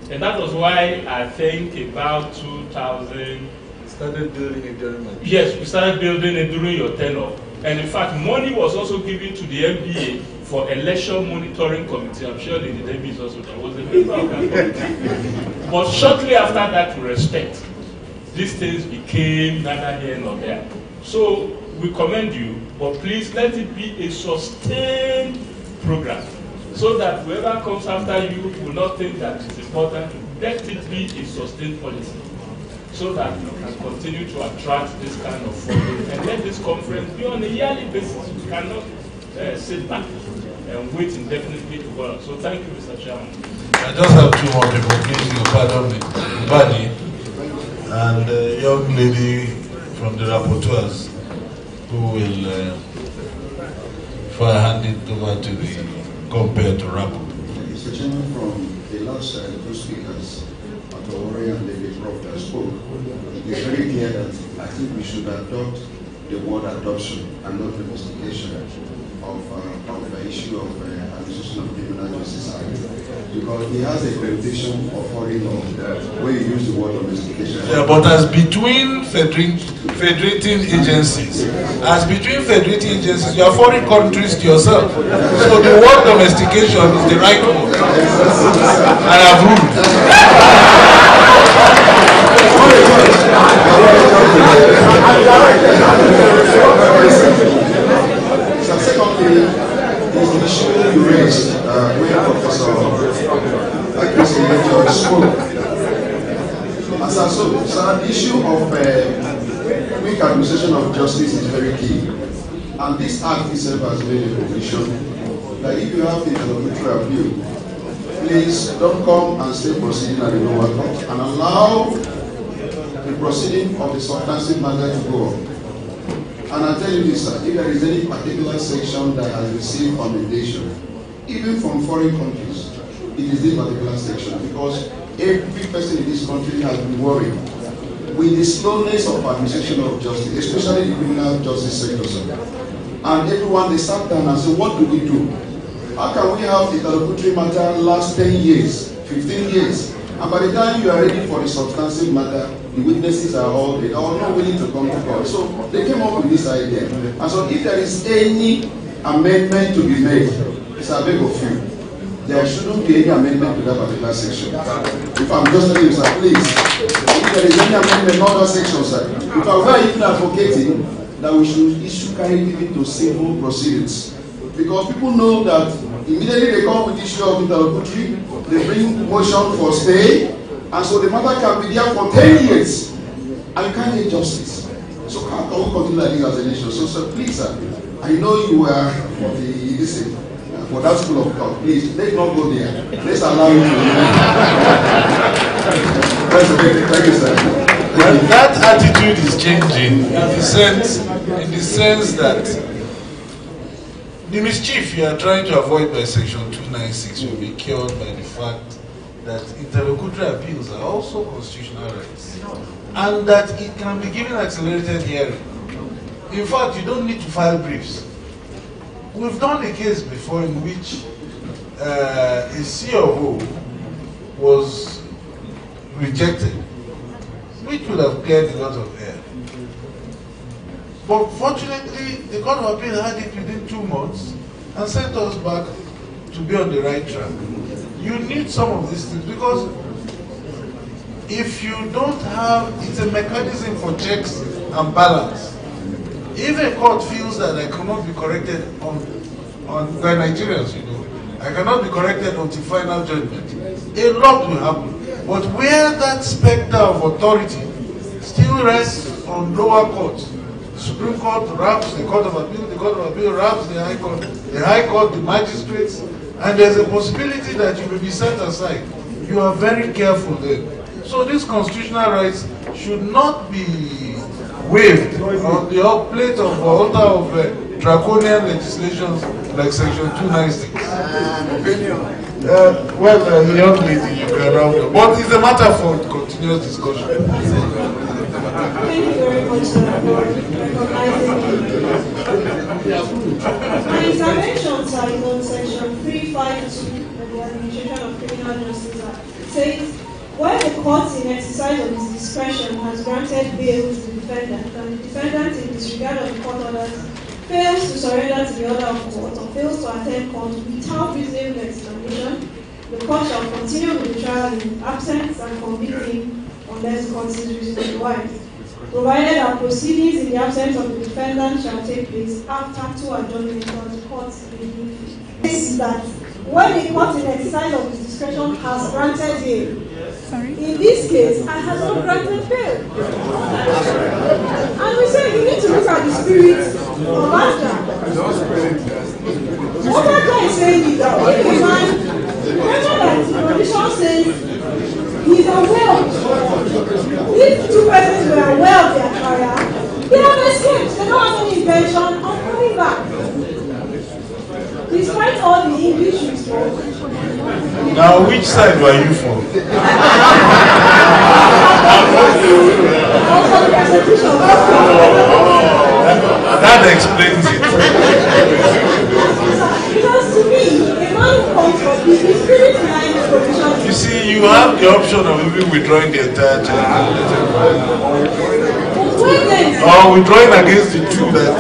And that was why I think about 2000... Started building it during my... Yes, we started building it during your tenure. And in fact, money was also given to the MBA for election monitoring committee. I'm sure the MBA is also there. Was a member of that committee. But shortly after that, to respect, these things became neither here nor there. So we commend you, but please let it be a sustained program, so that whoever comes after you will not think that it's important. Let it be a sustained policy, so that we can continue to attract this kind of funding, and let this conference be on a yearly basis. We cannot sit back and wait indefinitely to go on. So thank you, Mr. Chairman. I just have two more people, please. You pardon me. Buddy and a young lady from the rapporteurs who will hand it over to the compare to rapport. Mr. Chairman, from the last two speakers, Atowari and the Prof that spoke, it is very clear that I think we should adopt the word adoption and not investigation of the issue of acquisition of criminal justice act, because he has a connotation of foreign law where you use the word domestication. Yeah, but as between federating agencies, you are foreign countries to yourself. So the word domestication is the right word. I have ruled. So secondly, is the issue you raised when Professor George spoke. So the issue of quick administration of justice is very key. And this act itself has made a provision that if you have interlocutory appeal, please don't come and stay proceeding at the lower court and allow the proceeding of the substantive matter to go on. And I tell you this, sir, if there is any particular section that has received commendation, even from foreign countries, it is this particular section, because every person in this country has been worried with the slowness of administration of justice, especially the criminal justice sector, sir. And everyone, they sat down and said, what do we do? How can we have interlocutory matter last 10 years, 15 years? And by the time you are ready for the substantive matter, the witnesses are all dead, or not willing to come to court. So they came up with this idea. And so if there is any amendment to be made, it's a beg of you, there shouldn't be any amendment to that particular section. If I'm just telling you, sir, please, if there is any amendment in other sections, sir, if we are even advocating that we should issue carry even to civil proceedings. Because people know that immediately they come with the issue of interlocutory, they bring motion for stay, and so the matter can be there for 10 years, and you can't get justice. So how can we continue like this as a nation? So please, sir, I know you were for that school of thought. Please, let's not go there. Let's allow you to That's okay. Thank you, sir. Well, that attitude is changing in the sense that the mischief you are trying to avoid by Section 296 will be cured by the fact that interlocutory appeals are also constitutional rights, and that it can be given accelerated hearing. In fact, you don't need to file briefs. We've done a case before in which a C of O was rejected, which would have cleared a lot of air. But fortunately, the Court of Appeal had it within 2 months and sent us back to be on the right track. you need some of these things, because if you don't have, it's a mechanism for checks and balance. If a court feels that I cannot be corrected by Nigerians, you know, I cannot be corrected until final judgment, a lot will happen. But where that specter of authority still rests on lower courts, the Supreme Court wraps the Court of Appeal wraps the High Court, the magistrates, and there's a possibility that you will be set aside. You are very careful there. So these constitutional rights should not be waived on the plate of altar of draconian legislations like Section 296. Well, young lady, you can round up. But it's a matter for continuous discussion. Thank you very much, sir, for recognizing my interventions are in on Section 352 of the Administration of Criminal Justice Act. It says, where the court in exercise of its discretion has granted bail to the defendant, and the defendant in disregard of the court orders fails to surrender to the order of court or fails to attend court without reasonable explanation, the court shall continue with the trial in absence and convict him unless the court sees reason otherwise, provided that proceedings in the absence of the defendant shall take place after 2 adjournments of the court may deem fit. This is that when the court in exercise of its discretion has granted bail, in this case, I have not granted bail. And we say you need to look at the spirit of ACJA. What ACJA is saying is that if a man, remember that the condition says he's aware of, if 2 persons were aware of their trial, they have escaped. They don't have any intention of coming back. Despite all the English we spoke. Now, which side were you from? That explains it. Because to me, a man who comes from the spirit behind the provision. You see, you have the option of even withdrawing the entire charge. Or withdrawing against the two that.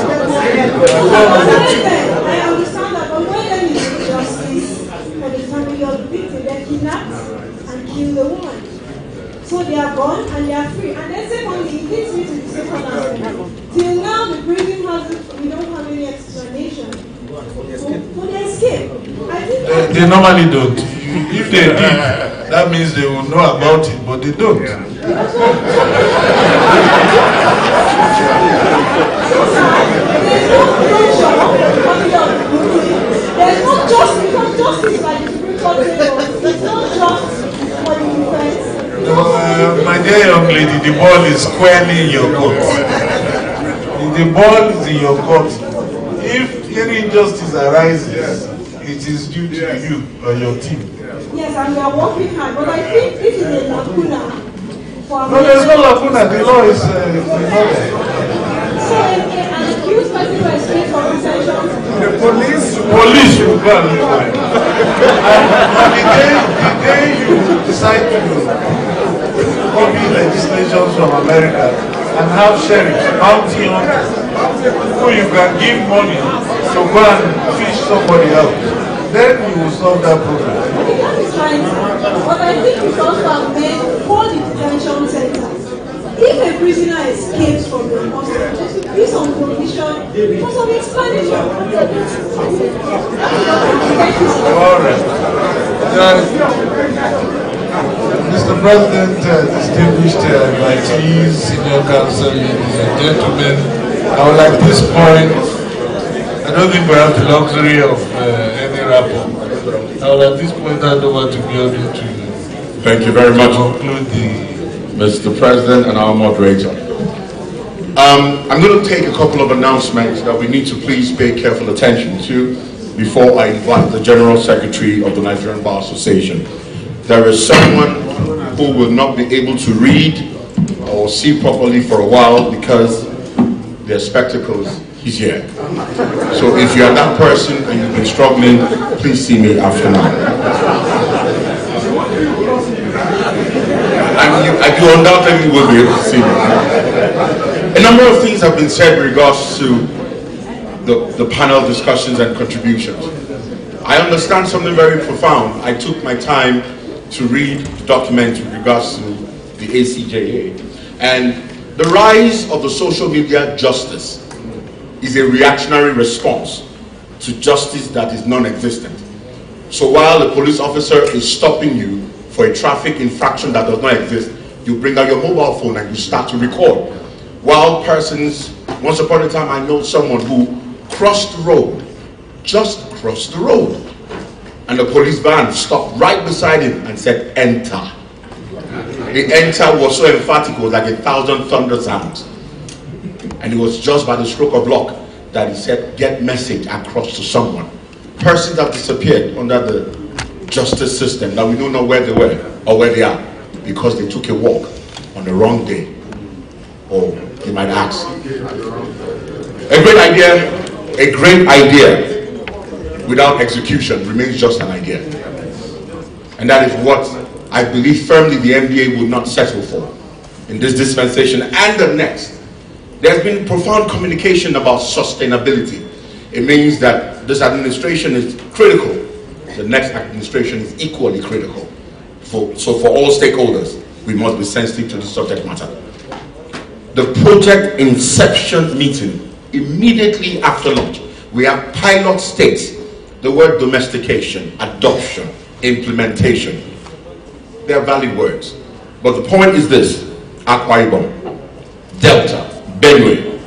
I understand that, but when there is justice for the family of the victim, they kidnap and kill the woman. So they are gone and they are free. And then secondly, it leads me to the second aspect. Till now, the prison hasn't, we don't have any explanation for the escape. I think they normally don't. If they did, that means they will know about it, but they don't. There's no justice, because justice like the Supreme Court says, it's not just for the defense. My dear young lady, the ball is squarely in your court. The ball is in your court. If any injustice arises, it is due to you or your team. Yes, and we are working hard, but I think this is a lacuna. No, there's no lacuna. The law is. So, an accused person who escaped from detention. The police will go and look for him. And the day you decide to copy legislations from America and have sheriffs, bounty hunters, who you can give money to go and fish somebody out, then you will solve that problem. That is right, but I think we also have made for the detention centers. If a prisoner escapes from the hospital, there should be some provision for some explanation. All right. Mr. President, distinguished invitees, senior counsel, ladies and gentlemen, I would like at this point, I don't think we have the luxury of any rapport. I would at this point hand over to Biodu to thank you very much, conclude Mr. President and our moderator. I'm going to take a couple of announcements that we need to please pay careful attention to before I invite the General Secretary of the Nigerian Bar Association. There is someone who will not be able to read or see properly for a while because their spectacles, he's here. So if you are that person and you've been struggling, please see me after now. And you undoubtedly will be able to see me. A number of things have been said in regards to the panel discussions and contributions. I understand something very profound. I took my time to read the document with regards to the ACJA. And the rise of the social media justice is a reactionary response to justice that is non-existent. So while a police officer is stopping you for a traffic infraction that does not exist, you bring out your mobile phone and you start to record. While persons, once upon a time I know someone who crossed the road, just crossed the road, and the police van stopped right beside him and said, enter. The enter was so emphatic, it was like 1,000 thunder sounds. And it was just by the stroke of luck that he said, get message across to someone. Persons have disappeared under the justice system that we don't know where they were or where they are because they took a walk on the wrong day. Or you might ask. A great idea without execution remains just an idea. And that is what I believe firmly the NBA would not settle for in this dispensation and the next. There's been profound communication about sustainability. It means that this administration is critical. The next administration is equally critical. So for all stakeholders, we must be sensitive to the subject matter. The project inception meeting, immediately after launch, we have pilot states, the word domestication, adoption, implementation. They are valid words. But the point is this: Akwa Ibom, Delta, Benue,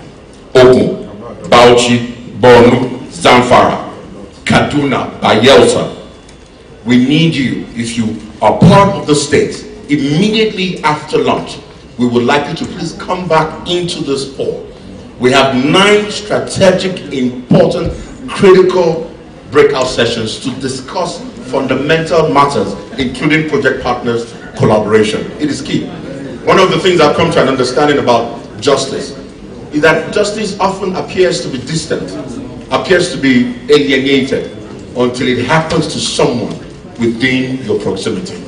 Ogun, Bauchi, Borno, Zamfara, Kaduna, Bayelsa. We need you. If you are part of the state, immediately after launch, we would like you to please come back into this hall. We have 9 strategic, important, critical breakout sessions to discuss fundamental matters, including project partners, collaboration. It is key. One of the things I've come to an understanding about justice is that justice often appears to be distant, appears to be alienated until it happens to someone within your proximity.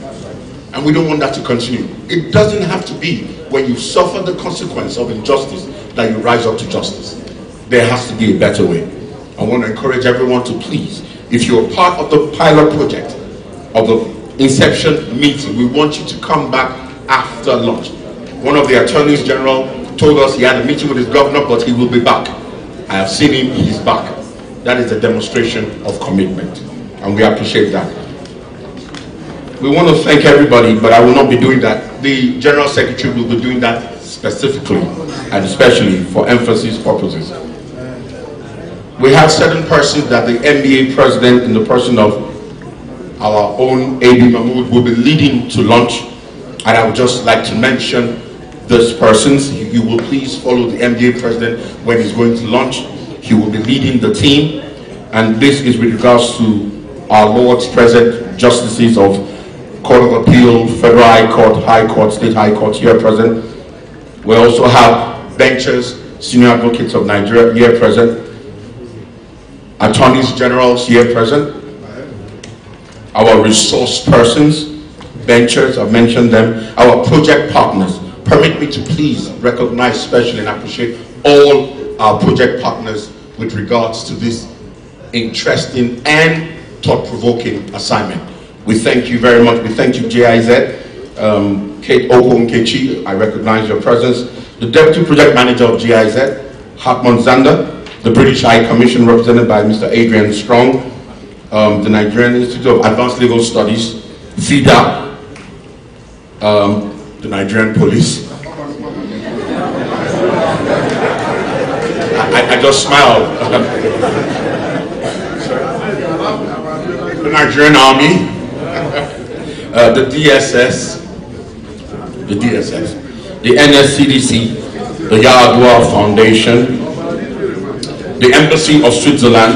And we don't want that to continue. It doesn't have to be when you suffer the consequence of injustice that you rise up to justice. There has to be a better way. I want to encourage everyone to please, if you're part of the pilot project, of the inception meeting, we want you to come back after launch. One of the attorneys general told us he had a meeting with his governor, but he will be back. I have seen him, he's back. That is a demonstration of commitment, and we appreciate that. We want to thank everybody, but I will not be doing that. The General Secretary will be doing that specifically and especially for emphasis purposes. We have certain persons that the NBA president, in the person of our own A.B. Mahmoud, will be leading to launch, and I would just like to mention these persons. You will please follow the NBA president when he's going to launch. He will be leading the team, and this is with regards to our Lords present, justices of Court of Appeal, Federal High Court, State High Court here present. We also have benchers, senior advocates of Nigeria here present, attorneys generals here present, our resource persons, benchers, I've mentioned them, our project partners. Permit me to please recognize especially and appreciate all our project partners with regards to this interesting and thought-provoking assignment. We thank you very much. We thank you, GIZ, Kate Oko-Nkechi, I recognize your presence. The Deputy Project Manager of GIZ, Hartmut Zander, the British High Commission represented by Mr. Adrian Strong, the Nigerian Institute of Advanced Legal Studies, FIDA, the Nigerian Police. I just smiled. The Nigerian Army. The DSS, the NSCDC, the Yaradua Foundation, the Embassy of Switzerland.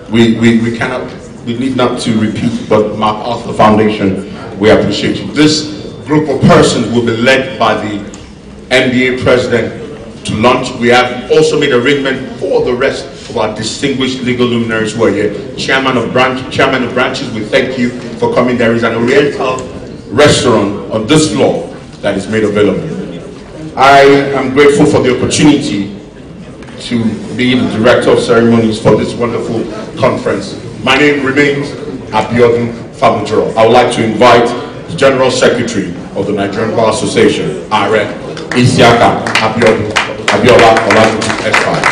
We need not to repeat, but MacArthur Foundation, we appreciate you. This group of persons will be led by the NBA president to launch. We have also made arrangement for the rest of our distinguished legal luminaries who are here. Chairman of branches, we thank you for coming. There is an Oriental restaurant on this floor that is made available. I am grateful for the opportunity to be the director of ceremonies for this wonderful conference. My name remains Abiodun Famujoro. I would like to invite the General Secretary of the Nigerian Bar Association, Are Isiaka Abiola Olatunji Esquire.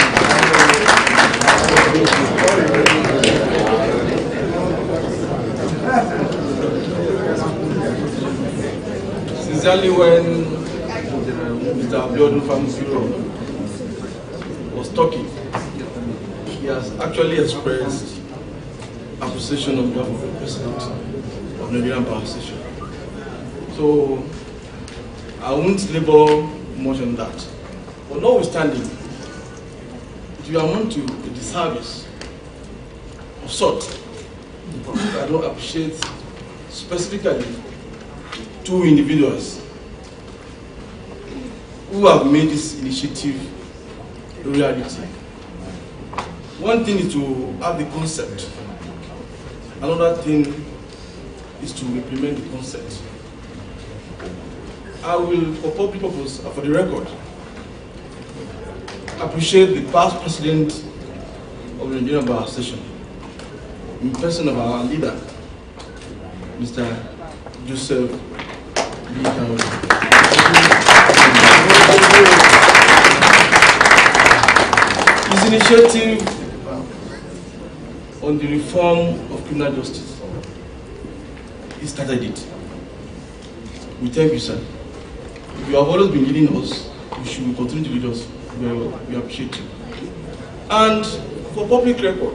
Sincerely, when Mr. Abiodun Famujoro was talking, he has actually expressed appreciation on behalf of the President of Nigerian Bar Association. So I won't labor much on that. But notwithstanding, it will amount to a disservice of sort. I don't appreciate specifically two individuals who have made this initiative a reality. One thing is to have the concept. Another thing is to implement the concept. I will, for public purpose, for the record, appreciate the past president of the Nigerian Bar Association, in person of our leader, Mr. Joseph B. His initiative on the reform of criminal justice, he started it. We thank you, sir. You have always been leading us. You should continue to lead us. We appreciate you. And for public record,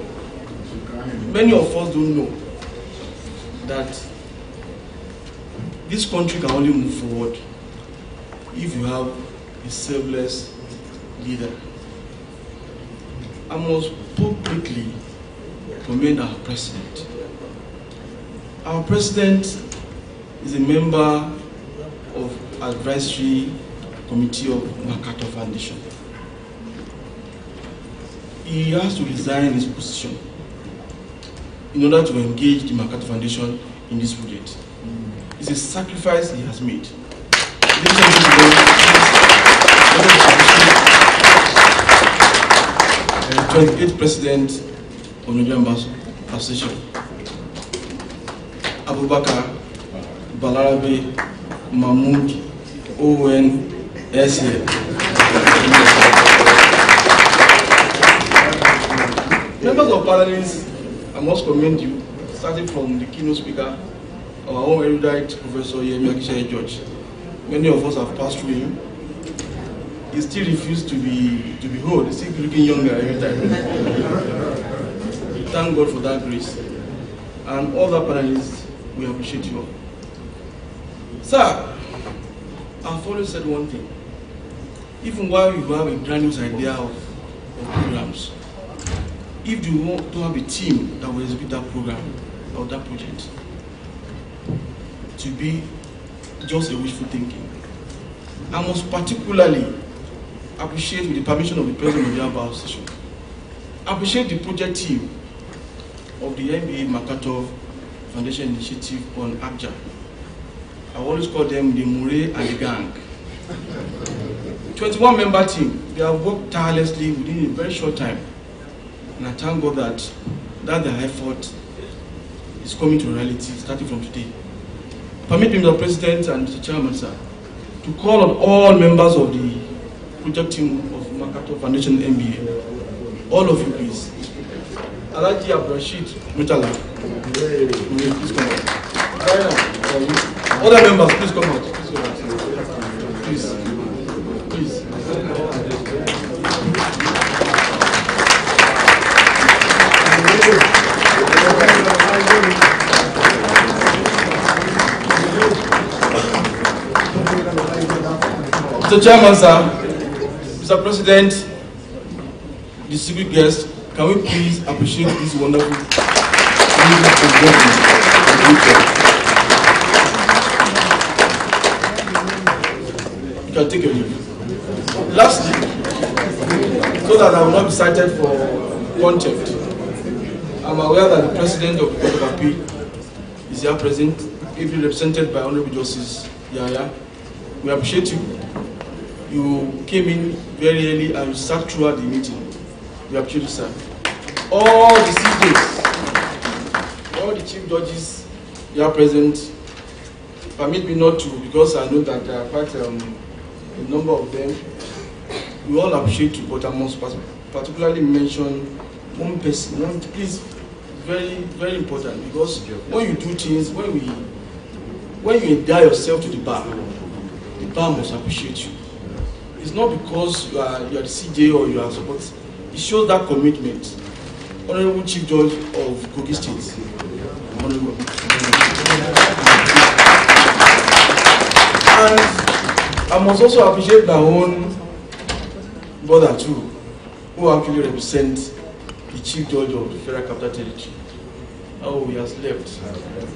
many of us don't know that this country can only move forward if you have a selfless leader. I must publicly commend our president. Our president is a member of advisory committee of MacArthur Foundation. He has to resign his position in order to engage the MacArthur Foundation in this project. It's a sacrifice he has made. 28th president of Nigerian Bar Association, Abubakar Balarabe Mahmoud Owen SL. Members of Parliament, I must commend you, starting from the keynote speaker, our own erudite Professor Yemi Akishai George. Many of us have passed through him. He still refused to be old. He's still looking younger every time. Thank God for that grace. And all the panelists, we appreciate you all. Sir, I've always said one thing. Even while you have a grandiose idea of programs, if you want to have a team that will execute that program or that project, to be just a wishful thinking. I must particularly appreciate, with the permission of the President of the Bar Association, appreciate the project team of the NBA MacArthur Foundation Initiative on ACJA. I always call them the Murray and the gang. 21-member team. They have worked tirelessly within a very short time. And I thank God that their effort is coming to reality starting from today. Permit me, Mr. President and Mr. Chairman, sir, to call on all members of the project team of MacArthur Foundation MBA. All of you, please. Alaji Abdurrashid Mutala. Please come out. Other members, please come out. Please. Please. Mr. Chairman, sir, Mr. President, distinguished guests, can we please appreciate this wonderful you can take a leave. Lastly, so that I will not be cited for contempt, I'm aware that the President of the Court of Appeal is here present, ably represented by Honorable Justice Yaya. We appreciate you. You came in very early and you sat throughout the meeting. We appreciate you, sir. All the CJs, all the chief judges here present, permit me not to, because I know that there are quite a number of them. We all appreciate you, but I must particularly mention one person. Please, very, very important, because when you do things, when you endear yourself to the bar must appreciate you. It's not because you are the CJ or you are support. It shows that commitment. Honorable Chief Judge of Kogi State. Honorable. And I must also appreciate my own brother too, who actually represents the Chief Judge of the Federal Capital Territory. Oh, he has left.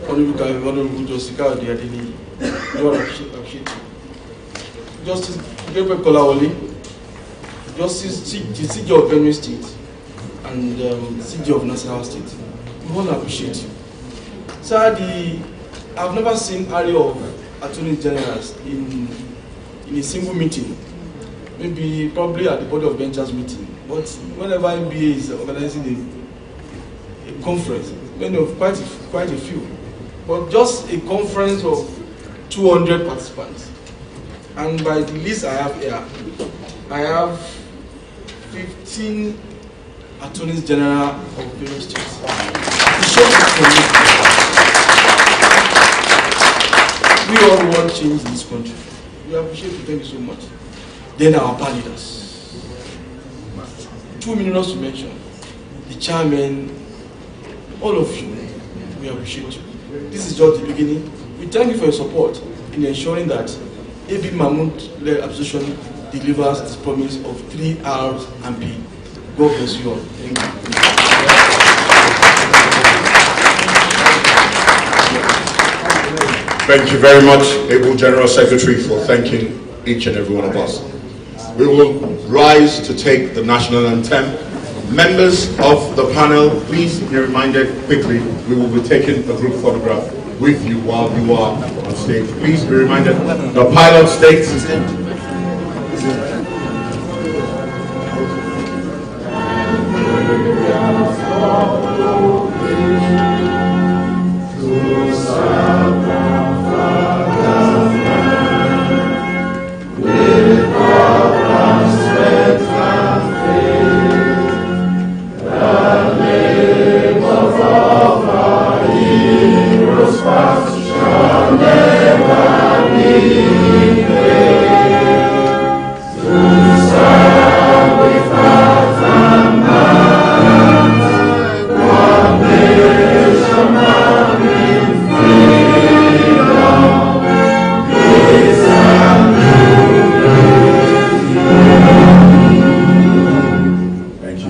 Honorable Josika Odiadini. I want to appreciate you. Justice Gabriel Kolawole, Justice the CJ of Benue State, and CJ of Nasarawa State. We want to appreciate you. Sir, I've never seen area of attorney generals in a single meeting. Maybe probably at the Board of Benchers meeting. But whenever NBA is organizing a conference, many of quite a few. But just a conference of 200 participants. And by the list I have here, I have 15 attorneys general of various states. It shows we all want change in this country. We appreciate you. Thank you so much. Then our bar leaders. 2 minutes to mention. The chairman, all of you, we appreciate you. This is just the beginning. We thank you for your support in ensuring that AB Mahmoud-led association delivers its promise of 3 hours and P. God bless you all. Thank you. Thank you very much, able General Secretary, for thanking each and every one of us. We will rise to take the national anthem. Members of the panel, please be reminded quickly, we will be taking a group photograph with you while you are on stage. Please be reminded, the pilot states.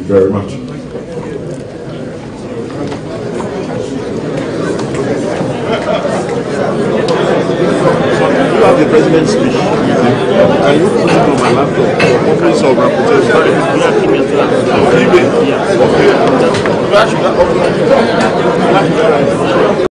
Very much. You have the president's speech. Can you put it on my laptop for purpose of reputation? Okay.